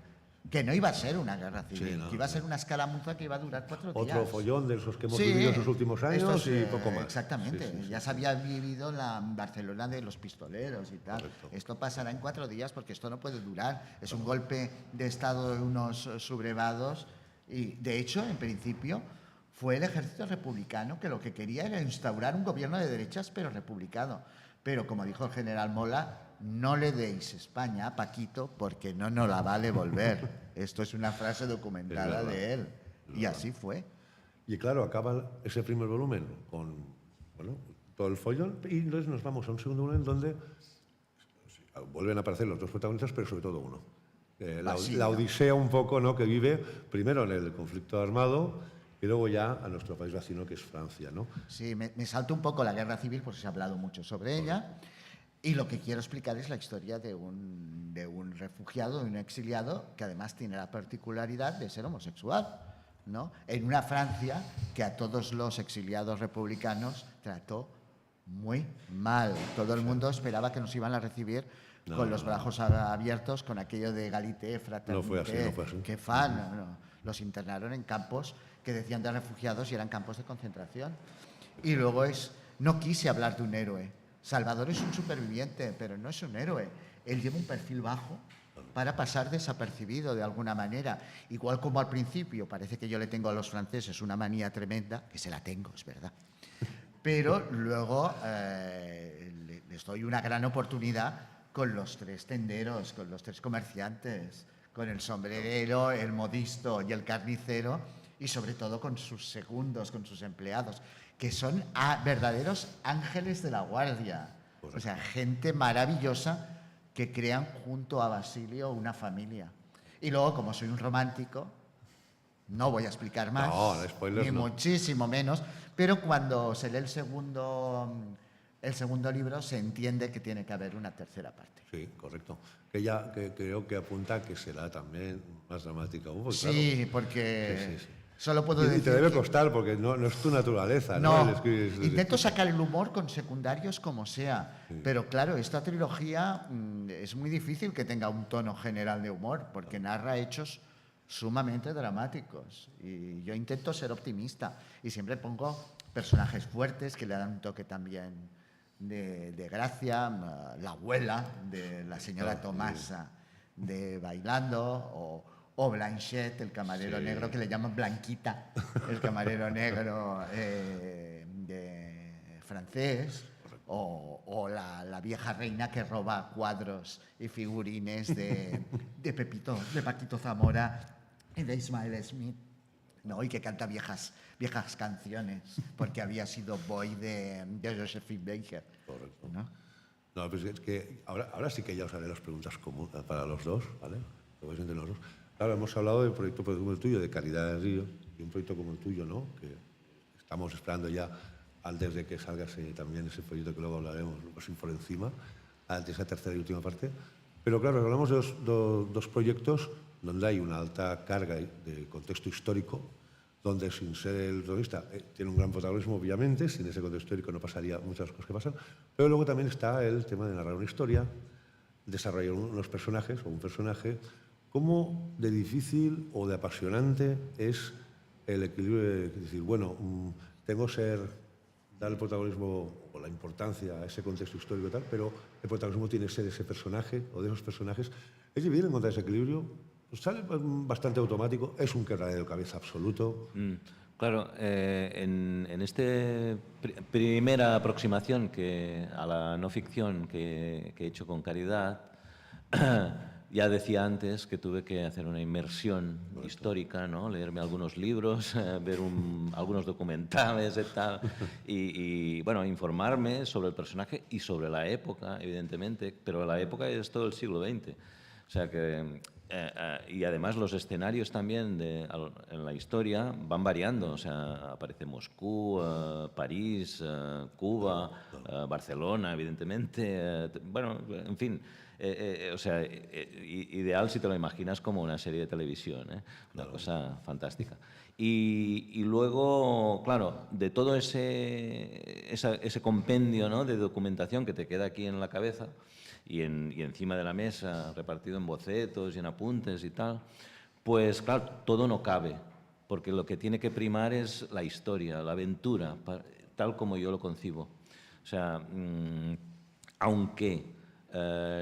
que no iba a ser una guerra civil, que iba a ser una escaramuza que iba a durar 4 días. Otro follón de esos que hemos vivido en los últimos años y poco más. Exactamente. Ya se había vivido la Barcelona de los pistoleros y tal. Correcto. Esto pasará en 4 días porque esto no puede durar. Es un golpe de Estado de unos sublevados. Y, de hecho, en principio, fue el ejército republicano que lo que quería era instaurar un gobierno de derechas, pero republicano. Pero, como dijo el general Mola, no le deis España a Paquito porque no nos la va a devolver. Esto es una frase documentada de él. Y así fue. Y claro, acaba ese primer volumen con todo el follón, y entonces nos vamos a un segundo volumen donde vuelven a aparecer los dos protagonistas, pero sobre todo uno. La odisea un poco, ¿no?, que vive primero en el conflicto armado y luego ya a nuestro país vecino, que es Francia, ¿no? Sí, me salto un poco la guerra civil porque se ha hablado mucho sobre ella. Y lo que quiero explicar es la historia de un refugiado, de un exiliado, que además tiene la particularidad de ser homosexual. ¿no? En una Francia que a todos los exiliados republicanos trató muy mal. Todo el mundo esperaba que nos iban a recibir con los brazos abiertos, con aquello de égalité, fraternité, No fue así. que fan. No. Los internaron en campos que decían de refugiados y eran campos de concentración. Y luego no quise hablar de un héroe. Salvador es un superviviente, pero no es un héroe. Él lleva un perfil bajo para pasar desapercibido de alguna manera. Igual como al principio, parece que yo le tengo a los franceses una manía tremenda, que se la tengo, es verdad. Pero luego les doy una gran oportunidad con los 3 tenderos, con los 3 comerciantes, con el sombrerero, el modisto y el carnicero, y sobre todo con sus segundos, con sus empleados, que son verdaderos ángeles de la guardia. O sea, gente maravillosa que crean junto a Basilio una familia. Y luego, como soy un romántico, no voy a explicar más, spoilers ni no. muchísimo menos, pero cuando se lee el segundo libro se entiende que tiene que haber una tercera parte. Sí, correcto. Que creo que apunta que será también más dramática. Sí, claro. porque Sí. solo puedo decir Y te debe que- costar porque no es tu naturaleza. No, El escribir- intento sacar el humor con secundarios como sea, pero claro, esta trilogía es muy difícil que tenga un tono general de humor, porque narra hechos sumamente dramáticos y yo intento ser optimista y siempre pongo personajes fuertes que le dan un toque también de gracia, la abuela de la señora Tomasa de Bailando o Blanchett, el camarero negro que le llaman Blanquita, el camarero negro de francés, o la vieja reina que roba cuadros y figurines de Paquito Zamora y de Ismael Smith, ¿no? Y que canta viejas canciones porque había sido boy de Josephine Baker. Correcto. ¿No? No, pues es que ahora sí que ya os haré las preguntas comunes para los dos, ¿vale? Lo vais entre los dos. Claro, hemos hablado de un proyecto como el tuyo, de Caridad del Río, y un proyecto como el tuyo, ¿no? Que estamos esperando ya, antes de que salga también ese proyecto que luego hablaremos, así por encima, de esa tercera y última parte. Pero claro, hablamos de dos proyectos donde hay una alta carga de contexto histórico, donde sin ser el protagonista tiene un gran protagonismo, obviamente, sin ese contexto histórico no pasaría muchas cosas que pasan, pero luego también está el tema de narrar una historia, desarrollar unos personajes o un personaje. ¿Cómo de difícil o de apasionante es el equilibrio de decir, bueno, tengo que dar el protagonismo o la importancia a ese contexto histórico y tal, pero el protagonismo tiene que ser ese personaje o de esos personajes? Es difícil encontrar ese equilibrio. Sale bastante automático, es un quebradero de cabeza absoluto. Claro, en esta primera aproximación a la no ficción que he hecho con Caridad, ya decía antes que tuve que hacer una inmersión histórica, ¿no? Leerme algunos libros, ver algunos documentales y tal, y bueno, informarme sobre el personaje y sobre la época, evidentemente, pero la época es todo el siglo XX. O sea que, y además los escenarios también en la historia van variando. O sea, aparece Moscú, París, Cuba, Barcelona, evidentemente. Bueno, en fin. O sea, ideal si te lo imaginas como una serie de televisión, ¿eh? Una cosa fantástica. Y luego, claro, de todo ese compendio, ¿no?, de documentación que te queda aquí en la cabeza, y encima de la mesa, repartido en bocetos y en apuntes y tal, pues claro, todo no cabe, porque lo que tiene que primar es la historia, la aventura, tal como yo lo concibo. O sea, aunque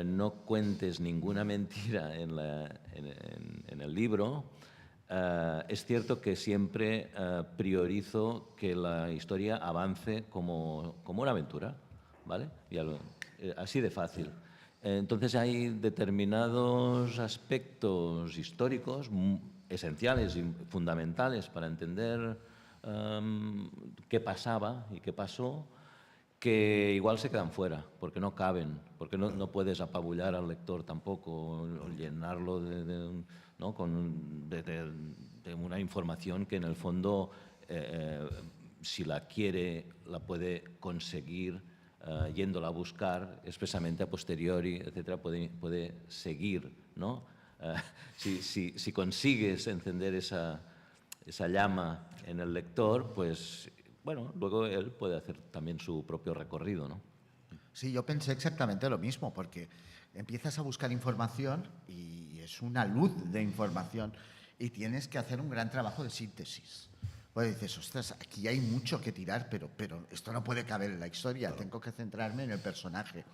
no cuentes ninguna mentira en el libro, es cierto que siempre priorizo que la historia avance como una aventura, ¿vale? Así de fácil. Entonces hay determinados aspectos históricos esenciales y fundamentales para entender qué pasaba y qué pasó, que igual se quedan fuera, porque no caben, porque no puedes apabullar al lector tampoco, o llenarlo de una información que en el fondo, si la quiere, la puede conseguir yéndola a buscar expresamente a posteriori, etcétera, puede seguir, ¿no? Si consigues encender esa llama en el lector, pues bueno, luego él puede hacer también su propio recorrido, ¿no? Sí, yo pensé exactamente lo mismo, porque empiezas a buscar información y es una luz de información y tienes que hacer un gran trabajo de síntesis. Pues dices, ostras, aquí hay mucho que tirar, pero esto no puede caber en la historia, tengo que centrarme en el personaje.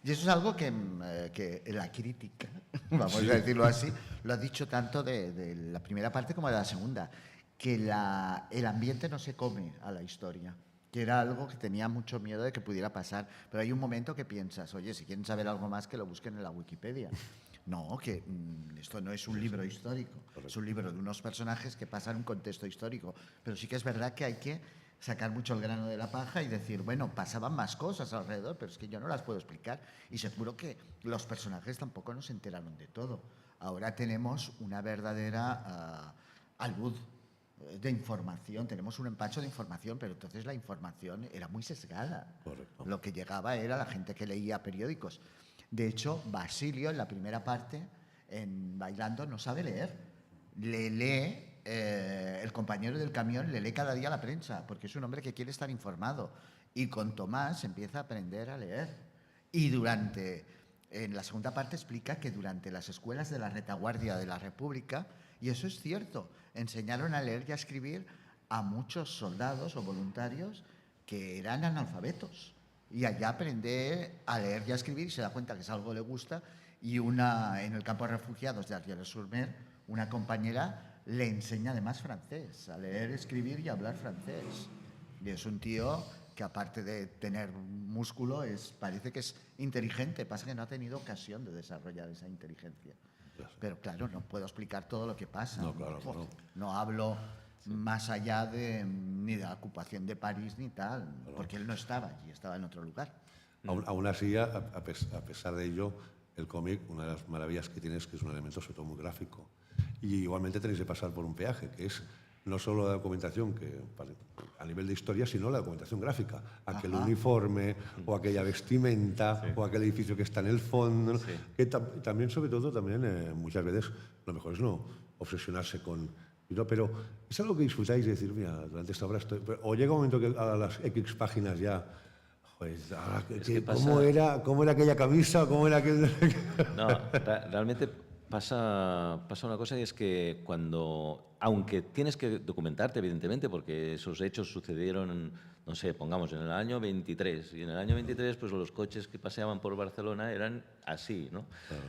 Y eso es algo que la crítica, vamos a decirlo así, lo ha dicho tanto de la primera parte como de la segunda, que el ambiente no se come a la historia, que era algo que tenía mucho miedo de que pudiera pasar. Pero hay un momento que piensas, oye, si quieren saber algo más, que lo busquen en la Wikipedia. No, que esto no es un libro histórico, es un libro de unos personajes que pasan un contexto histórico. Pero sí que es verdad que hay que sacar mucho el grano de la paja y decir, bueno, pasaban más cosas alrededor, pero es que yo no las puedo explicar. Y seguro que los personajes tampoco nos enteraron de todo. Ahora tenemos una verdadera alud de información, tenemos un empacho de información, pero entonces la información era muy sesgada. Correcto. Lo que llegaba era la gente que leía periódicos. De hecho, Basilio, en la primera parte, en Bailando, no sabe leer. Le lee, el compañero del camión le lee cada día la prensa, porque es un hombre que quiere estar informado. Y con Tomás empieza a aprender a leer. Y en la segunda parte explica que durante las escuelas de la retaguardia de la República, y eso es cierto, enseñaron a leer y a escribir a muchos soldados o voluntarios que eran analfabetos. Y allá aprende a leer y a escribir y se da cuenta que es algo que le gusta. Y en el campo de refugiados de Argelès-sur-Mer, una compañera le enseña además francés, a leer, escribir y hablar francés. Y es un tío que aparte de tener músculo, parece que es inteligente, pasa que no ha tenido ocasión de desarrollar esa inteligencia. Pero claro, no puedo explicar todo lo que pasa. No, claro, claro. No hablo más allá ni de la ocupación de París ni tal, porque él no estaba allí, estaba en otro lugar. Aún así, a pesar de ello, el cómic, una de las maravillas que tiene es que es un elemento sobre todo muy gráfico. Y igualmente tenéis que pasar por un peaje, que es no solo la documentación que a nivel de historia, sino la documentación gráfica. Aquel uniforme, o aquella vestimenta, o aquel edificio que está en el fondo. Sí. Que también, sobre todo, muchas veces lo mejor es no obsesionarse con... Pero es algo que disfrutáis de decir, mira, durante esta obra estoy... O llega un momento que a las X páginas ya... Pues, ¿cómo era aquella camisa? ¿Cómo era aquel...? No, realmente pasa una cosa, y es que aunque tienes que documentarte, evidentemente, porque esos hechos sucedieron, no sé, pongamos, en el año 23, y en el año 23 pues los coches que paseaban por Barcelona eran así, ¿no?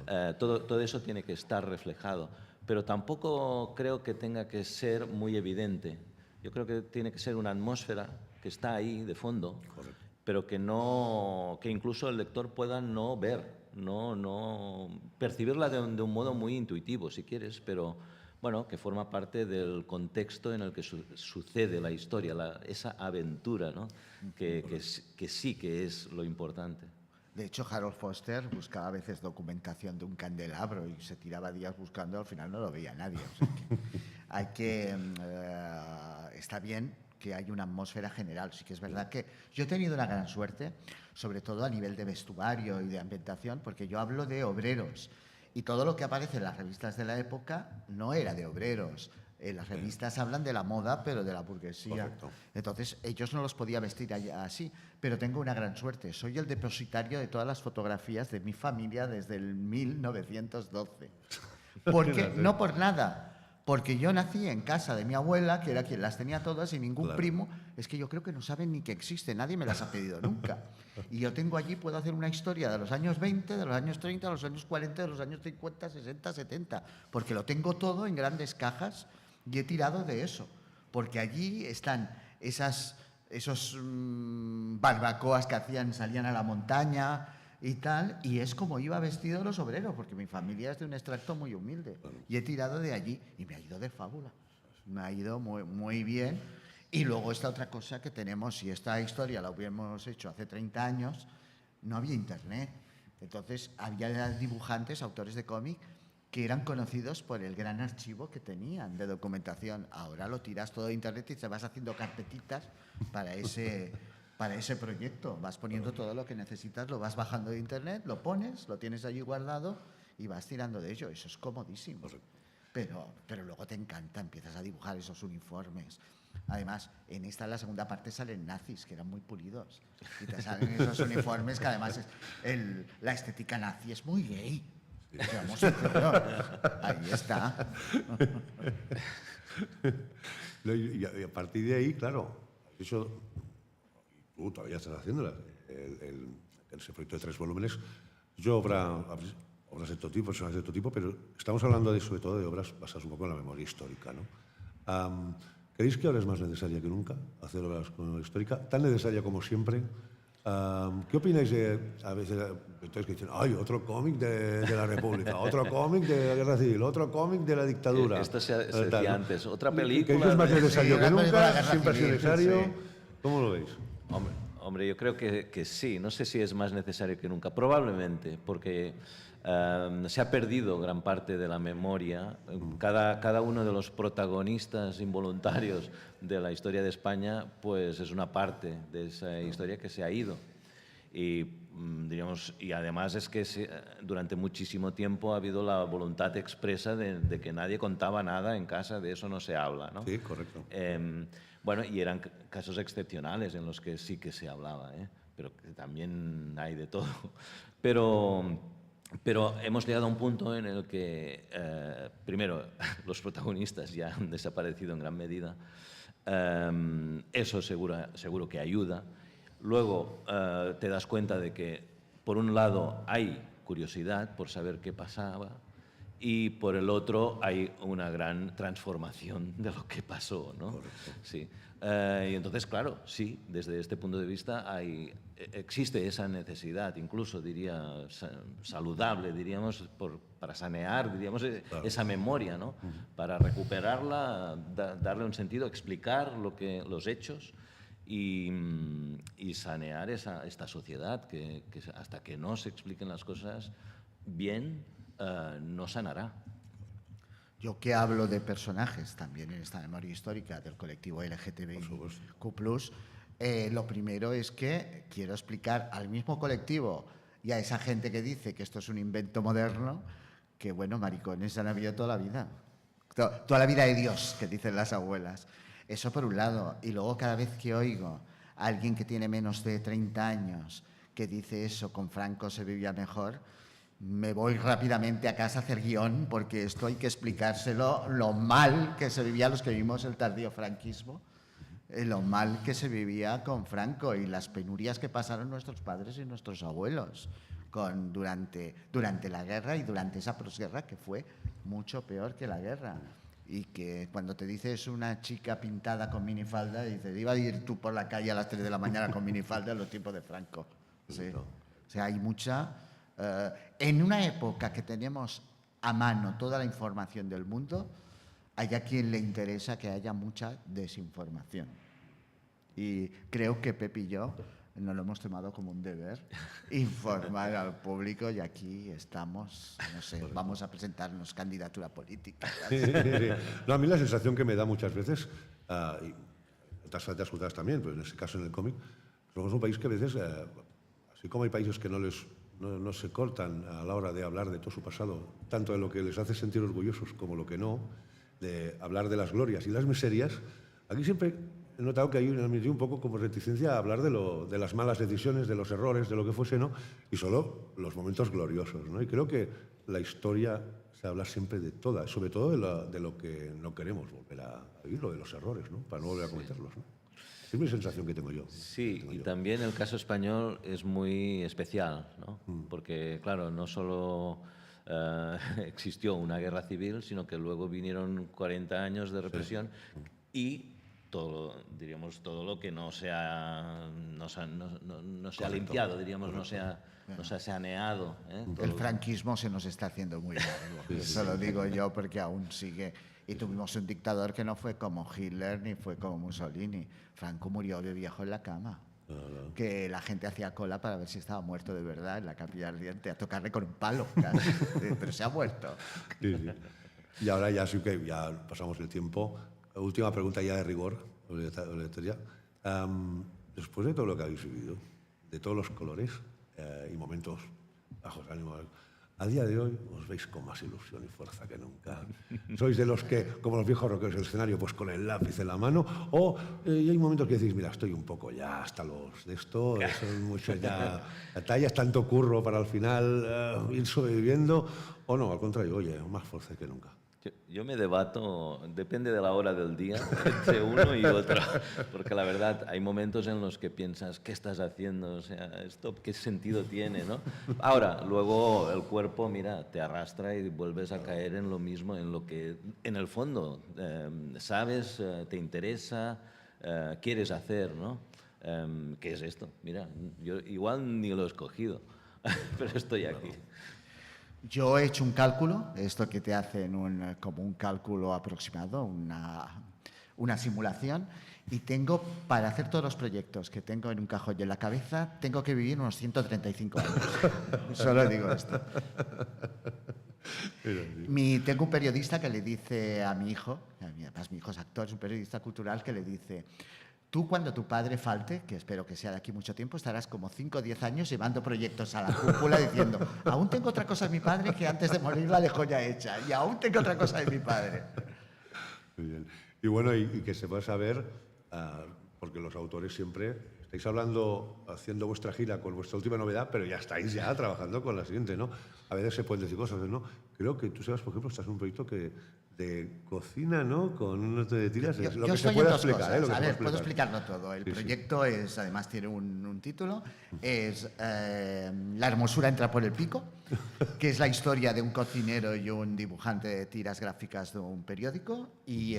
Claro. Todo eso tiene que estar reflejado, pero tampoco creo que tenga que ser muy evidente. Yo creo que tiene que ser una atmósfera que está ahí de fondo. Correcto. Pero que incluso el lector pueda no ver, no percibirla de un modo muy intuitivo, si quieres, pero bueno, que forma parte del contexto en el que sucede la historia, esa aventura, ¿no? que sí que es lo importante. De hecho, Harold Foster buscaba a veces documentación de un candelabro y se tiraba días buscando, al final no lo veía nadie. O sea que está bien que hay una atmósfera general. Sí que es verdad que yo he tenido una gran suerte, sobre todo a nivel de vestuario y de ambientación, porque yo hablo de obreros y todo lo que aparece en las revistas de la época no era de obreros. Las revistas hablan de la moda, pero de la burguesía. Correcto. Entonces, ellos no los podía vestir así, pero tengo una gran suerte. Soy el depositario de todas las fotografías de mi familia desde el 1912. Porque, no por nada, porque yo nací en casa de mi abuela, que era quien las tenía todas, y ningún primo, es que yo creo que no saben ni que existe, nadie me las ha pedido nunca. Y yo tengo allí, puedo hacer una historia de los años 20, de los años 30, de los años 40, de los años 50, 60, 70, porque lo tengo todo en grandes cajas y he tirado de eso, porque allí están esos barbacoas que salían a la montaña y tal, y es como iba vestido los obreros, porque mi familia es de un extracto muy humilde, y he tirado de allí, y me ha ido de fábula, me ha ido muy, muy bien. Y luego esta otra cosa que tenemos, si esta historia la hubiéramos hecho hace 30 años, no había internet, entonces había dibujantes, autores de cómic, que eran conocidos por el gran archivo que tenían de documentación. Ahora lo tiras todo de internet y te vas haciendo carpetitas para ese proyecto. Vas poniendo todo lo que necesitas, lo vas bajando de internet, lo pones, lo tienes allí guardado y vas tirando de ello. Eso es comodísimo. pero luego te encanta, empiezas a dibujar esos uniformes. Además, en la segunda parte salen nazis, que eran muy pulidos. Y te salen esos uniformes que además la estética nazi es muy gay. Seamos sinceros. Ahí está. Y a partir de ahí, claro, eso tú todavía estás haciéndola. Ese proyecto de 3 volúmenes, yo obras de todo tipo, personajes de todo tipo, pero estamos hablando sobre todo de obras basadas un poco en la memoria histórica, ¿no? ¿Creéis que ahora es más necesaria que nunca hacer obras con memoria histórica? ¿Tan necesaria como siempre? ¿Qué opináis a veces entonces que dicen, ay, otro cómic de la República, otro cómic de la Guerra Civil, otro cómic de la dictadura? Esto se decía antes, otra ¿Creéis película... que es más necesario que nunca? ¿Siempre ha sido necesario? Sí. ¿Cómo lo veis? Hombre, yo creo que sí. No sé si es más necesario que nunca. Probablemente, porque se ha perdido gran parte de la memoria. Cada uno de los protagonistas involuntarios de la historia de España, pues es una parte de esa historia que se ha ido. Y, digamos, y además es que durante muchísimo tiempo ha habido la voluntad expresa de que nadie contaba nada en casa, de eso no se habla, ¿no? Sí, correcto. Bueno, y eran casos excepcionales en los que sí que se hablaba, pero que también hay de todo. Pero hemos llegado a un punto en el que, primero, los protagonistas ya han desaparecido en gran medida. Eso seguro que ayuda. Luego te das cuenta de que, por un lado, hay curiosidad por saber qué pasaba y, por el otro, hay una gran transformación de lo que pasó, ¿no? Sí. Y entonces, claro, sí, desde este punto de vista existe esa necesidad, incluso diría saludable, diríamos, para sanear, diríamos, esa memoria, ¿no? Para recuperarla, darle un sentido, explicar los hechos y sanear esta sociedad que hasta que no se expliquen las cosas bien, no sanará. Yo que hablo de personajes también en esta memoria histórica del colectivo LGTBIQ+, lo primero es que quiero explicar al mismo colectivo y a esa gente que dice que esto es un invento moderno, que bueno, maricones han habido toda la vida. Toda la vida de Dios, que dicen las abuelas. Eso por un lado. Y luego cada vez que oigo a alguien que tiene menos de 30 años que dice eso, con Franco se vivía mejor, me voy rápidamente a casa a hacer guión, porque esto hay que explicárselo, lo mal que se vivía los que vivimos el tardío franquismo, lo mal que se vivía con Franco y las penurias que pasaron nuestros padres y nuestros abuelos durante la guerra y durante esa posguerra, que fue mucho peor que la guerra. Y que cuando te dices una chica pintada con minifalda, dices, iba a ir tú por la calle a las 3 de la mañana con minifalda en los tiempos de Franco. Sí. O sea, hay mucha... en una época que tenemos a mano toda la información del mundo, hay a quien le interesa que haya mucha desinformación. Y creo que Pepe y yo nos lo hemos tomado como un deber, informar al público, y aquí estamos, no sé, vamos a presentarnos candidatura política. Sí. No, a mí la sensación que me da muchas veces, y otras cosas también, pero en este caso en el cómic, somos un país que a veces, así como hay países que no se cortan a la hora de hablar de todo su pasado, tanto de lo que les hace sentir orgullosos como lo que no, de hablar de las glorias y las miserias, aquí siempre he notado que hay un poco como reticencia a hablar de las malas decisiones, de los errores, de lo que fuese, ¿no? Y solo los momentos gloriosos, ¿no? Y creo que la historia se habla siempre de toda, sobre todo de lo que no queremos volver a vivir, lo de los errores, ¿no? Para no volver a cometerlos, ¿no? Es mi sensación que tengo yo. Sí, y también el caso español es muy especial, ¿no? Porque, claro, no solo existió una guerra civil, sino que luego vinieron 40 años de represión y todo, diríamos, todo lo que no se ha limpiado, diríamos, no se ha saneado. El franquismo se nos está haciendo muy largo. Eso lo digo yo porque aún sigue. Y tuvimos un dictador que no fue como Hitler ni fue como Mussolini. Franco murió de viejo en la cama. Que la gente hacía cola para ver si estaba muerto de verdad en la Capilla Ardiente, a tocarle con un palo, casi. Pero se ha muerto. Sí. Y ahora ya sí que ya pasamos el tiempo. Última pregunta ya de rigor, obligatoria. Después de todo lo que habéis vivido, de todos los colores y momentos bajos ánimos, a día de hoy os veis con más ilusión y fuerza que nunca. Sois de los que, como los viejos rockeros del escenario, pues con el lápiz en la mano, o y hay momentos que decís, mira, estoy un poco ya hasta los de esto, son mucho ya tallas, tanto curro para al final ir sobreviviendo, o no, al contrario, oye, más fuerza que nunca. Yo me debato, depende de la hora del día, entre uno y otro, porque la verdad hay momentos en los que piensas, ¿qué estás haciendo? O sea, ¿esto qué sentido tiene? ¿No? Ahora, luego el cuerpo, mira, te arrastra y vuelves a caer en lo mismo, en lo que en el fondo sabes, te interesa, quieres hacer, ¿no? ¿Qué es esto? Mira, yo igual ni lo he escogido, pero estoy aquí. Yo he hecho un cálculo, esto que te hacen como un cálculo aproximado, una simulación, y tengo, para hacer todos los proyectos que tengo en un cajón y en la cabeza, tengo que vivir unos 135 años. Solo digo esto. Tengo un periodista que le dice a mi hijo, además mi hijo es actor, es un periodista cultural, que le dice: tú, cuando tu padre falte, que espero que sea de aquí mucho tiempo, estarás como 5 o 10 años llevando proyectos a la cúpula diciendo, aún tengo otra cosa de mi padre que antes de morir la dejó ya hecha, y aún tengo otra cosa de mi padre. Muy bien. Y bueno, y que se pueda saber, porque los autores siempre estáis hablando, haciendo vuestra gira con vuestra última novedad, pero ya estáis trabajando con la siguiente, ¿no? A veces se pueden decir cosas, ¿no? Creo que tú, Sebas, por ejemplo, estás en un proyecto de cocina, ¿no? Con unos de tiras, es lo que se puede explicar, cosas. A ver, puedo explicarlo todo. El proyecto es, además tiene un título, es La hermosura entra por el pico, que es la historia de un cocinero y un dibujante de tiras gráficas de un periódico, y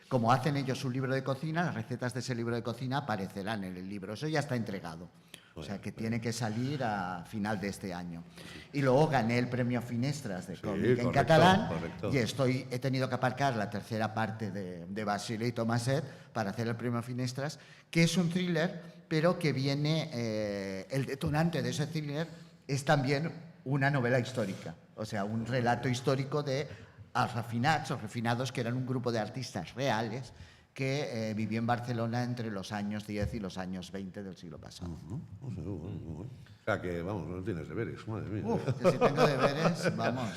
como hacen ellos un libro de cocina, las recetas de ese libro de cocina aparecerán en el libro. Eso ya está entregado. O sea, que tiene que salir a final de este año. Y luego gané el premio Finestras de cómic en catalán, y he tenido que aparcar la tercera parte de Basile y Tomaset para hacer el premio Finestras, que es un thriller, pero que viene, el detonante de ese thriller es también una novela histórica, o sea, un relato histórico de Els Refinats, o Refinados, que eran un grupo de artistas reales que vivió en Barcelona entre los años 10 y los años 20 del siglo pasado. O sea que, vamos, no tienes deberes, madre mía. Que si tengo deberes, vamos.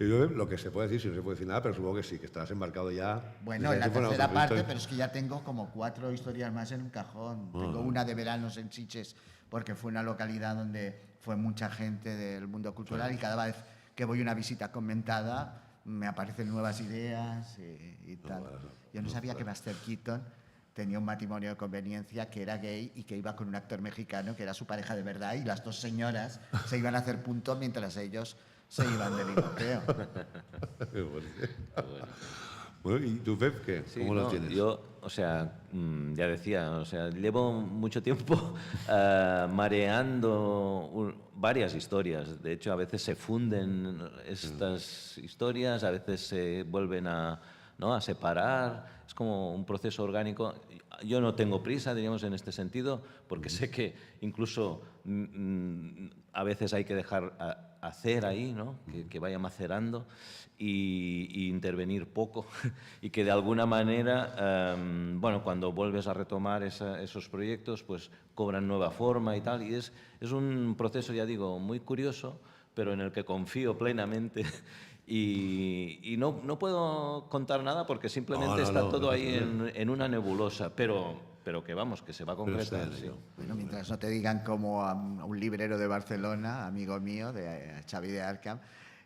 Y luego, lo que se puede decir, si no se puede decir nada, pero supongo que sí, que estarás embarcado ya. Bueno, en la tercera parte, pero es que ya tengo como 4 historias más en un cajón. Tengo una de veranos en Sitges, porque fue una localidad donde fue mucha gente del mundo cultural, y cada vez que voy a una visita comentada me aparecen nuevas ideas y tal. Yo no sabía que Buster Keaton tenía un matrimonio de conveniencia, que era gay y que iba con un actor mexicano que era su pareja de verdad, y las dos señoras se iban a hacer punto mientras ellos se iban de ligoteo. Bueno, ¿y tú, Pep, qué? ¿Cómo lo tienes? Yo, o sea, ya decía, o sea, llevo mucho tiempo mareando varias historias. De hecho, a veces se funden estas historias, a veces se vuelven a separar. Es como un proceso orgánico. Yo no tengo prisa, diríamos, en este sentido, porque sé que incluso a veces hay que dejar hacer ahí, ¿no? Que vaya macerando y intervenir poco, y que de alguna manera, bueno, cuando vuelves a retomar esos proyectos, pues cobran nueva forma y tal, y es un proceso, ya digo, muy curioso, pero en el que confío plenamente. Y no puedo contar nada porque simplemente está todo ahí en una nebulosa, pero que vamos, que se va a concretar. Sí. Bueno, mientras no te digan como a un librero de Barcelona, amigo mío, de Xavi de Arkham,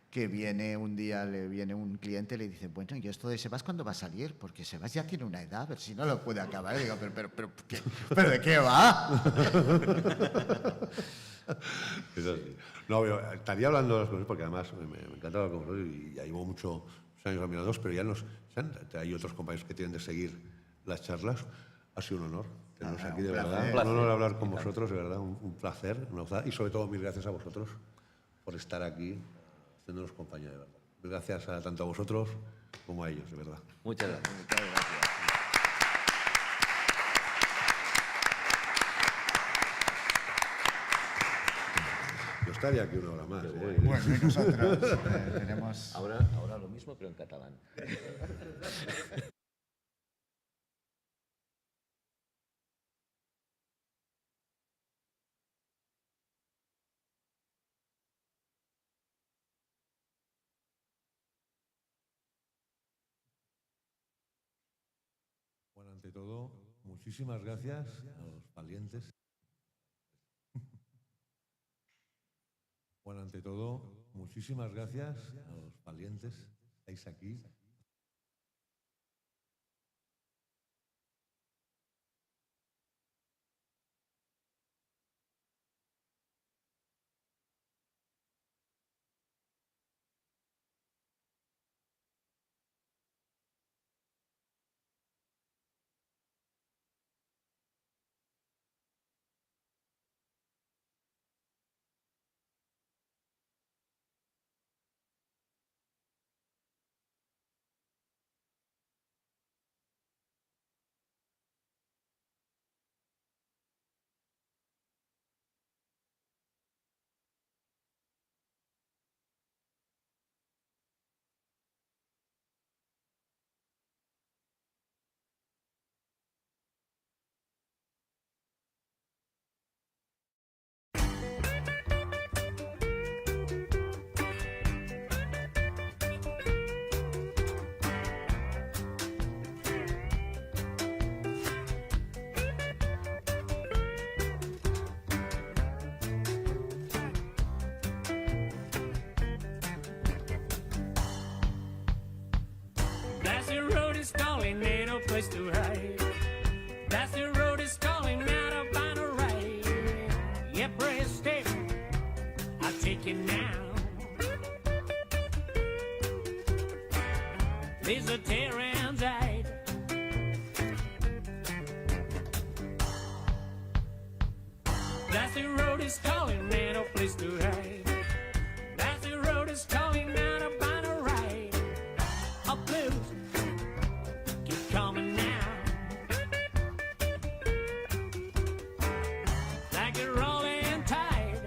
que viene un día, le viene un cliente y le dice, bueno, ¿y esto de Sebas cuándo va a salir? Porque Sebas ya tiene una edad, a ver si no lo puede acabar. Y digo, ¿pero de qué va? Es así. No, pero estaría hablando de las cosas porque además me encanta hablar con vosotros, y ya llevo muchos años admirados, pero ya hay otros compañeros que tienen de seguir las charlas. Ha sido un honor tenernos aquí, de verdad. Un honor hablar con vosotros, de verdad, un placer. Y sobre todo, mil gracias a vosotros por estar aquí haciéndonos compañía, de verdad. Gracias tanto a vosotros como a ellos, de verdad. Muchas gracias. Yo estaría aquí una hora más. Bueno, y nosotros tenemos... Ahora lo mismo, pero en catalán. ante todo, muchísimas gracias a los valientes. Bueno, ante todo, muchísimas gracias a los valientes que estáis aquí. Dusty road is calling, ain't no place to hide. Dusty road is calling, out of on a ride. Yeah, press step, I'll take you now. There's a tearing tide. Dusty road is calling, ain't no place to hide. Dusty road is calling, out of on a ride. Up blues, keep coming now. Like a rolling tide.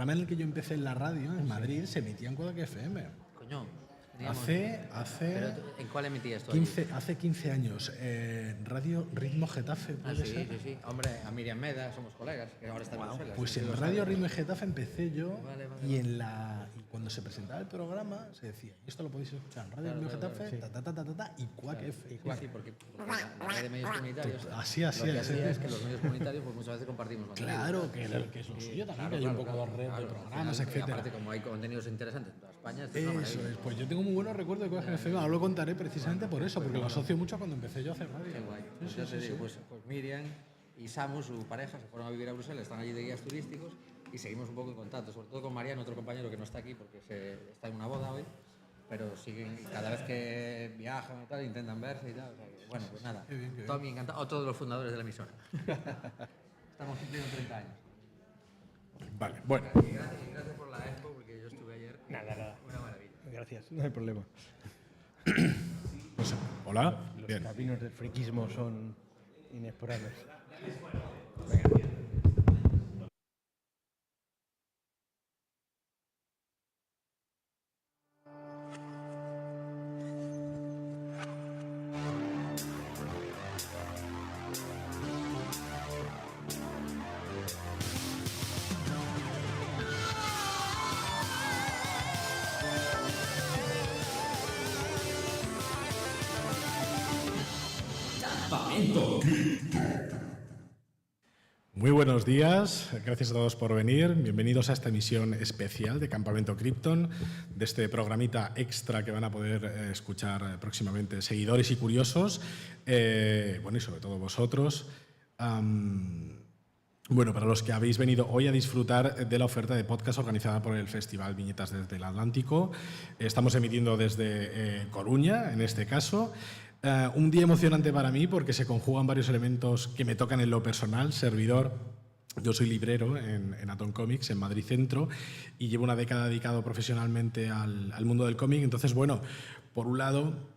programa en el que yo empecé en la radio, en Madrid, se emitía en Quack FM. Coño. Hace ¿En cuál emitías tú? hace 15 años. Radio Ritmo Getafe, ¿puede ser? Sí. Hombre, a Miriam Meda, somos colegas, que ahora está en Bruselas. Pues en Radio Ritmo Getafe empecé yo y cuando se presentaba el programa se decía, y esto lo podéis escuchar en Radio Ritmo Getafe, y Quack FM. Sí, porque la red de medios comunitarios Así. Lo que hacía es que los medios comunitarios pues muchas veces compartimos contenido. Claro, que es lo suyo también, que hay un poco de red de programas, etc. etcétera. Aparte, como hay contenidos interesantes en toda España, esto es una Eso maravilla. es, pues yo tengo muy buenos recuerdos de Quack FM, ahora lo contaré precisamente por eso, porque lo asocio mucho a cuando empecé yo a hacer radio. Qué guay. Pues yo te digo, pues Miriam y Samu, su pareja, se fueron a vivir a Bruselas, están allí de guías turísticos y seguimos un poco en contacto, sobre todo con Mariano, otro compañero que no está aquí porque está en una boda hoy, pero siguen, cada vez que viajan y tal, intentan verse y tal. O sea que, bueno, pues nada, Tommy, encantado, otro de los fundadores de la emisora. Estamos cumpliendo 30 años. Vale, bueno. Y gracias por la expo, porque yo estuve ayer. Nada. Una maravilla. Gracias, no hay problema. Hola. Los caminos del friquismo son inexplorables. Muy buenos días, gracias a todos por venir. Bienvenidos a esta emisión especial de Campamento Krypton, de este programita extra que van a poder escuchar próximamente seguidores y curiosos, bueno, y sobre todo vosotros. Bueno, para los que habéis venido hoy a disfrutar de la oferta de podcast organizada por el Festival Viñetas desde el Atlántico, estamos emitiendo desde Coruña, en este caso. Un día emocionante para mí porque se conjugan varios elementos que me tocan en lo personal. Servidor, yo soy librero en Atom Comics, en Madrid Centro, y llevo una década dedicado profesionalmente al mundo del cómic. Entonces, bueno, por un lado,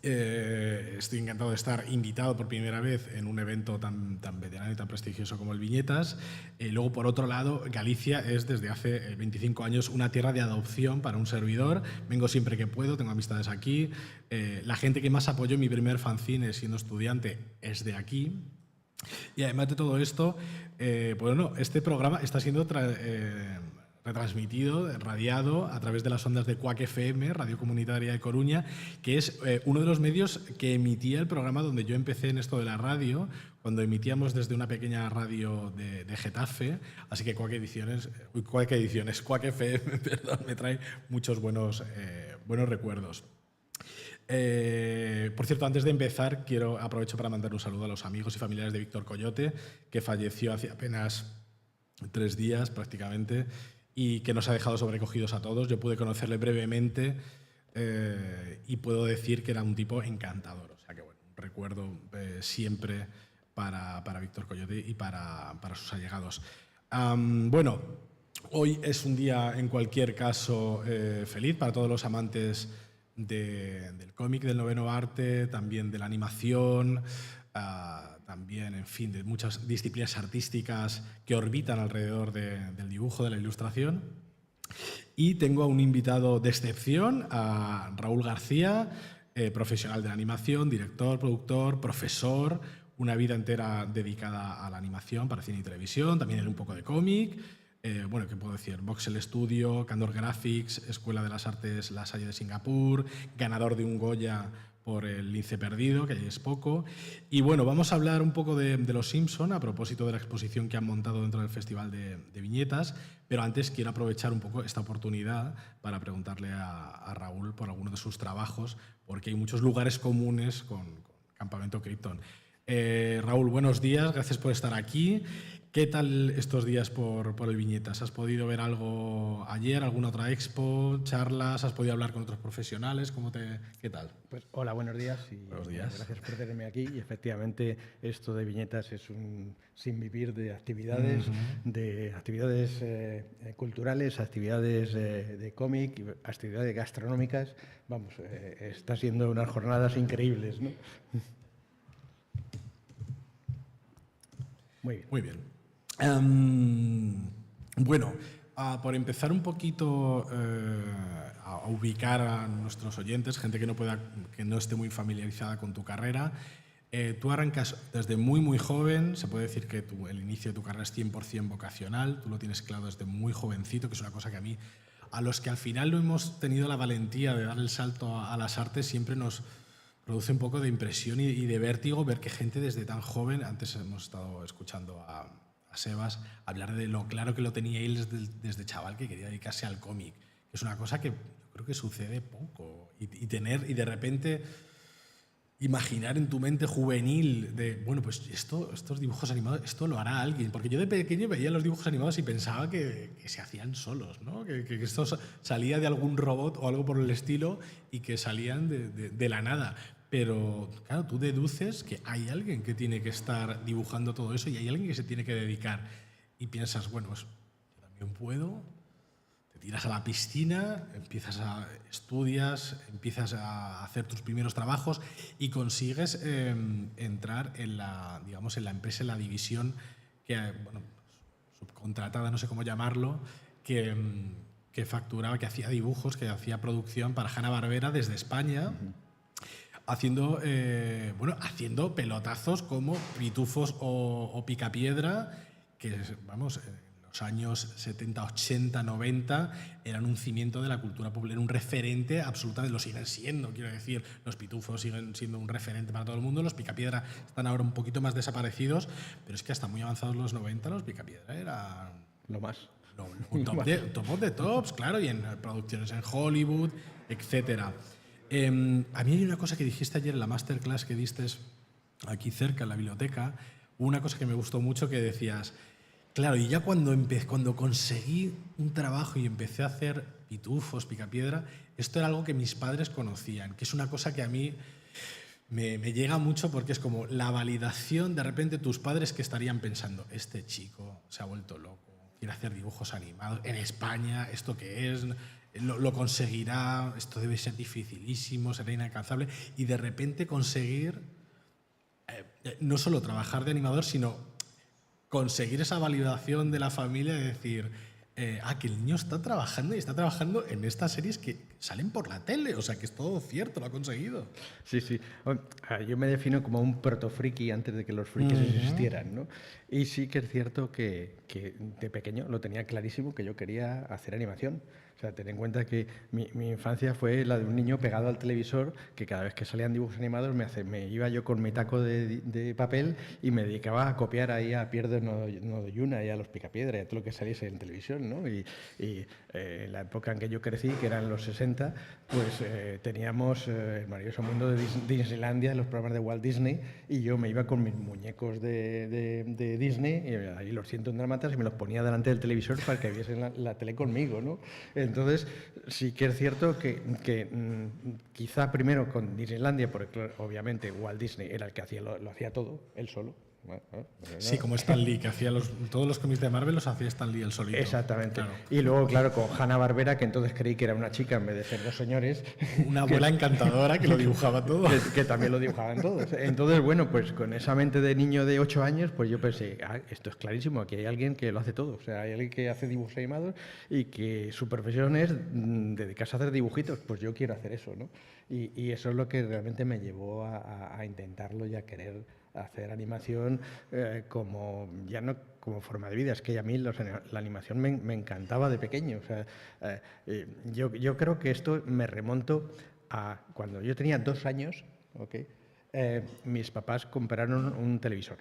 estoy encantado de estar invitado por primera vez en un evento tan veterano y tan prestigioso como el Viñetas. Luego, por otro lado, Galicia es desde hace 25 años una tierra de adopción para un servidor. Vengo siempre que puedo, tengo amistades aquí. La gente que más apoyó mi primer fanzine siendo estudiante es de aquí. Y además de todo esto, bueno, este programa está siendo retransmitido, radiado a través de las ondas de Quack FM, Radio Comunitaria de Coruña, que es uno de los medios que emitía el programa donde yo empecé en esto de la radio, cuando emitíamos desde una pequeña radio de Getafe. Así que Quack FM, perdón, me trae muchos buenos recuerdos. Por cierto, antes de empezar, aprovecho para mandar un saludo a los amigos y familiares de Víctor Coyote, que falleció hace apenas 3 días prácticamente, y que nos ha dejado sobrecogidos a todos. Yo pude conocerle brevemente y puedo decir que era un tipo encantador. O sea que, bueno, un recuerdo siempre para Víctor Coyote y para sus allegados. Bueno, hoy es un día, en cualquier caso, feliz para todos los amantes del cómic, del noveno arte, también de la animación, también, en fin, de muchas disciplinas artísticas que orbitan alrededor del dibujo, de la ilustración. Y tengo a un invitado de excepción, a Raúl García, profesional de la animación, director, productor, profesor, una vida entera dedicada a la animación para cine y televisión, también en un poco de cómic. Bueno, ¿qué puedo decir? Voxel Studio, Candor Graphics, Escuela de las Artes La Salle de Singapur, ganador de un Goya por El Lince Perdido, que ahí es poco. Y bueno, vamos a hablar un poco de Los Simpson a propósito de la exposición que han montado dentro del Festival de Viñetas, pero antes quiero aprovechar un poco esta oportunidad para preguntarle a Raúl por alguno de sus trabajos, porque hay muchos lugares comunes con Campamento Krypton. Raúl, buenos días, gracias por estar aquí. ¿Qué tal estos días por el Viñetas? ¿Has podido ver algo ayer, alguna otra expo, charlas? ¿Has podido hablar con otros profesionales? ¿Qué tal? Pues hola, buenos días y buenos días. Gracias por tenerme aquí. Y efectivamente esto de Viñetas es un sinvivir de actividades, culturales, actividades de cómic, actividades gastronómicas. Vamos, está siendo unas jornadas increíbles, ¿no? Muy bien. Muy bien. Bueno, por empezar un poquito a ubicar a nuestros oyentes, gente que no esté muy familiarizada con tu carrera, tú arrancas desde muy, muy joven. Se puede decir que el inicio de tu carrera es 100% vocacional. Tú lo tienes claro desde muy jovencito, que es una cosa que a los que al final no hemos tenido la valentía de dar el salto a las artes, siempre nos produce un poco de impresión y de vértigo ver que gente desde tan joven, antes hemos estado escuchando a Sebas hablar de lo claro que lo tenía él desde chaval, que quería dedicarse al cómic. Es una cosa que yo creo que sucede poco. Y de repente imaginar en tu mente juvenil de, bueno, pues estos dibujos animados, esto lo hará alguien. Porque yo de pequeño veía los dibujos animados y pensaba que se hacían solos, ¿no? Que esto salía de algún robot o algo por el estilo y que salían de la nada. Pero, claro, tú deduces que hay alguien que tiene que estar dibujando todo eso y hay alguien que se tiene que dedicar. Y piensas, bueno, pues yo también puedo. Te tiras a la piscina, estudias, empiezas a hacer tus primeros trabajos y consigues entrar en la empresa, en la división subcontratada, no sé cómo llamarlo, que facturaba, que hacía dibujos, que hacía producción para Hanna-Barbera desde España. Haciendo pelotazos como Pitufos o Picapiedra, que, vamos, en los años 70, 80, 90 eran un cimiento de la cultura popular, era un referente absolutamente, lo siguen siendo, quiero decir. Los Pitufos siguen siendo un referente para todo el mundo, los Picapiedra están ahora un poquito más desaparecidos, pero es que hasta muy avanzados los 90 los Picapiedra eran lo más. Top de tops, claro, y en producciones en Hollywood, etcétera. A mí hay una cosa que dijiste ayer en la masterclass que diste aquí cerca, en la biblioteca, una cosa que me gustó mucho, que decías, claro, y ya cuando conseguí un trabajo y empecé a hacer Pitufos, Picapiedra, esto era algo que mis padres conocían, que es una cosa que a mí me llega mucho, porque es como la validación. De repente tus padres, que estarían pensando, este chico se ha vuelto loco, quiere hacer dibujos animados en España, ¿esto qué es? Lo conseguirá, esto debe ser dificilísimo, será inalcanzable. Y de repente conseguir no solo trabajar de animador, sino conseguir esa validación de la familia de decir, que el niño está trabajando y está trabajando en estas series que salen por la tele, o sea que es todo cierto, lo ha conseguido. Sí. Yo me defino como un protofriki antes de que los frikis existieran, ¿no? Y sí que es cierto que de pequeño lo tenía clarísimo, que yo quería hacer animación. O sea, ten en cuenta que mi infancia fue la de un niño pegado al televisor, que cada vez que salían dibujos animados me iba yo con mi taco de papel y me dedicaba a copiar ahí a Pierre Nodoyuna y a los Picapiedra y a todo lo que saliese en televisión, ¿no? Y en la época en que yo crecí, que eran los 60, pues teníamos el maravilloso mundo de Disneylandia, los programas de Walt Disney, y yo me iba con mis muñecos de Disney y ahí los 101 dálmatas y me los ponía delante del televisor para que viesen la tele conmigo, ¿no? Entonces, sí que es cierto que quizá primero con Disneylandia, porque claro, obviamente Walt Disney era el que lo hacía todo, él solo. Sí, como Stan Lee, que hacía todos los cómics de Marvel los hacía Stan Lee él solito. Exactamente. Claro. Y luego, claro, con Hanna-Barbera, que entonces creí que era una chica en vez de ser dos señores. Una abuela encantadora que lo dibujaba todo. Que también lo dibujaban todos. Entonces, bueno, pues con esa mente de niño de 8 años, pues yo pensé, esto es clarísimo, aquí hay alguien que lo hace todo. O sea, hay alguien que hace dibujos animados y que su profesión es dedicarse a hacer dibujitos. Pues yo quiero hacer eso, ¿no? Y eso es lo que realmente me llevó a intentarlo y a querer hacer animación ya no como forma de vida. Es que a mí la animación me encantaba de pequeño. O sea, yo creo que esto me remonto a cuando yo tenía 2 años, ¿okay? Mis papás compraron un televisor.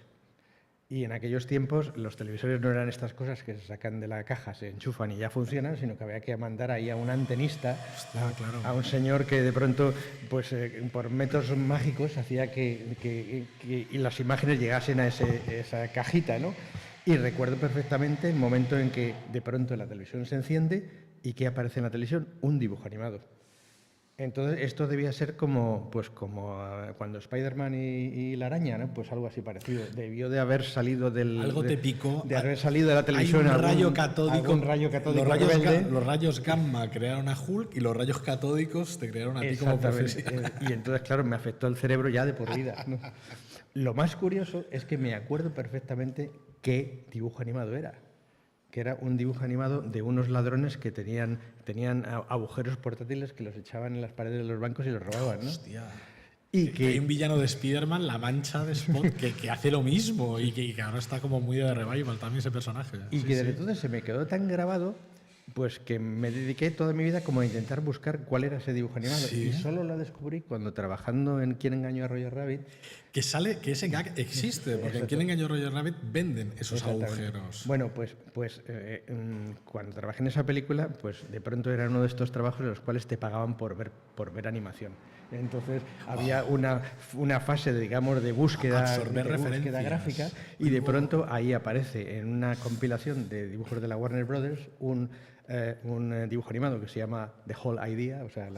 Y en aquellos tiempos los televisores no eran estas cosas que se sacan de la caja, se enchufan y ya funcionan, sino que había que mandar ahí a un antenista, claro. a un señor que de pronto, pues por métodos mágicos, hacía que las imágenes llegasen a esa cajita, ¿no? Y recuerdo perfectamente el momento en que de pronto la televisión se enciende y ¿qué aparece en la televisión? Un dibujo animado. Entonces, esto debía ser como cuando Spider-Man y la araña, ¿no? Pues algo así parecido. Debió de haber salido algo te picó. De haber salido de la televisión. Hay un rayo catódico. Los rayos gamma crearon a Hulk y los rayos catódicos te crearon a ti como profesional. Y entonces, claro, me afectó el cerebro ya de por vida, ¿no? Lo más curioso es que me acuerdo perfectamente qué dibujo animado era. que era un dibujo animado de unos ladrones que tenían agujeros portátiles que los echaban en las paredes de los bancos y los robaban, ¿no? Hostia. Y que hay un villano de Spider-Man, La Mancha de Spot, que hace lo mismo y que ahora está como muy de revival también ese personaje. Y Sí, que sí. desde entonces se me quedó tan grabado, pues que me dediqué toda mi vida como a intentar buscar cuál era ese dibujo animado. Sí. Y solo lo descubrí cuando trabajando en ¿Quién engañó a Roger Rabbit? Que ese gag existe, porque en ¿Quién engañó a Roger Rabbit? Venden esos Exactamente. agujeros. Bueno, pues cuando trabajé en esa película, pues de pronto era uno de estos trabajos en los cuales te pagaban por ver animación. Entonces había una fase, digamos, de búsqueda, Absorber búsqueda referencias. gráfica, y de pronto ahí aparece en una compilación de dibujos de la Warner Brothers un dibujo animado que se llama The Whole Idea, o sea,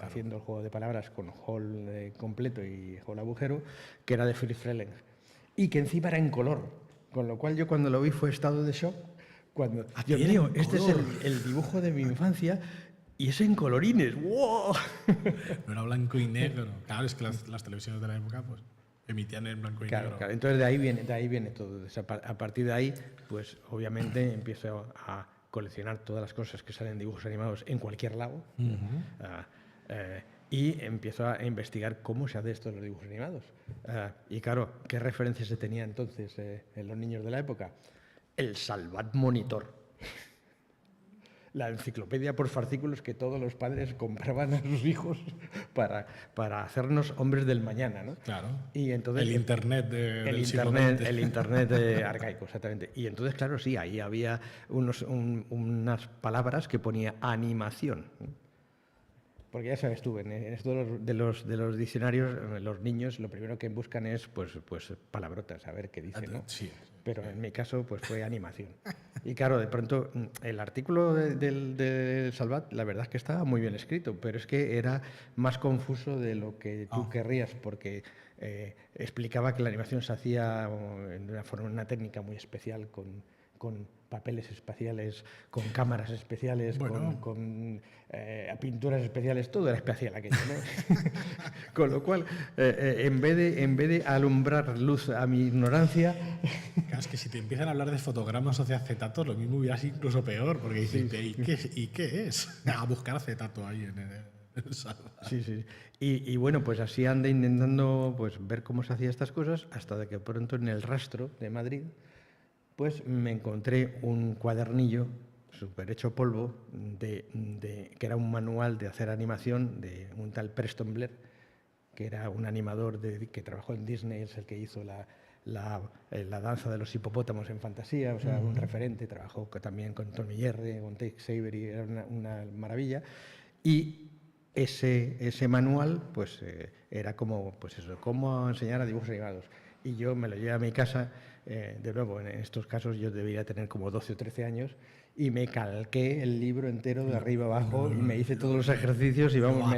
haciendo el juego de palabras con whole completo y whole agujero, que era de Philip Freleng, y que encima era en color, con lo cual yo cuando lo vi fue estado de shock. Dios mío, este es el dibujo de mi infancia y es en colorines. ¡Wow! No era blanco y negro. Claro, es que las televisiones de la época pues emitían en blanco y negro. Claro, entonces de ahí viene todo. A partir de ahí, pues obviamente empiezo a coleccionar todas las cosas que salen en dibujos animados en cualquier lado. Y empiezo a investigar cómo se hace esto en los dibujos animados. Y claro, ¿qué referencias se tenía entonces en los niños de la época? El Salvat Monitor. La enciclopedia por fascículos que todos los padres compraban a sus hijos para hacernos hombres del mañana, ¿no? Claro. Y entonces, el Internet del siglo XX. El Internet arcaico, exactamente. Y entonces, claro, sí, ahí había unas palabras que ponía animación. Porque ya sabes tú, en esto de los diccionarios, los niños lo primero que buscan es pues palabrotas, a ver qué dicen, ¿no? Sí. Pero en mi caso pues fue animación. Y claro, de pronto el artículo de Salvat, la verdad es que estaba muy bien escrito, pero es que era más confuso de lo que tú querrías, porque explicaba que la animación se hacía en una técnica muy especial con papeles espaciales, con cámaras especiales, con pinturas especiales, todo era especial aquello, ¿no? Con lo cual, en vez de alumbrar luz a mi ignorancia... Claro, es que si te empiezan a hablar de fotogramas o de acetatos, lo mismo hubiera sido incluso peor, porque dicen, ¿y qué es? A buscar acetato ahí en el Salvat. Sí. Y bueno, pues así andé intentando pues, ver cómo se hacían estas cosas, hasta de que pronto en el Rastro de Madrid pues me encontré un cuadernillo súper hecho polvo, que era un manual de hacer animación de un tal Preston Blair, que era un animador que trabajó en Disney, es el que hizo la danza de los hipopótamos en fantasía, o sea, un referente, trabajó también con Tommy Jerry, con Tex Avery, era una maravilla. Y ese manual pues era como, pues eso, cómo enseñar a dibujos animados. Y yo me lo llevé a mi casa, de nuevo, en estos casos yo debería tener como 12 o 13 años, y me calqué el libro entero de arriba abajo y me hice todos los ejercicios y vamos,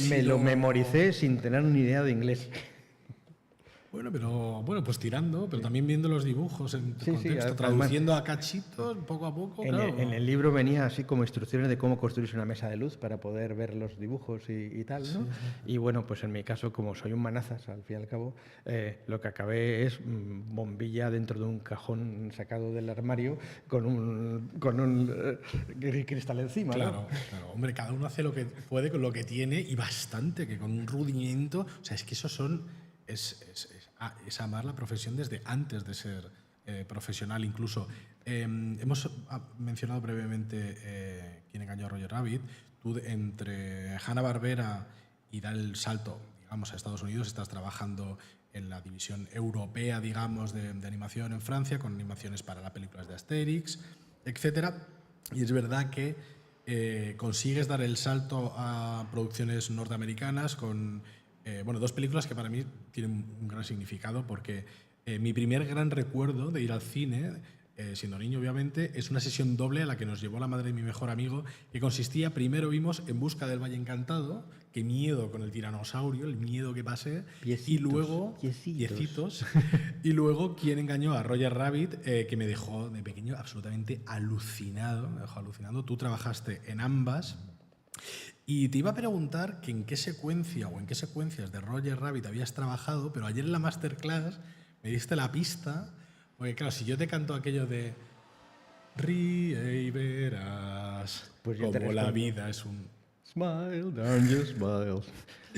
me lo memoricé sin tener ni idea de inglés. Bueno, pues tirando, pero también viendo los dibujos en contexto, traduciendo a cachitos poco a poco. En el libro venía así como instrucciones de cómo construirse una mesa de luz para poder ver los dibujos y tal, ¿no? Sí. Y bueno, pues en mi caso, como soy un manazas, al fin y al cabo, lo que acabé es bombilla dentro de un cajón sacado del armario con un cristal encima. Claro, claro. Hombre, cada uno hace lo que puede con lo que tiene y bastante, que con un rudimiento. O sea, es que eso es amar la profesión desde antes de ser profesional incluso. Hemos mencionado brevemente Quién engañó a Roger Rabbit. Tú entre Hanna-Barbera y dar el salto, digamos, a Estados Unidos, estás trabajando en la división europea, digamos, de animación en Francia, con animaciones para las películas de Asterix, etc. Y es verdad que consigues dar el salto a producciones norteamericanas con dos películas que para mí tienen un gran significado, porque mi primer gran recuerdo de ir al cine, siendo niño obviamente, es una sesión doble a la que nos llevó la madre de mi mejor amigo, que consistía, primero vimos En busca del Valle Encantado, qué miedo con el tiranosaurio, el miedo que pasé, y luego Piecitos, y luego Quién engañó a Roger Rabbit, que me dejó de pequeño absolutamente alucinado, me dejó alucinado. Tú trabajaste en ambas. Y te iba a preguntar que en qué secuencia o en qué secuencias de Roger Rabbit habías trabajado, pero ayer en la masterclass me diste la pista, porque claro, si yo te canto aquello de Ríe y verás Pues yo te como la respondo. vida es un... Smile, don't you smile.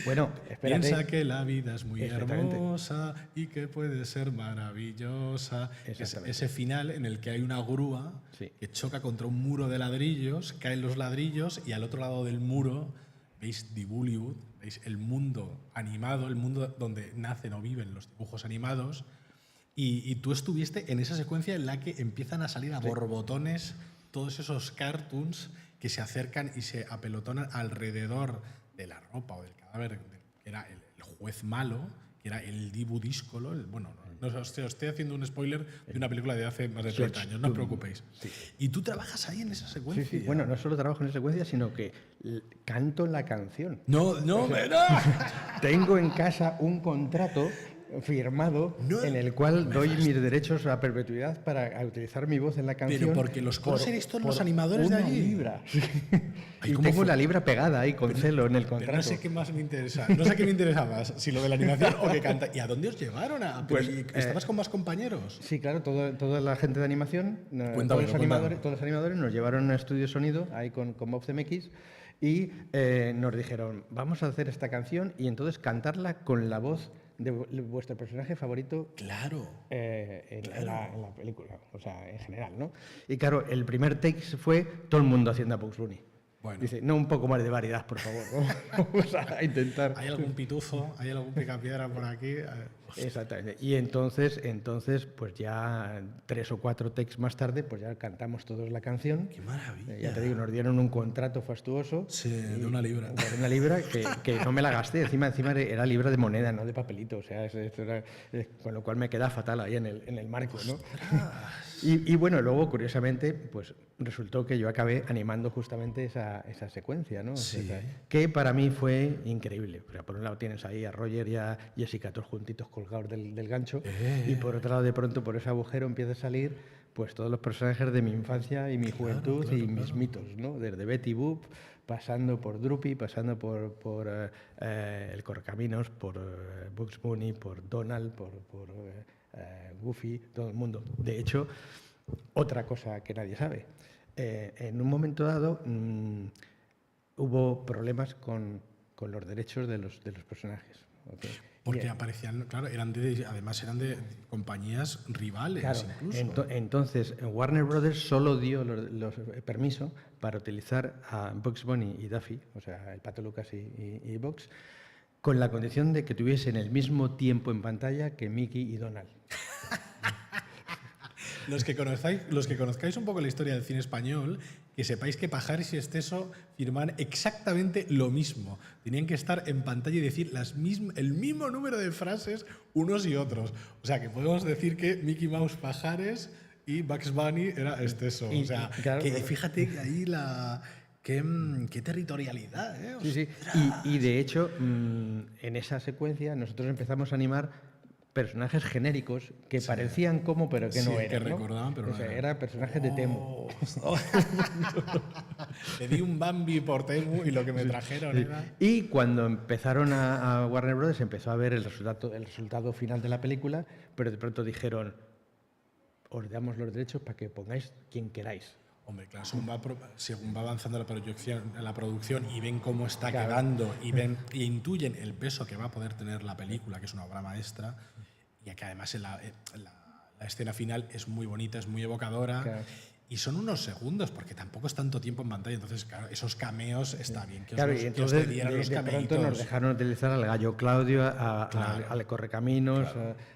Bueno, espérate. Piensa que la vida es muy Exactamente. hermosa y que puede ser maravillosa. Ese final en el que hay una grúa que choca contra un muro de ladrillos, caen los ladrillos y al otro lado del muro veis The Bollywood, veis el mundo animado, el mundo donde nacen o viven los dibujos animados. Y tú estuviste en esa secuencia en la que empiezan a salir a borbotones todos esos cartoons que se acercan y se apelotonan alrededor de la ropa o del cadáver, que era el juez malo, que era el Dibu Díscolo. Bueno, no os estoy haciendo un spoiler de una película de hace más de 30 años, no os preocupéis. Y tú trabajas ahí en esa secuencia. Sí, sí. Bueno, no solo trabajo en esa secuencia, sino que canto la canción. No. Tengo en casa un contrato firmado en el cual doy mis derechos a perpetuidad para utilizar mi voz en la canción. Pero porque los coros eres todos los animadores de una allí. libra. Y ¿cómo tengo fue? la libra pegada ahí con celo en el Pero contrato. no sé qué más me interesa. No sé qué me interesa más, si lo de la animación o que canta. ¿Y a dónde os llevaron? Pues, ¿Estabas con más compañeros? Sí, claro, toda la gente de animación, Cuéntamelo, todos los animadores nos llevaron a Estudio Sonido ahí con Bob CMX y nos dijeron, vamos a hacer esta canción y entonces cantarla con la voz de vuestro personaje favorito. Claro. En la película, o sea, en general, ¿no? Y claro, el primer take fue todo el mundo haciendo a Bugs Bunny. Bueno. Dice, no, un poco más de variedad, por favor. Vamos a intentar. ¿Hay algún pitufo? ¿Hay algún picapiedra por aquí? Exactamente. Y entonces, pues ya 3 o 4 takes más tarde, pues ya cantamos todos la canción. ¡Qué maravilla! Ya te digo, nos dieron un contrato fastuoso. Sí, de una libra. De una libra que no me la gasté. Encima era libra de moneda, no de papelito. O sea, esto era, con lo cual me queda fatal ahí en el marco, ¿no? Y bueno, luego, curiosamente, pues resultó que yo acabé animando justamente esa secuencia, ¿no? Sí. O sea, que para mí fue increíble. O sea, por un lado tienes ahí a Roger y a Jessica todos juntitos colgados del gancho y por otro lado, de pronto, por ese agujero empieza a salir pues todos los personajes de mi infancia y mi juventud y mis mitos, ¿no? Desde Betty Boop, pasando por Droopy, pasando por el Correcaminos, por Bugs Bunny, por Donald, por Goofy, todo el mundo. De hecho, otra cosa que nadie sabe, en un momento dado hubo problemas con los derechos de los personajes. ¿Okay? Porque aparecían, claro, además eran de compañías rivales, Claro, incluso. entonces Warner Brothers solo dio los permiso para utilizar a Bugs Bunny y Daffy, o sea, el Pato Lucas y Bugs, con la condición de que tuviesen el mismo tiempo en pantalla que Mickey y Donald. Los que conozcáis un poco la historia del cine español, que sepáis que Pajares y Esteso firmaban exactamente lo mismo. Tenían que estar en pantalla y decir el mismo número de frases unos y otros. O sea, que podemos decir que Mickey Mouse Pajares y Bugs Bunny era Esteso. O sea, claro, que fíjate que ahí qué territorialidad, ¿eh? Sí. Y de hecho, en esa secuencia nosotros empezamos a animar personajes genéricos que parecían como, pero que no eran. Que recordaban, pero o sea, eran personajes de Temu. Le di un Bambi por Temu y lo que me trajeron era... Y cuando empezaron a Warner Brothers empezó a ver el resultado final de la película, pero de pronto dijeron, os damos los derechos para que pongáis quien queráis. Hombre, claro, según va avanzando la producción y ven cómo está quedando y intuyen el peso que va a poder tener la película, que es una obra maestra, y que además la escena final es muy bonita, es muy evocadora. Claro. Y son unos segundos, porque tampoco es tanto tiempo en pantalla. Entonces, claro, esos cameos está bien que Claro, os, y que os entonces dieran los de pronto cameitos. nos dejaron utilizar al gallo Claudio, al Correcaminos,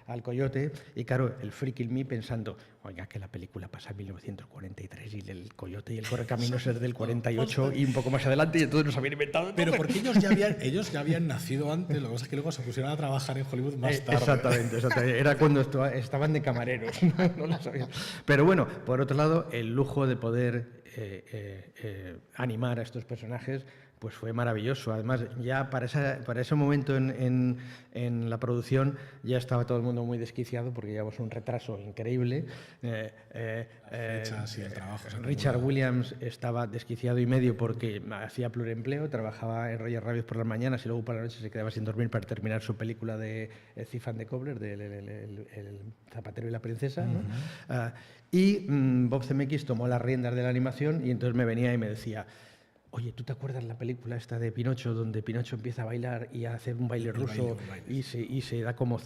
al Coyote, y claro, el Freaky Me pensando, oiga, que la película pasa en 1943 y el Coyote y el Correcaminos es del 48 y un poco más adelante, y entonces nos habían inventado. Pero porque ellos ya habían nacido antes, lo que pasa es que luego se pusieron a trabajar en Hollywood más tarde. Exactamente. Era cuando estaban de camareros, no lo sabían. Pero bueno, por otro lado, el lujo de poder animar a estos personajes pues fue maravilloso. Además, ya para ese momento en la producción ya estaba todo el mundo muy desquiciado porque llevamos un retraso increíble. Fechas y el trabajo se Richard acumula. Williams estaba desquiciado y medio porque hacía pluriempleo, trabajaba en Roger Rabbit por las mañanas y luego por la noche se quedaba sin dormir para terminar su película de Thief and the Cobbler, el zapatero y la princesa, ¿no? Y Bob Zemeckis tomó las riendas de la animación y entonces me venía y me decía: oye, ¿tú te acuerdas la película esta de Pinocho, donde Pinocho empieza a bailar y a hacer un baile ruso y se da como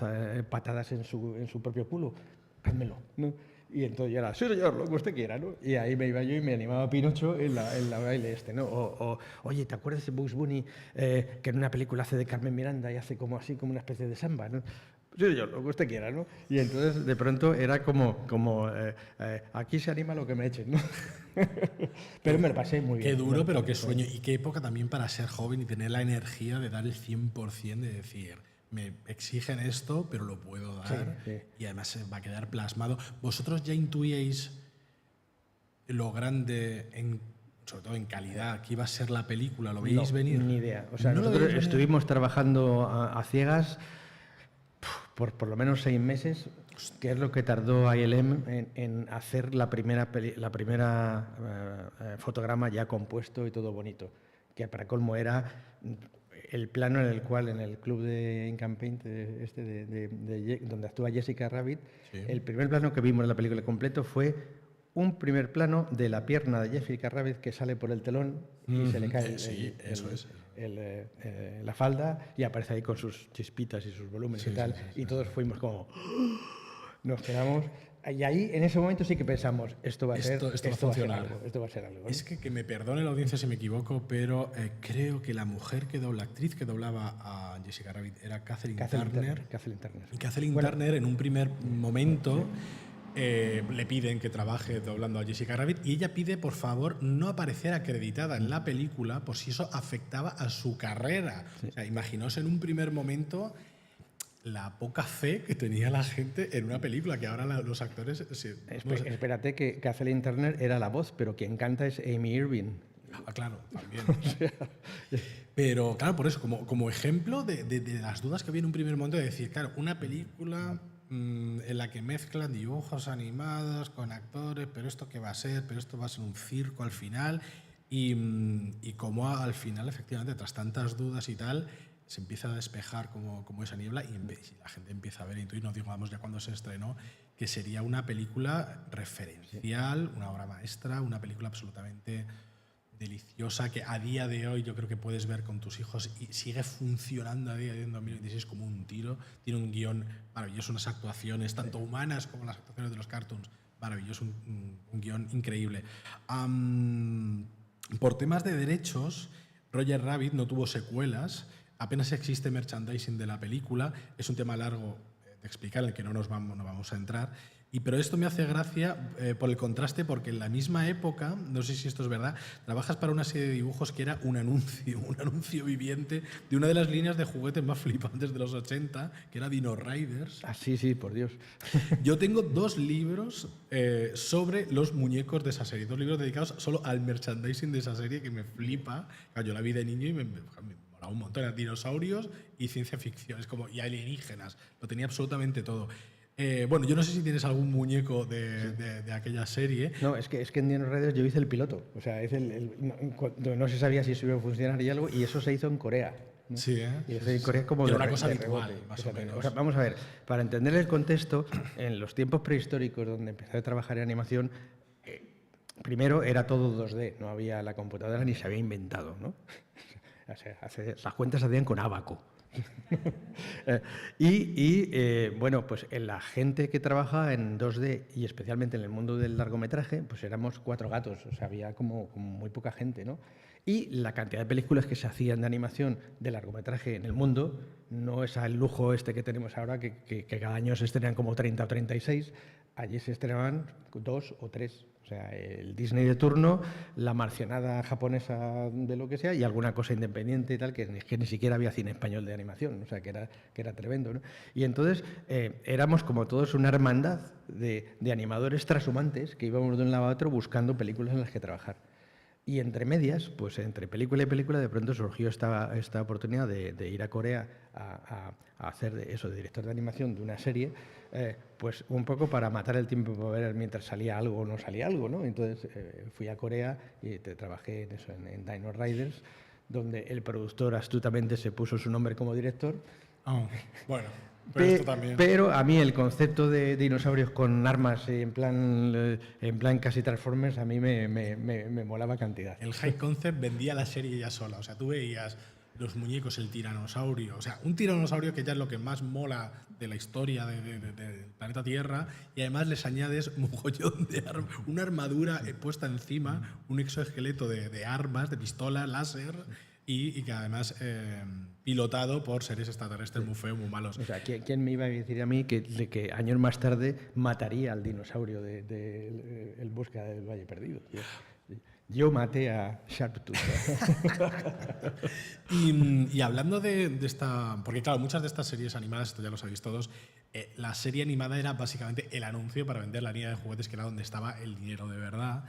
patadas en su propio culo? Házmelo, ¿no? Y entonces yo era: sí, señor, lo que usted quiera, ¿no? Y ahí me iba yo y me animaba a Pinocho en la baile este, ¿no? Oye, ¿te acuerdas de Bugs Bunny, que en una película hace de Carmen Miranda y hace como así, como una especie de samba, ¿no? Sí, señor, lo que usted quiera, ¿no? Y entonces de pronto era como aquí se anima lo que me echen, ¿no? Pero me lo pasé muy bien. Qué duro, pero qué sueño. Y qué época también para ser joven y tener la energía de dar el 100%, de decir, me exigen esto, pero lo puedo dar. Sí, sí. Y además se va a quedar plasmado. ¿Vosotros ya intuíais lo grande, sobre todo en calidad, que iba a ser la película? ¿Lo veíais venir? Ni idea. O sea, ¿No lo nosotros veíais venir? estuvimos trabajando a ciegas por lo menos 6 meses, que es lo que tardó ILM en hacer la primera fotograma ya compuesto y todo bonito, que para colmo era el plano en el cual en el club de Ink and Paint donde actúa Jessica Rabbit, Sí. el primer plano que vimos en la película completo fue un primer plano de la pierna de Jessica Rabbit que sale por el telón y se le cae Sí, eso es. la falda y aparece ahí con sus chispitas y sus volúmenes Sí, y tal, sí, sí, y todos fuimos como... Nos quedamos... Y ahí, en ese momento sí que pensamos, esto va a ser funcionar. esto va a ser algo, ¿no? Es que me perdone la audiencia si me equivoco, pero creo que la actriz que doblaba a Jessica Rabbit era Kathleen Turner. Kathleen Turner. Y Kathleen Bueno, Turner en un primer momento le piden que trabaje doblando a Jessica Rabbit y ella pide, por favor, no aparecer acreditada en la película por si eso afectaba a su carrera. O sea, imaginaos en un primer momento la poca fe que tenía la gente en una película, que ahora los actores... Espérate, que Kathleen Turner era la voz, pero quien canta es Amy Irving. Ah, claro, también. Pero claro, por eso, como ejemplo de las dudas que había en un primer momento de decir, claro, una película en la que mezclan dibujos animados con actores, pero esto qué va a ser, pero esto va a ser un circo al final, y como al final, efectivamente, tras tantas dudas y tal, se empieza a despejar como esa niebla y la gente empieza a ver, y no digamos ya cuando se estrenó, que sería una película referencial, una obra maestra, una película absolutamente deliciosa que a día de hoy yo creo que puedes ver con tus hijos y sigue funcionando a día de hoy en 2026 como un tiro. Tiene un guión maravilloso, unas actuaciones tanto humanas como las actuaciones de los cartoons, maravilloso, un guión increíble. Por temas de derechos, Roger Rabbit no tuvo secuelas, apenas existe merchandising de la película, es un tema largo de explicar en el que no vamos a entrar. Pero esto me hace gracia por el contraste, porque en la misma época, no sé si esto es verdad, trabajas para una serie de dibujos que era un anuncio viviente de una de las líneas de juguetes más flipantes de los 80, que era Dino Riders. Ah, sí, por Dios. Yo tengo 2 libros sobre los muñecos de esa serie, 2 libros dedicados solo al merchandising de esa serie que me flipa. Yo la vi de niño y me molaba un montón. Eran dinosaurios y ciencia ficción, y alienígenas, lo tenía absolutamente todo. Bueno, yo no sé si tienes algún muñeco de aquella serie. No, es que en Dino Riders yo hice el piloto. O sea, no se sabía si eso iba a funcionar y algo, y eso se hizo en Corea, ¿no? Sí, Y eso en Corea es como era de una cosa rebote, habitual, más o menos. O sea, vamos a ver, para entender el contexto, en los tiempos prehistóricos donde empecé a trabajar en animación, primero era todo 2D, no había la computadora ni se había inventado, ¿no? O sea, las cuentas se hacían con ábaco. Bueno, pues la gente que trabaja en 2D y especialmente en el mundo del largometraje, pues éramos 4 gatos, o sea, había como muy poca gente, ¿no? Y la cantidad de películas que se hacían de animación de largometraje en el mundo no es el lujo este que tenemos ahora, que cada año se estrenan como 30 o 36, allí se estrenaban 2 o 3. O sea, el Disney de turno, la marcianada japonesa de lo que sea y alguna cosa independiente y tal, que ni siquiera había cine español de animación, o sea, que era tremendo, ¿no? Y entonces éramos como todos una hermandad de animadores trashumantes que íbamos de un lado a otro buscando películas en las que trabajar. Y entre medias, pues entre película y película, de pronto surgió esta oportunidad de ir a Corea a hacer eso, de director de animación de una serie, pues un poco para matar el tiempo, para ver mientras salía algo o no salía algo, ¿no? Entonces fui a Corea y trabajé en eso, en Dino Riders, donde el productor astutamente se puso su nombre como director. Oh, bueno. Pero, esto también. Pero a mí el concepto de dinosaurios con armas en plan casi Transformers a mí me molaba cantidad. El high concept vendía la serie ya sola. O sea, tú veías los muñecos, el tiranosaurio. O sea, un tiranosaurio que ya es lo que más mola de la historia del planeta Tierra, y además les añades un mogollón de armas, una armadura puesta encima, un exoesqueleto de armas, de pistolas, láser, y que además pilotado por seres extraterrestres muy feos, muy malos. O sea, ¿quién me iba a decir a mí que años más tarde mataría al dinosaurio de El Búsqueda del Valle Perdido? Yo maté a Sharptooth. Y hablando de esta... Porque claro, muchas de estas series animadas, esto ya lo sabéis todos, la serie animada era básicamente el anuncio para vender la línea de juguetes, que era donde estaba el dinero de verdad.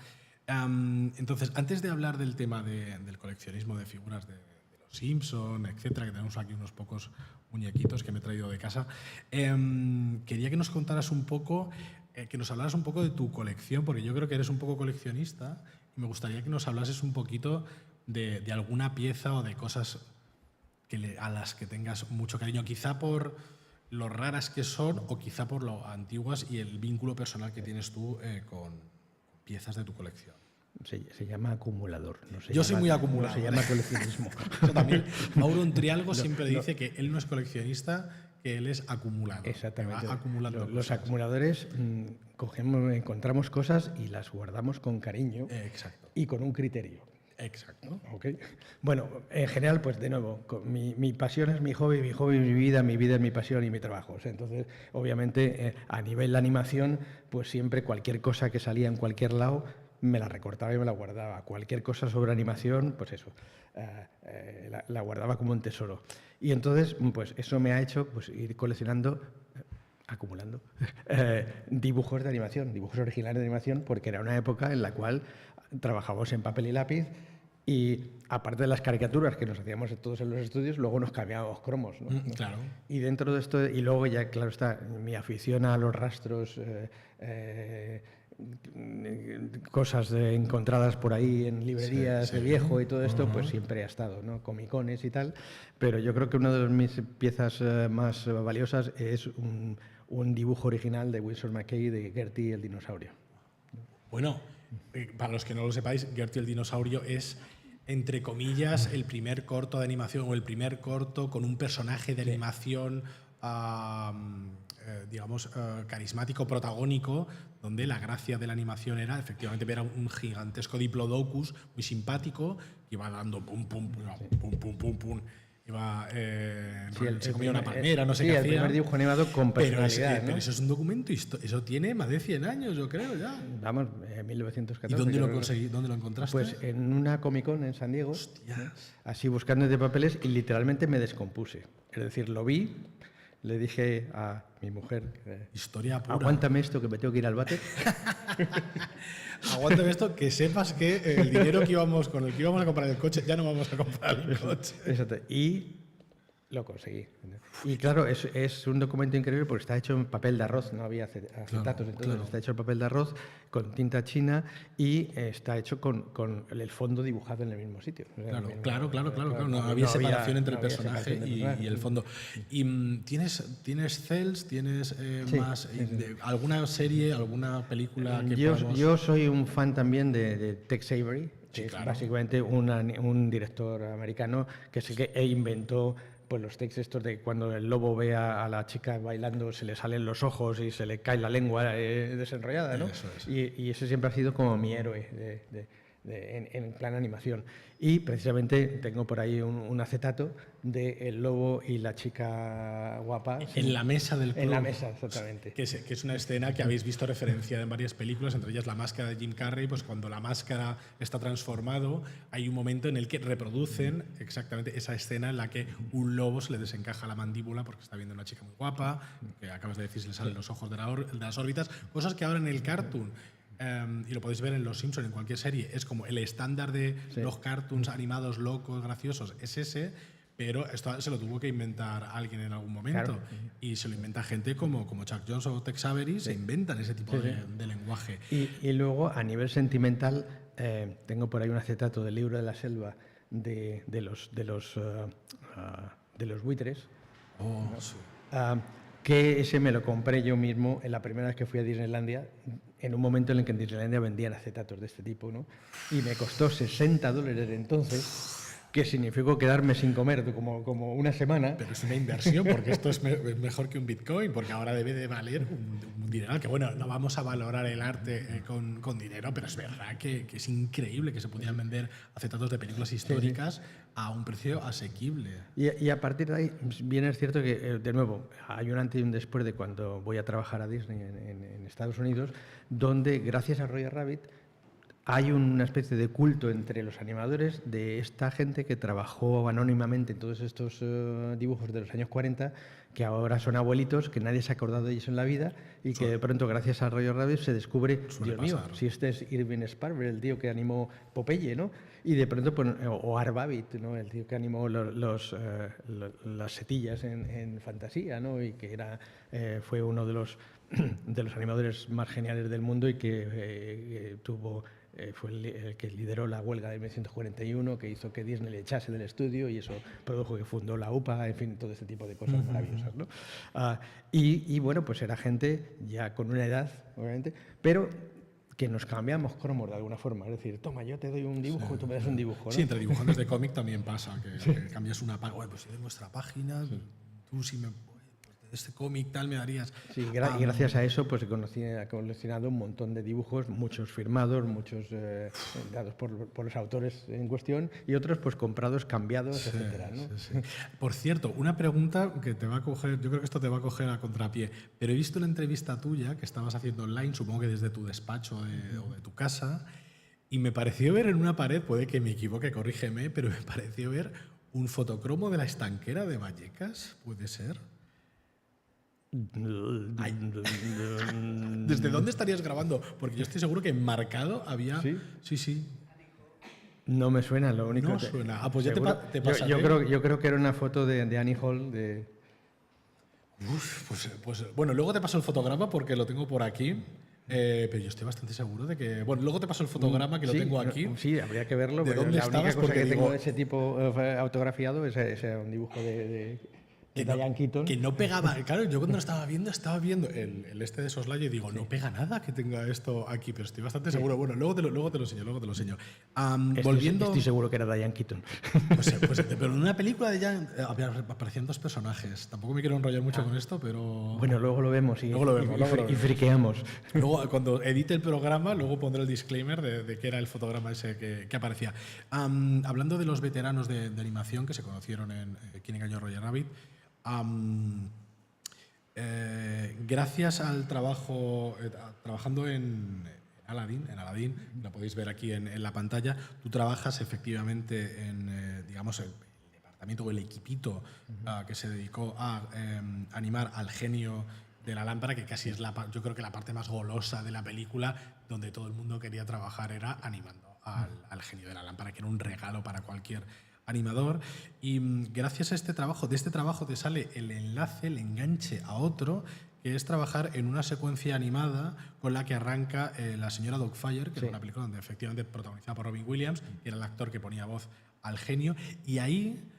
Entonces, antes de hablar del tema del coleccionismo de figuras de los Simpson, etcétera, que tenemos aquí unos pocos muñequitos que me he traído de casa, quería que nos contaras un poco, que nos hablaras un poco de tu colección, porque yo creo que eres un poco coleccionista, y me gustaría que nos hablases un poquito de alguna pieza o de cosas a las que tengas mucho cariño, quizá por lo raras que son o quizá por lo antiguas y el vínculo personal que tienes tú con piezas de tu colección. Se llama acumulador. No se Yo llama, soy muy acumulador. No se llama coleccionismo. Eso también. Mauro Untrialgo siempre dice que él no es coleccionista, que él es acumulador. Exactamente. Va acumulando Los cosas. acumuladores encontramos cosas y las guardamos con cariño y con un criterio. Exacto. ¿Okay? Bueno, en general, pues de nuevo, mi pasión es mi hobby es mi vida es mi pasión y mi trabajo. O sea, entonces, obviamente, a nivel de animación, pues siempre cualquier cosa que salía en cualquier lado me la recortaba y me la guardaba. Cualquier cosa sobre animación, pues eso, la guardaba como un tesoro. Y entonces, pues eso me ha hecho pues, ir coleccionando, acumulando, dibujos de animación, dibujos originales de animación, porque era una época en la cual trabajábamos en papel y lápiz y aparte de las caricaturas que nos hacíamos todos en los estudios, luego nos cambiábamos cromos, ¿no? Claro. Y dentro de esto, y luego ya, claro está, mi afición a los rastros, cosas encontradas por ahí en librerías de viejo y todo esto, pues siempre ha estado, ¿no? Comicones y tal, pero yo creo que una de mis piezas más valiosas es un dibujo original de Winsor McCay de Gertie el dinosaurio. Bueno, para los que no lo sepáis, Gertie el dinosaurio es, entre comillas, el primer corto de animación o el primer corto con un personaje de animación, digamos, carismático, protagónico, donde la gracia de la animación era efectivamente ver a un gigantesco diplodocus muy simpático que iba dando pum, pum, pum, pum, pum, pum, pum. Iba, se comía una palmera, no sé qué hacía. El primer dibujo animado con personalidad, pero eso es un documento, eso tiene más de 100 años, yo creo, ya. Vamos, 1914. ¿Y dónde lo conseguí? ¿Dónde lo encontraste? Pues en una Comic-Con en San Diego, ¿no? Así buscando entre papeles, y literalmente me descompuse. Es decir, lo vi, le dije a mi mujer, historia pura. Aguántame esto que me tengo que ir al váter. Aguántame esto, que sepas que el dinero con el que íbamos a comprar el coche, ya no vamos a comprar el coche. Exacto. Y lo conseguí. Y claro, es un documento increíble porque está hecho en papel de arroz, no había acetatos, entonces está hecho en papel de arroz con tinta china y está hecho con el fondo dibujado en el mismo sitio. Claro. No había separación entre el personaje y el fondo. ¿Y tienes cels? ¿Tienes más? ¿Alguna serie, alguna película que yo soy un fan también de Tex Avery, que es básicamente un director americano que es el que inventó pues los textos estos de cuando el lobo ve a la chica bailando, se le salen los ojos y se le cae la lengua desenrollada, ¿no? Eso es. Y ese siempre ha sido como mi héroe en plan animación. Y precisamente tengo por ahí un acetato de el lobo y la chica guapa. En la mesa del club. En la mesa, exactamente. Que es una escena que habéis visto referenciada en varias películas, entre ellas La Máscara de Jim Carrey. Pues cuando la máscara está transformado, hay un momento en el que reproducen exactamente esa escena en la que un lobo se le desencaja la mandíbula porque está viendo a una chica muy guapa, que acabas de decir se le salen los ojos de las órbitas, cosas que ahora en el cartoon y lo podéis ver en Los Simpson, en cualquier serie, es como el estándar de los cartoons animados locos, graciosos, es ese, pero esto se lo tuvo que inventar alguien en algún momento. Claro. Y se lo inventa gente como Chuck Jones o Tex Avery, se inventan ese tipo de lenguaje. Y luego, a nivel sentimental, tengo por ahí un acetato del Libro de la Selva de los buitres. Oh, sí. Que ese me lo compré yo mismo en la primera vez que fui a Disneylandia, en un momento en el que en Disneylandia vendían acetatos de este tipo, ¿no? Y me costó $60 entonces, que significó quedarme sin comer como una semana. Pero es una inversión, porque esto es mejor que un Bitcoin, porque ahora debe de valer un dineral, que bueno, no vamos a valorar el arte con dinero, pero es verdad que es increíble que se pudieran vender acetatos de películas históricas a un precio asequible. Y a partir de ahí, bien es cierto que, de nuevo, hay un antes y un después de cuando voy a trabajar a Disney en Estados Unidos, donde gracias a Roger Rabbit hay una especie de culto entre los animadores de esta gente que trabajó anónimamente en todos estos dibujos de los años 40, que ahora son abuelitos, que nadie se ha acordado de ellos en la vida y que de pronto, gracias a Roger Rabbit, se descubre, Dios mío, si este es Irving Sparber, el tío que animó Popeye, ¿no? Y de pronto, pues, o Art Babbitt, ¿no? El tío que animó las setillas en Fantasía, ¿no? Y que fue uno de los animadores más geniales del mundo y que fue el que lideró la huelga de 1941, que hizo que Disney le echase del estudio y eso produjo que fundó la UPA, en fin, todo este tipo de cosas maravillosas, ¿no? Y bueno, pues era gente ya con una edad, obviamente, pero que nos cambiamos cromos de alguna forma. Es decir, toma, yo te doy un dibujo y tú me das un dibujo, ¿no? Sí, entre dibujantes de cómic también pasa, que cambias una página. Pues si de nuestra página, tú si me... este cómic tal me darías. Sí, y gracias a eso pues he coleccionado un montón de dibujos, muchos firmados, muchos dados por los autores en cuestión y otros pues comprados, cambiados, etcétera, ¿no? Por cierto, una pregunta que te va a coger, yo creo que esto te va a coger a contrapié, pero he visto la entrevista tuya que estabas haciendo online, supongo que desde tu despacho o de tu casa, y me pareció ver en una pared, puede que me equivoque, corrígeme, pero me pareció ver un fotocromo de la estanquera de Vallecas, ¿puede ser? Ay. ¿Desde dónde estarías grabando? Porque yo estoy seguro que enmarcado había... Sí. No me suena, lo único no que... suena. Ah, pues ya te pasaré. Yo creo que era una foto de Annie Hall de... Pues bueno, luego te paso el fotograma porque lo tengo por aquí. Pero yo estoy bastante seguro de que... Bueno, luego te paso el fotograma que lo tengo aquí. Sí, habría que verlo. ¿De dónde la única estabas? cosa Porque que tengo digo, de ese tipo autografiado es un dibujo de Diane Keaton. Que no pegaba. Claro, yo cuando lo estaba viendo el este de soslayo y digo, no pega nada que tenga esto aquí, pero estoy bastante seguro. Bueno, luego te lo enseño. Volviendo... Estoy seguro que era Diane Keaton. Pues, pero en una película de ella aparecían dos personajes. Tampoco me quiero enrollar mucho con esto, pero... Bueno, luego lo vemos y friqueamos. Luego, cuando edite el programa, luego pondré el disclaimer de qué era el fotograma ese que aparecía. Hablando de los veteranos de animación que se conocieron en ¿Quién engañó a Roger Rabbit? Gracias al trabajo, trabajando en Aladdin, lo podéis ver aquí en la pantalla, tú trabajas efectivamente en, digamos, el departamento o el equipito que se dedicó a animar al genio de la lámpara, que casi es yo creo que la parte más golosa de la película, donde todo el mundo quería trabajar era animando al genio de la lámpara, que era un regalo para cualquier animador. Y gracias a de este trabajo te sale el enlace, el enganche a otro, que es trabajar en una secuencia animada con la que arranca La señora Doubtfire, que era una película donde efectivamente protagonizada por Robin Williams, que era el actor que ponía voz al genio, y ahí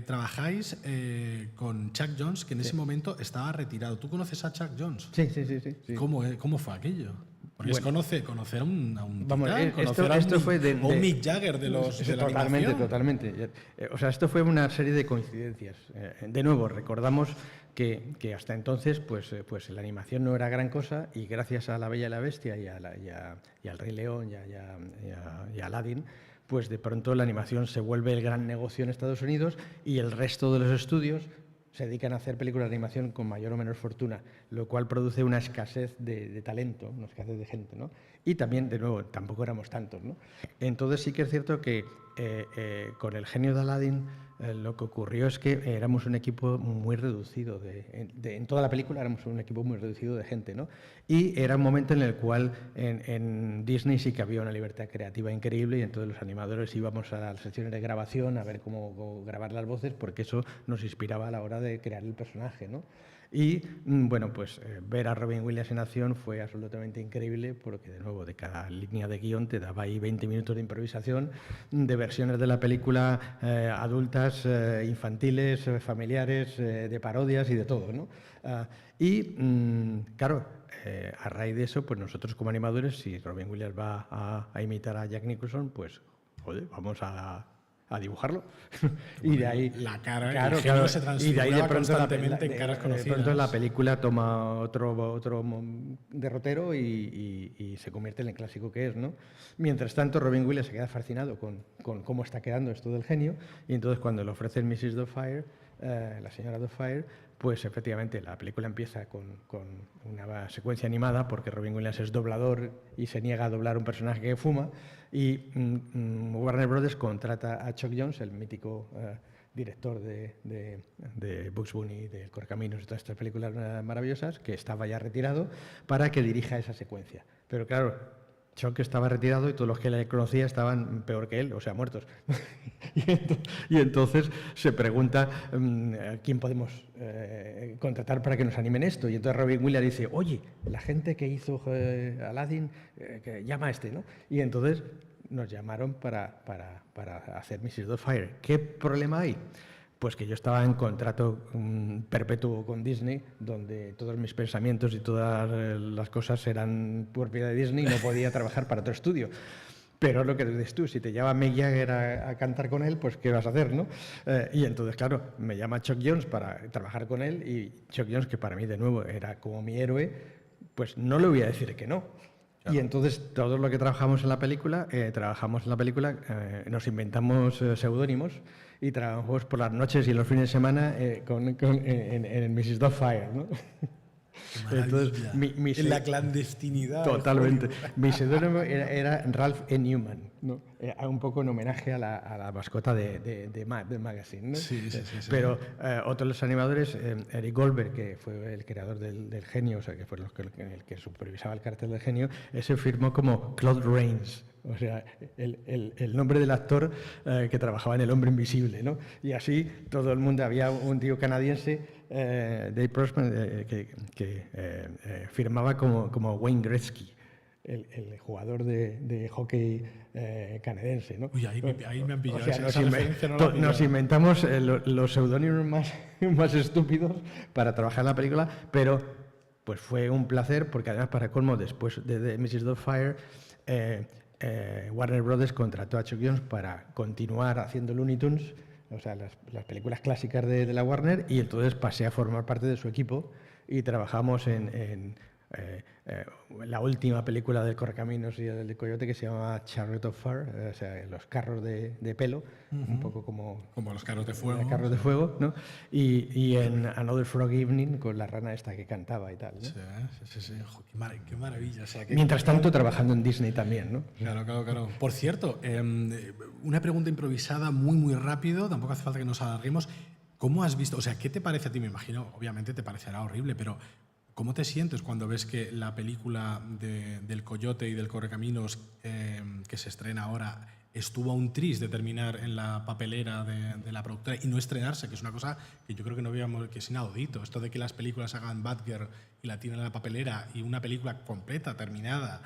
trabajáis con Chuck Jones, que en ese momento estaba retirado. ¿Tú conoces a Chuck Jones? Sí. ¿Cómo fue aquello? Porque Bueno, es conocer a un vamos, titán, conocer esto fue a un Mick Jagger de la animación. Totalmente. O sea, esto fue una serie de coincidencias. De nuevo, recordamos que hasta entonces pues la animación no era gran cosa y gracias a La Bella y la Bestia y al Rey León y a Aladdin, pues de pronto la animación se vuelve el gran negocio en Estados Unidos y el resto de los estudios se dedican a hacer películas de animación con mayor o menor fortuna, lo cual produce una escasez de talento, una escasez de gente, ¿no? Y también, de nuevo, tampoco éramos tantos, ¿no? Entonces sí que es cierto que con el genio de Aladdin lo que ocurrió es que éramos un equipo muy reducido. En toda la película éramos un equipo muy reducido de gente, ¿no? Y era un momento en el cual en Disney sí que había una libertad creativa increíble y entonces los animadores íbamos a las sesiones de grabación a ver cómo grabar las voces porque eso nos inspiraba a la hora de crear el personaje, ¿no? Y bueno, pues ver a Robin Williams en acción fue absolutamente increíble porque, de nuevo, de cada línea de guión te daba ahí 20 minutos de improvisación de versiones de la película adultas, infantiles, familiares, de parodias y de todo, ¿no? Claro, a raíz de eso, pues nosotros como animadores, si Robin Williams va a imitar a Jack Nicholson, pues, joder, vamos a dibujarlo. Y de ahí la cara, claro, se transfiguraba constantemente en caras conocidas. De pronto la película toma otro derrotero y se convierte en el clásico que es, ¿no? Mientras tanto, Robin Williams se queda fascinado con cómo está quedando esto del genio y entonces cuando le ofrecen Mrs. Doubtfire, la señora Doubtfire, pues efectivamente la película empieza con una secuencia animada porque Robin Williams es doblador y se niega a doblar un personaje que fuma y Warner Brothers contrata a Chuck Jones, el mítico director de Bugs Bunny, de El Correcaminos y todas estas películas maravillosas, que estaba ya retirado, para que dirija esa secuencia. Pero claro, Chuck estaba retirado y todos los que le conocía estaban peor que él, o sea, muertos. y entonces se pregunta quién podemos contratar para que nos animen esto. Y entonces Robin Williams dice, oye, la gente que hizo Aladdin, que llama a este, ¿no? Y entonces nos llamaron para hacer Mrs. Doubtfire. ¿Qué problema hay? Pues que yo estaba en contrato perpetuo con Disney, donde todos mis pensamientos y todas las cosas eran propiedad de Disney y no podía trabajar para otro estudio. Pero lo que dices tú, si te llama Mick Jagger a cantar con él, pues ¿qué vas a hacer, no? Y entonces, claro, me llama Chuck Jones para trabajar con él y Chuck Jones, que para mí, de nuevo, era como mi héroe, pues no le voy a decir que no. Claro. Y entonces, todo lo que trabajamos en la película, nos inventamos seudónimos y trabajamos por las noches y los fines de semana en Mrs. Doubtfire, ¿no? Entonces, en la clandestinidad. Totalmente. Mi seudónimo era Ralph E. Newman, ¿no? Un poco en homenaje a la mascota del magazine, ¿no? Sí. Pero otros de los animadores, Eric Goldberg, que fue el creador del Genio, o sea, que fue el que supervisaba el cartel del Genio, ese firmó como Claude Rains. O sea, el nombre del actor que trabajaba en El Hombre Invisible, ¿no? Y así todo el mundo, había un tío canadiense, Dave Prosman, que firmaba como Wayne Gretzky, el jugador de hockey canadiense, ¿no? Uy, ahí me han pillado. O sea, esa referencia no la he pillado. nos inventamos los seudónimos más estúpidos para trabajar en la película, pero pues fue un placer porque además, para colmo, después de Mrs. Doubtfire, Warner Brothers contrató a Chuck Jones para continuar haciendo Looney Tunes, o sea, las películas clásicas de la Warner, y entonces pasé a formar parte de su equipo y trabajamos en la última película del Correcaminos y del Coyote, que se llama Chariot of Fire, o sea, los carros de pelo, un poco como los carros de fuego. Los carros de fuego, ¿no? Y en Another Frog Evening con la rana esta que cantaba y tal, ¿no? Sí. Ojo, qué maravilla. O sea, mientras tanto, trabajando en Disney también, ¿no? Claro. Por cierto, una pregunta improvisada muy rápido, tampoco hace falta que nos alarguemos. ¿Cómo has visto? O sea, ¿qué te parece a ti? Me imagino, obviamente te parecerá horrible, pero ¿cómo te sientes cuando ves que la película del Coyote y del Correcaminos que se estrena ahora estuvo a un tris de terminar en la papelera de la productora y no estrenarse, que es una cosa que yo creo que no veíamos, que es inaudito? Esto de que las películas hagan Batgirl y la tienen en la papelera y una película completa, terminada,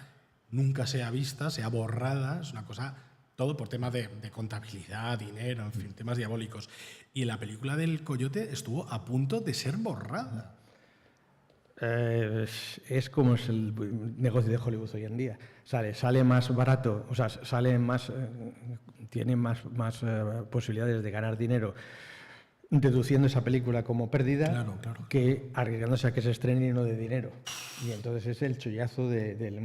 nunca sea vista, sea borrada, es una cosa, todo por temas de contabilidad, dinero, en fin, temas diabólicos. Y la película del Coyote estuvo a punto de ser borrada. Es como es el negocio de Hollywood hoy en día. Sale más barato, o sea, tiene más posibilidades de ganar dinero deduciendo esa película como pérdida, que arriesgándose a que se estrene y no de dinero. Y entonces es el chollazo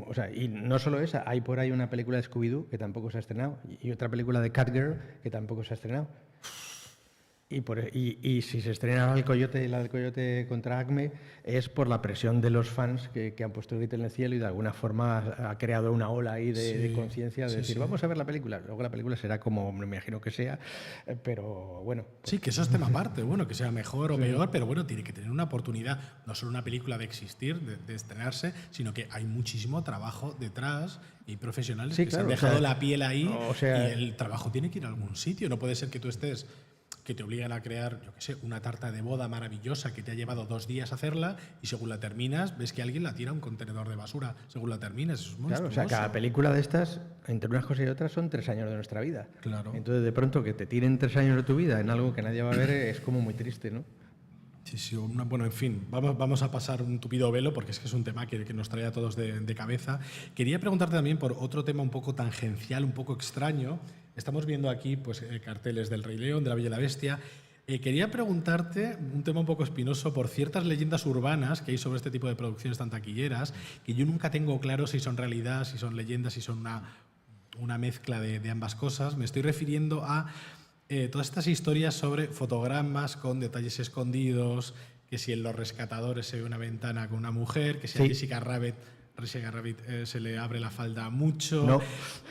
o sea, y no solo esa, hay por ahí una película de Scooby-Doo que tampoco se ha estrenado y otra película de Catgirl que tampoco se ha estrenado. Y si se estrena la del Coyote contra Acme es por la presión de los fans que han puesto el grito en el cielo y de alguna forma ha creado una ola ahí de conciencia de decir, vamos a ver la película. Luego la película será como me imagino que sea, pero bueno. Sí, que eso es tema aparte, bueno, que sea mejor o peor, pero bueno, tiene que tener una oportunidad, no solo una película de existir, de estrenarse, sino que hay muchísimo trabajo detrás y profesionales que se han dejado la piel ahí y el trabajo tiene que ir a algún sitio. No puede ser que tú estés, que te obligan a crear, yo qué sé, una tarta de boda maravillosa que te ha llevado 2 días hacerla y según la terminas ves que alguien la tira a un contenedor de basura. Según la terminas, eso es monstruoso. Claro, o sea, cada película de estas, entre unas cosas y otras, son 3 años de nuestra vida. Claro. Entonces, de pronto, que te tiren 3 años de tu vida en algo que nadie va a ver es como muy triste, ¿no? Sí, bueno, en fin, vamos a pasar un tupido velo porque es que es un tema que nos trae a todos de cabeza. Quería preguntarte también por otro tema un poco tangencial, un poco extraño. Estamos viendo aquí pues, carteles del Rey León, de La Bella y la Bestia. Quería preguntarte un tema un poco espinoso por ciertas leyendas urbanas que hay sobre este tipo de producciones tan taquilleras, que yo nunca tengo claro si son realidad, si son leyendas, si son una mezcla de ambas cosas. Me estoy refiriendo a todas estas historias sobre fotogramas con detalles escondidos, que si en Los Rescatadores se ve una ventana con una mujer, que si a Jessica Rabbit se le abre la falda mucho. No.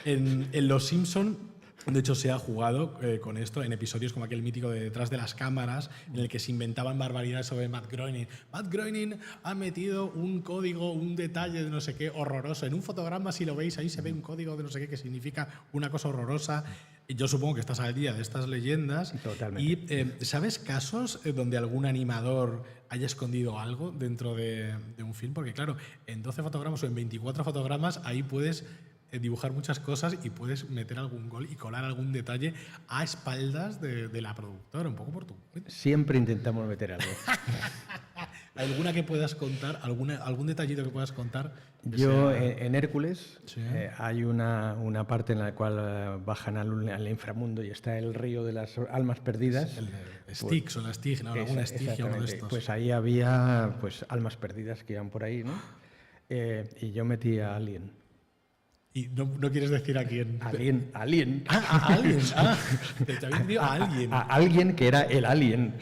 En Los Simpson, de hecho, se ha jugado con esto en episodios como aquel mítico de Detrás de las cámaras, en el que se inventaban barbaridades sobre Matt Groening. Matt Groening ha metido un código, un detalle de no sé qué horroroso. En un fotograma, si lo veis, ahí se ve un código de no sé qué que significa una cosa horrorosa. Yo supongo que estás al día de estas leyendas. Totalmente. ¿Y sabes casos donde algún animador haya escondido algo dentro de un film? Porque claro, en 12 fotogramas o en 24 fotogramas ahí puedes dibujar muchas cosas y puedes meter algún gol y colar algún detalle a espaldas de la productora, un poco por tu cuenta. Siempre intentamos meter algo. ¿Alguna que puedas contar? ¿Algún detallito que puedas contar? Yo, en Hércules, hay una parte en la cual bajan al inframundo y está el río de las almas perdidas. El Styx o la Stygia, alguna Stygia, uno de estos. Pues ahí había almas perdidas que iban por ahí, ¿no? Y yo metí a Alien. ¿Y no quieres decir a quién? Alien. A Alien. Te había entendido a alguien. A alguien que era el Alien.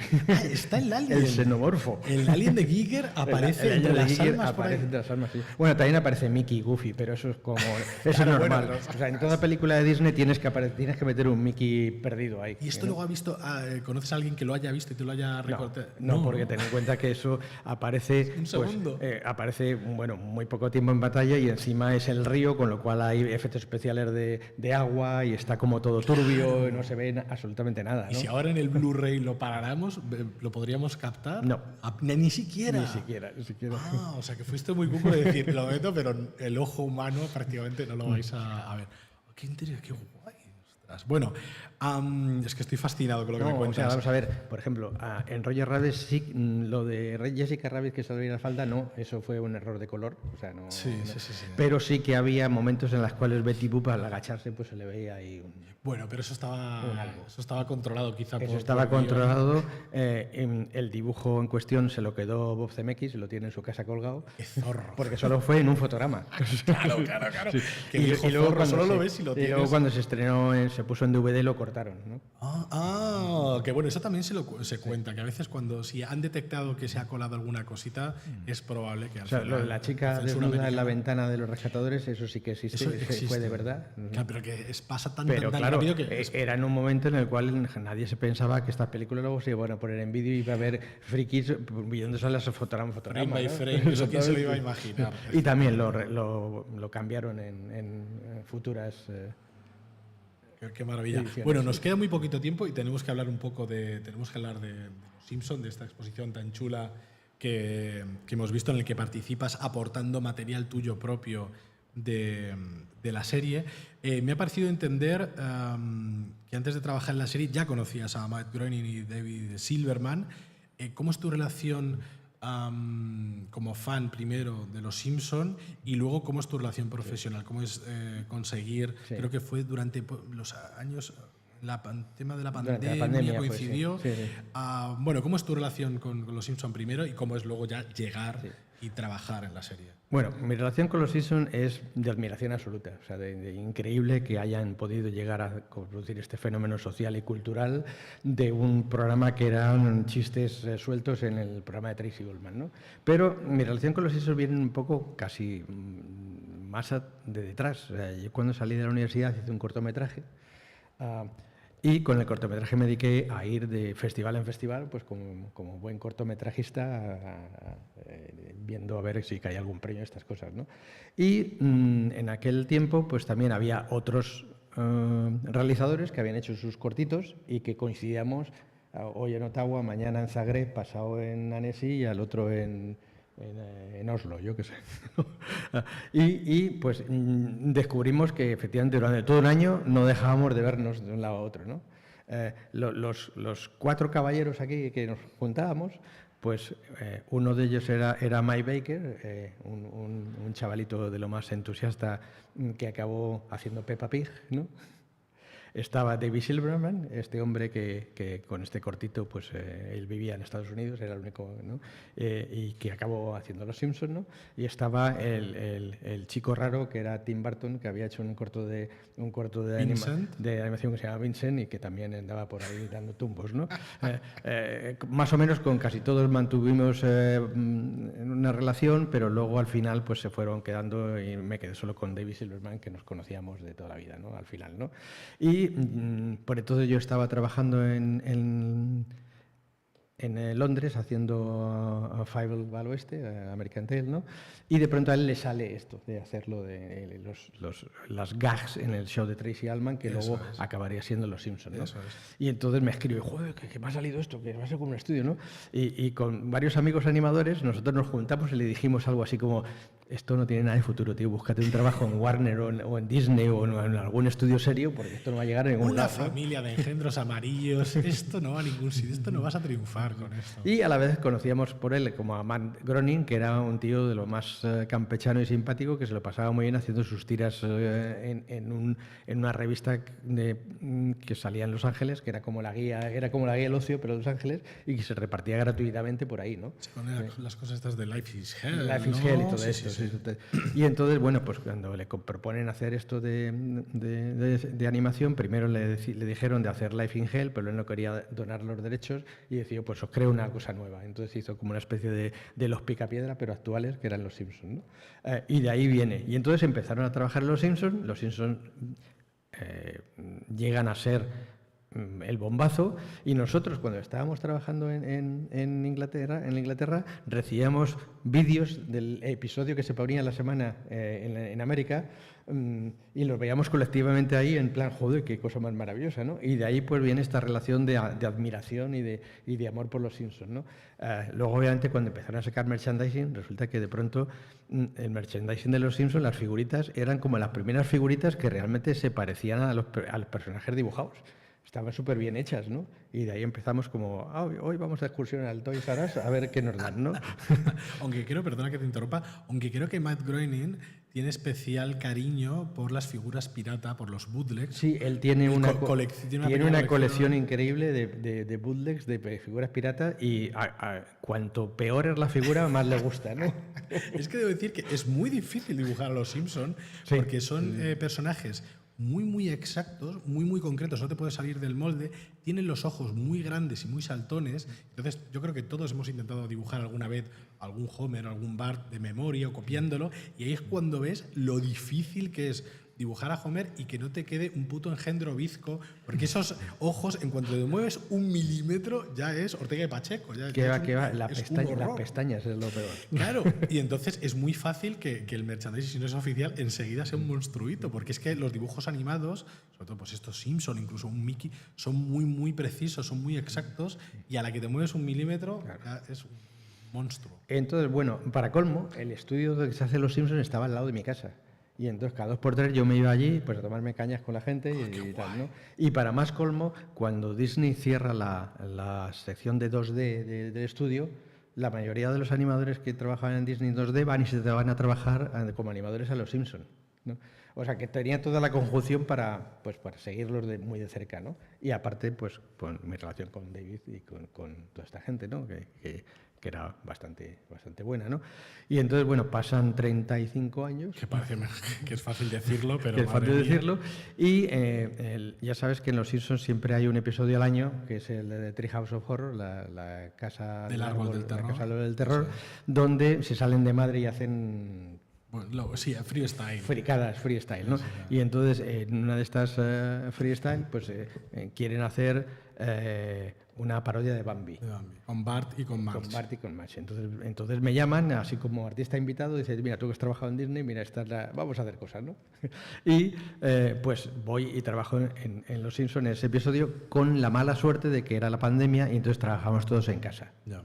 Está el Alien. El xenomorfo. El Alien de Giger aparece entre las almas por ahí. Entre las almas, sí. Bueno, también aparece Mickey y Goofy, pero eso es como... Eso es normal. Bueno, o sea, en toda película de Disney tienes que meter un Mickey perdido ahí. ¿Y esto luego ha visto? ¿Conoces a alguien que lo haya visto y te lo haya recortado? No, porque ten en cuenta que eso aparece... Un segundo. Aparece, muy poco tiempo en batalla y encima es el río, con lo cual hay efectos especiales de agua y está como todo turbio, no se ve absolutamente nada, ¿no? ¿Y si ahora en el Blu-ray lo paráramos, lo podríamos captar? No. Ni siquiera. Ni siquiera. O sea que fuiste muy cuco de decir, lo meto, pero el ojo humano prácticamente no lo vais a ver. Qué interesante, qué guay. Bueno, es que estoy fascinado con lo que me cuentas. O sea, vamos a ver, por ejemplo, en Roger Rabbit sí, lo de Jessica Rabbit que se le veía la falda, no, eso fue un error de color, o sea, no. Sí. Pero sí que había momentos en los cuales Betty Boop al agacharse pues se le veía ahí Bueno, pero eso estaba controlado quizá por... Eso estaba controlado, el dibujo en cuestión se lo quedó Bob Zemeckis, lo tiene en su casa colgado. ¡Qué zorro! Porque solo fue en un fotograma. Claro. Sí. Y luego cuando solo lo ves y lo tienes. Y luego cuando se estrenó, se puso en DVD, lo cortaron, ¿no? Que bueno, eso también se cuenta, que a veces si han detectado que se ha colado alguna cosita, es probable que al final... Lo de la chica desnuda en la ventana de Los Rescatadores, eso sí que existe, fue de verdad. Claro, pero que pasa tan claro, rápido que... Era en un momento en el cual nadie se pensaba que esta película luego se iba a poner en vídeo y iba a haber frikis viéndose las fotogramas. Frame by frame, eso quién se lo iba a imaginar. Y también lo cambiaron en futuras... Qué maravilla. Bueno, nos queda muy poquito tiempo y tenemos que hablar de Los Simpson, de esta exposición tan chula que hemos visto, en el que participas aportando material tuyo propio de la serie. Me ha parecido entender que antes de trabajar en la serie ya conocías a Matt Groening y David Silverman. ¿Cómo es tu relación como fan primero de Los Simpson y luego cómo es tu relación profesional? ¿Cómo es conseguir, creo que fue durante los años, el tema de la pandemia coincidió? Sí. Bueno, ¿cómo es tu relación con Los Simpson primero y cómo es luego ya llegar y trabajar en la serie? Bueno, mi relación con los Simpsons es de admiración absoluta, o sea, de increíble que hayan podido llegar a producir este fenómeno social y cultural de un programa que eran chistes sueltos en el programa de Tracy Ullman, ¿no? Pero mi relación con los Simpsons viene un poco casi más de detrás. O sea, yo cuando salí de la universidad hice un cortometraje y con el cortometraje me dediqué a ir de festival en festival, pues como buen cortometrajista, viendo a ver si caía algún premio, estas cosas, ¿no? Y en aquel tiempo pues también había otros realizadores que habían hecho sus cortitos y que coincidíamos hoy en Ottawa, mañana en Zagreb, pasado en Annecy y al otro en Oslo, yo qué sé. y pues descubrimos que efectivamente durante todo un año no dejábamos de vernos de un lado a otro, ¿no? Los 4 caballeros aquí que nos juntábamos, pues uno de ellos era Mike Baker, un chavalito de lo más entusiasta que acabó haciendo Peppa Pig, ¿no? Estaba David Silverman, este hombre que con este cortito, pues él vivía en Estados Unidos, era el único, ¿no? Y que acabó haciendo Los Simpsons, ¿no? Y estaba el chico raro que era Tim Burton, que había hecho un corto de animación que se llama Vincent y que también andaba por ahí dando tumbos, ¿no? Más o menos con casi todos mantuvimos una relación, pero luego al final pues se fueron quedando y me quedé solo con David Silverman, que nos conocíamos de toda la vida, ¿no? Al final, ¿no? Y por entonces yo estaba trabajando en Londres haciendo Fievel al Oeste, American Tail, ¿no? Y de pronto a él le sale esto de hacerlo de las gags en el show de Tracy Ullman, que luego acabaría siendo Los Simpsons, ¿no? Y entonces me escribe, joder, que me ha salido esto, que va a ser como un estudio, ¿no? Y con varios amigos animadores nosotros nos juntamos y le dijimos algo así como: esto no tiene nada de futuro, tío, búscate un trabajo en Warner o en Disney o en algún estudio serio, porque esto no va a llegar a ningún lado. Una familia de engendros amarillos, esto no va a ningún sitio, esto no vas a triunfar con esto. Y a la vez conocíamos por él como a Matt Groening, que era un tío de lo más campechano y simpático, que se lo pasaba muy bien haciendo sus tiras en una revista que salía en Los Ángeles, que era como la guía del ocio, pero de Los Ángeles, y que se repartía gratuitamente por ahí, ¿no? Sí, con las cosas estas de Life is Hell. Life is Hell y todo esto. Sí. Y entonces, bueno, pues cuando le proponen hacer esto de animación, primero le dijeron de hacer Life in Hell, pero él no quería donar los derechos y decidió, pues os creo una cosa nueva. Entonces hizo como una especie de los Picapiedra, pero actuales, que eran Los Simpsons, ¿no? Y de ahí viene. Y entonces empezaron a trabajar Los Simpsons. Los Simpsons llegan a ser el bombazo, y nosotros cuando estábamos trabajando en Inglaterra recibíamos vídeos del episodio que se ponía la semana en América, y los veíamos colectivamente ahí en plan, joder, qué cosa más maravillosa, ¿no? Y de ahí pues viene esta relación de admiración y de amor por Los Simpsons, ¿no? Luego obviamente cuando empezaron a sacar merchandising, resulta que de pronto el merchandising de Los Simpsons, las figuritas, eran como las primeras figuritas que realmente se parecían a los personajes dibujados. Estaban súper bien hechas, ¿no? Y de ahí empezamos como, hoy vamos a excursión al Toys R Us a ver qué nos dan, ¿no? Aunque creo, perdona que te interrumpa, aunque creo que Matt Groening tiene especial cariño por las figuras pirata, por los bootlegs. Sí, él tiene una colección increíble de bootlegs, de figuras piratas, y cuanto peor es la figura, más le gusta, ¿no? Es que debo decir que es muy difícil dibujar a los Simpsons, porque son personajes muy exactos, muy concretos, no te puedes salir del molde, tienen los ojos muy grandes y muy saltones. Entonces yo creo que todos hemos intentado dibujar alguna vez algún Homer, algún Bart de memoria o copiándolo, y ahí es cuando ves lo difícil que es dibujar a Homer y que no te quede un puto engendro bizco, porque esos ojos, en cuanto te mueves 1 milímetro, ya es Ortega y Pacheco. Que va, las pestañas es lo peor. Claro, y entonces es muy fácil que el merchandising, si no es oficial, enseguida sea un monstruito, porque es que los dibujos animados, sobre todo pues estos Simpson, incluso un Mickey, son muy precisos, son muy exactos, y a la que te mueves 1 milímetro, ya es un monstruo. Entonces, bueno, para colmo, el estudio donde se hace Los Simpsons estaba al lado de mi casa. Y entonces cada 2 por 3 yo me iba allí pues a tomarme cañas con la gente y tal, ¿no? Y para más colmo, cuando Disney cierra la sección de 2D del estudio, la mayoría de los animadores que trabajaban en Disney 2D van y se van a trabajar como animadores a Los Simpsons. ¿no? O sea, que tenía toda la conjunción para seguirlos muy de cerca, ¿no? Y aparte, pues, con mi relación con David y con toda esta gente, ¿no? Que era bastante buena, ¿no? Y entonces, bueno, pasan 35 años. Que parece que es fácil decirlo, pero... Que es fácil decirlo. Y ya sabes que en Los Simpsons siempre hay un episodio al año, que es el de Treehouse of Horror, la casa del árbol del terror. La casa del terror, donde se salen de madre y hacen... Bueno, sí, freestyle. Fricadas, freestyle, ¿no? Y entonces, en una de estas freestyle, pues quieren hacer una parodia de Bambi. Con Bart y con Marge. Con Bart y con Marge. Entonces me llaman, así como artista invitado, y dicen, mira, tú que has trabajado en Disney, mira, vamos a hacer cosas, ¿no? Y pues voy y trabajo en Los Simpsons en ese episodio con la mala suerte de que era la pandemia y entonces trabajamos todos en casa. Ya.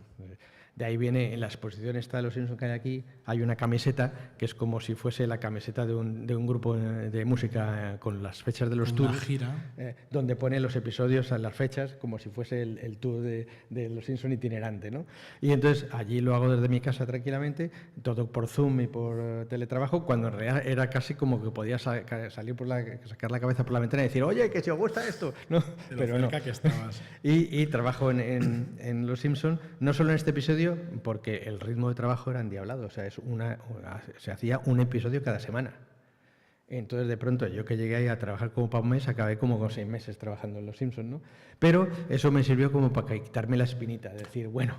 De ahí viene, en la exposición esta de Los Simpsons que hay aquí, hay una camiseta que es como si fuese la camiseta de un grupo de música con las fechas de los tours. Una gira. Donde pone los episodios a las fechas como si fuese el tour de Los Simpsons itinerante, ¿no? Y entonces allí lo hago desde mi casa tranquilamente, todo por Zoom y por teletrabajo, cuando en realidad era casi como que podía sacar la cabeza por la ventana y decir, oye, que si os gusta esto, ¿no? Pero no. Que estabas. Y trabajo en Los Simpsons, no solo en este episodio, porque el ritmo de trabajo era endiablado, o sea, se hacía un episodio cada semana. Entonces, de pronto, yo que llegué ahí a trabajar como para un mes, acabé como con 6 meses trabajando en Los Simpsons, ¿no? Pero eso me sirvió como para quitarme la espinita, de decir, bueno,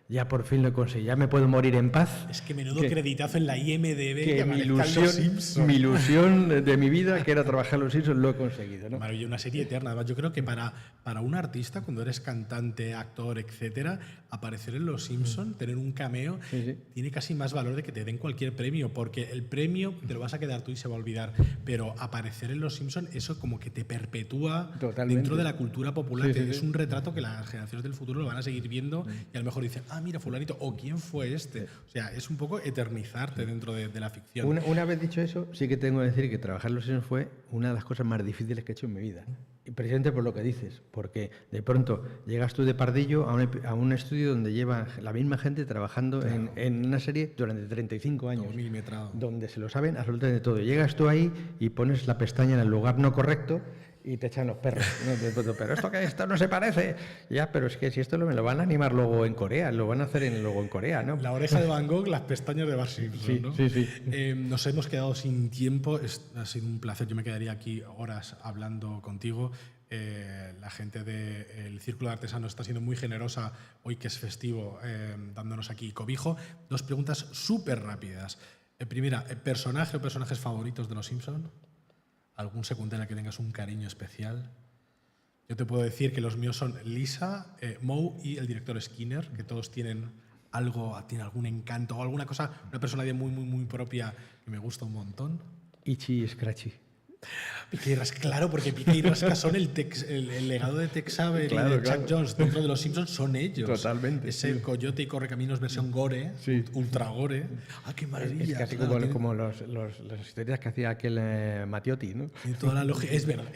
ya por fin lo conseguí, ya me puedo morir en paz. Es que menudo creditazo en la IMDb que mi ilusión de mi vida, que era trabajar en Los Simpsons, lo he conseguido, ¿no? Maravilla, una serie eterna. Además, yo creo que para un artista, cuando eres cantante, actor, etcétera, aparecer en Los Simpsons, tener un cameo, tiene casi más valor de que te den cualquier premio, porque el premio te lo vas a quedar tú y se va a olvidar. Pero aparecer en Los Simpsons, eso como que te perpetúa dentro de la cultura popular. Es un retrato que las generaciones del futuro lo van a seguir viendo y a lo mejor dicen, mira, fulanito, o quién fue este. O sea, es un poco eternizarte dentro de la ficción. Una vez dicho eso, sí que tengo que decir que trabajar en Los Simpsons fue una de las cosas más difíciles que he hecho en mi vida. Y precisamente por lo que dices, porque de pronto llegas tú de pardillo a un estudio donde lleva la misma gente trabajando en una serie durante 35 años. Donde se lo saben absolutamente todo. Llegas tú ahí y pones la pestaña en el lugar no correcto y te echan los perros, ¿no? Pero esto no se parece. Ya, pero es que si esto me lo van a animar luego en Corea, lo van a hacer luego en Corea, ¿no? La oreja de Van Gogh, las pestañas de Bart Simpson, ¿no? Sí. Nos hemos quedado sin tiempo. Ha sido un placer. Yo me quedaría aquí horas hablando contigo. La gente del Círculo de Artesanos está siendo muy generosa hoy que es festivo, dándonos aquí cobijo. 2 preguntas súper rápidas. Primera, ¿personaje o personajes favoritos de Los Simpson? ¿Algún secundario al que tengas un cariño especial? Yo te puedo decir que los míos son Lisa, Moe y el director Skinner, que todos tienen algún encanto o alguna cosa, una personalidad muy propia que me gusta un montón. Itchy y Scratchy. Pica y Rasca, claro, porque Pica y Rasca son el legado de Tex Avery y de Chuck Jones dentro de Los Simpsons, son ellos. Totalmente. Ese Coyote y Correcaminos versión gore, ultra gore. ¡Ah, qué maravilla! Es casi como las historias que hacía aquel Matiotti, ¿no? Tiene toda la lógica, es verdad.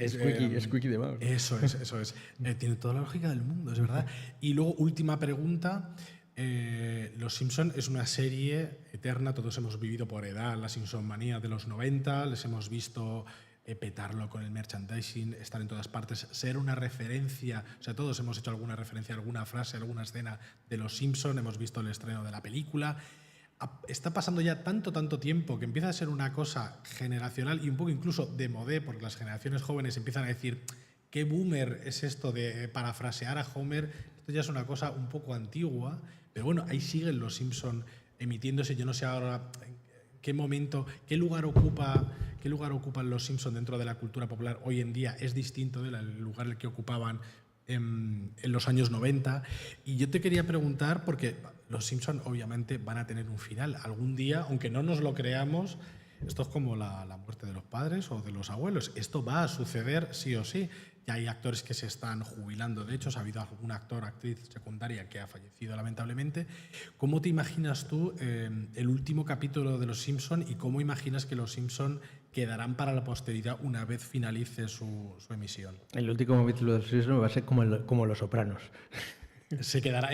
Squeaky de Mouse. Eso es. Tiene toda la lógica del mundo, es verdad. Y luego, última pregunta. Los Simpson es una serie eterna, todos hemos vivido por edad la Simpsonmanía de los 90, les hemos visto petarlo con el merchandising, estar en todas partes, ser una referencia, o sea, todos hemos hecho alguna referencia, alguna frase, alguna escena de Los Simpson, hemos visto el estreno de la película. Está pasando ya tanto tiempo que empieza a ser una cosa generacional y un poco incluso de modé, porque las generaciones jóvenes empiezan a decir ¿qué boomer es esto de parafrasear a Homer? Esto ya es una cosa un poco antigua, pero bueno, ahí siguen Los Simpson emitiéndose. Yo no sé ahora qué momento, qué lugar ocupan Los Simpson dentro de la cultura popular hoy en día. Es distinto del lugar el que ocupaban en los años 90. Y yo te quería preguntar, porque Los Simpson obviamente van a tener un final. Algún día, aunque no nos lo creamos, esto es como la muerte de los padres o de los abuelos. Esto va a suceder sí o sí. Ya hay actores que se están jubilando. De hecho, ha habido algún actriz secundaria que ha fallecido lamentablemente. ¿Cómo te imaginas tú el último capítulo de Los Simpson y cómo imaginas que Los Simpson quedarán para la posteridad una vez finalice su emisión? El último capítulo de Los Simpson va a ser como Los Sopranos. Se quedará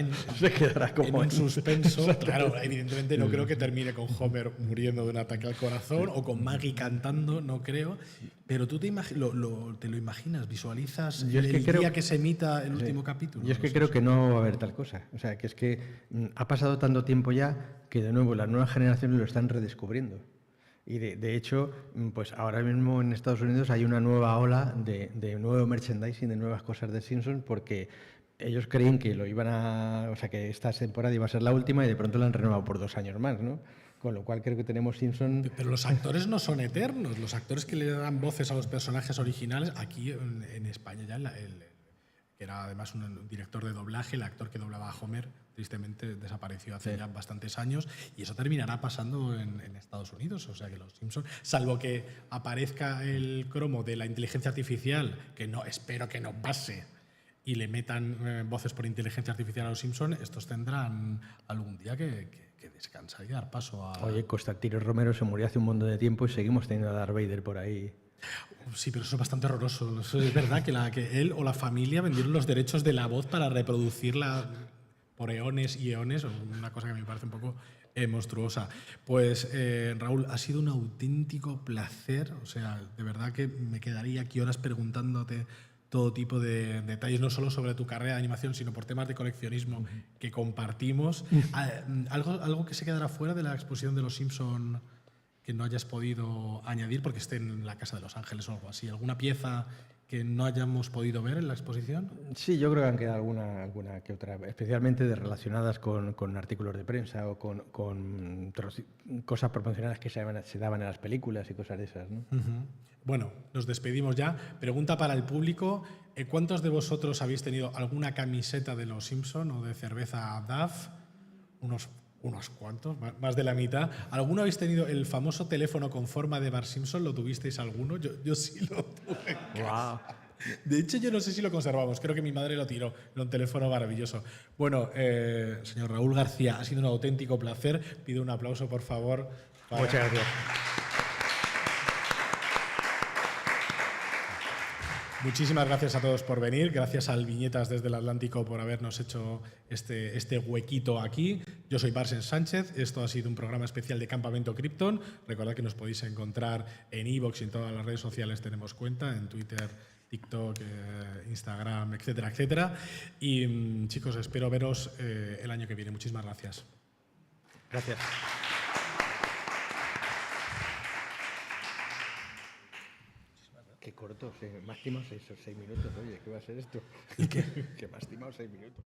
como en un suspenso. Exacto. Claro, evidentemente no creo que termine con Homer muriendo de un ataque al corazón o con Maggie cantando, no creo. Pero tú te lo imaginas, visualizas Yo es que el creo- día que se emita el Sí. último capítulo. Yo es No que sé. creo que no va a haber tal cosa. O sea, que es que ha pasado tanto tiempo ya que de nuevo las nuevas generaciones lo están redescubriendo. Y de hecho, pues ahora mismo en Estados Unidos hay una nueva ola de nuevo merchandising, de nuevas cosas de Simpsons, porque ellos creían que que esta temporada iba a ser la última y de pronto la han renovado por 2 años más, ¿no? Con lo cual creo que tenemos Simpsons. Pero los actores no son eternos. Los actores que le dan voces a los personajes originales, aquí en España ya, que era además un director de doblaje, el actor que doblaba a Homer, tristemente desapareció hace ya bastantes años, y eso terminará pasando en Estados Unidos. O sea que los Simpsons, salvo que aparezca el cromo de la inteligencia artificial, que no espero que no pase, y le metan voces por inteligencia artificial a los Simpsons, estos tendrán algún día que descansar y dar paso a... Oye, Constantino Romero se murió hace un montón de tiempo y seguimos teniendo a Darth Vader por ahí. Sí, pero eso es bastante horroroso. Eso es verdad que él o la familia vendieron los derechos de la voz para reproducirla por eones y eones, una cosa que me parece un poco monstruosa. Pues Raúl, ha sido un auténtico placer. O sea, de verdad que me quedaría aquí horas preguntándote todo tipo de detalles, no solo sobre tu carrera de animación, sino por temas de coleccionismo que compartimos. ¿Algo que se quedará fuera de la exposición de los Simpson que no hayas podido añadir porque esté en la Casa de Los Ángeles o algo así? ¿Alguna pieza que no hayamos podido ver en la exposición? Sí, yo creo que han quedado alguna que otra, especialmente relacionadas con artículos de prensa o con cosas promocionales que se daban en las películas y cosas de esas, ¿no? Uh-huh. Bueno, nos despedimos ya. Pregunta para el público. ¿Cuántos de vosotros habéis tenido alguna camiseta de Los Simpson o de cerveza Duff? Unos cuantos, más de la mitad. ¿Alguno habéis tenido el famoso teléfono con forma de Bart Simpson? ¿Lo tuvisteis alguno? Yo sí lo tuve. Wow. De hecho, yo no sé si lo conservamos. Creo que mi madre lo tiró. Era un teléfono maravilloso. Bueno, señor Raúl García, ha sido un auténtico placer. Pido un aplauso, por favor. Muchas gracias. Muchísimas gracias a todos por venir. Gracias al Viñetas desde el Atlántico por habernos hecho este huequito aquí. Yo soy Barsen Sánchez. Esto ha sido un programa especial de Campamento Krypton. Recordad que nos podéis encontrar en iVoox y en todas las redes sociales tenemos cuenta, en Twitter, TikTok, Instagram, etcétera, etcétera. Y chicos, espero veros el año que viene. Muchísimas gracias. Gracias. Qué corto, me has estimado 6 minutos. Oye, ¿qué va a ser esto? ¿Y qué? Que me has estimado 6 minutos.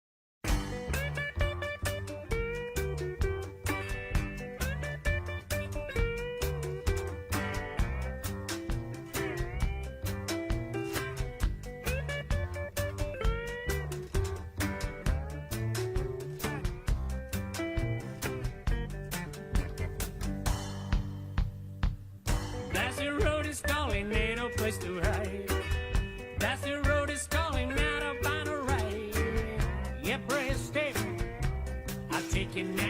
That's the road is calling, ain't no place to hide. That's the road is calling, not a ride. Yeah, press step, I'll take you now.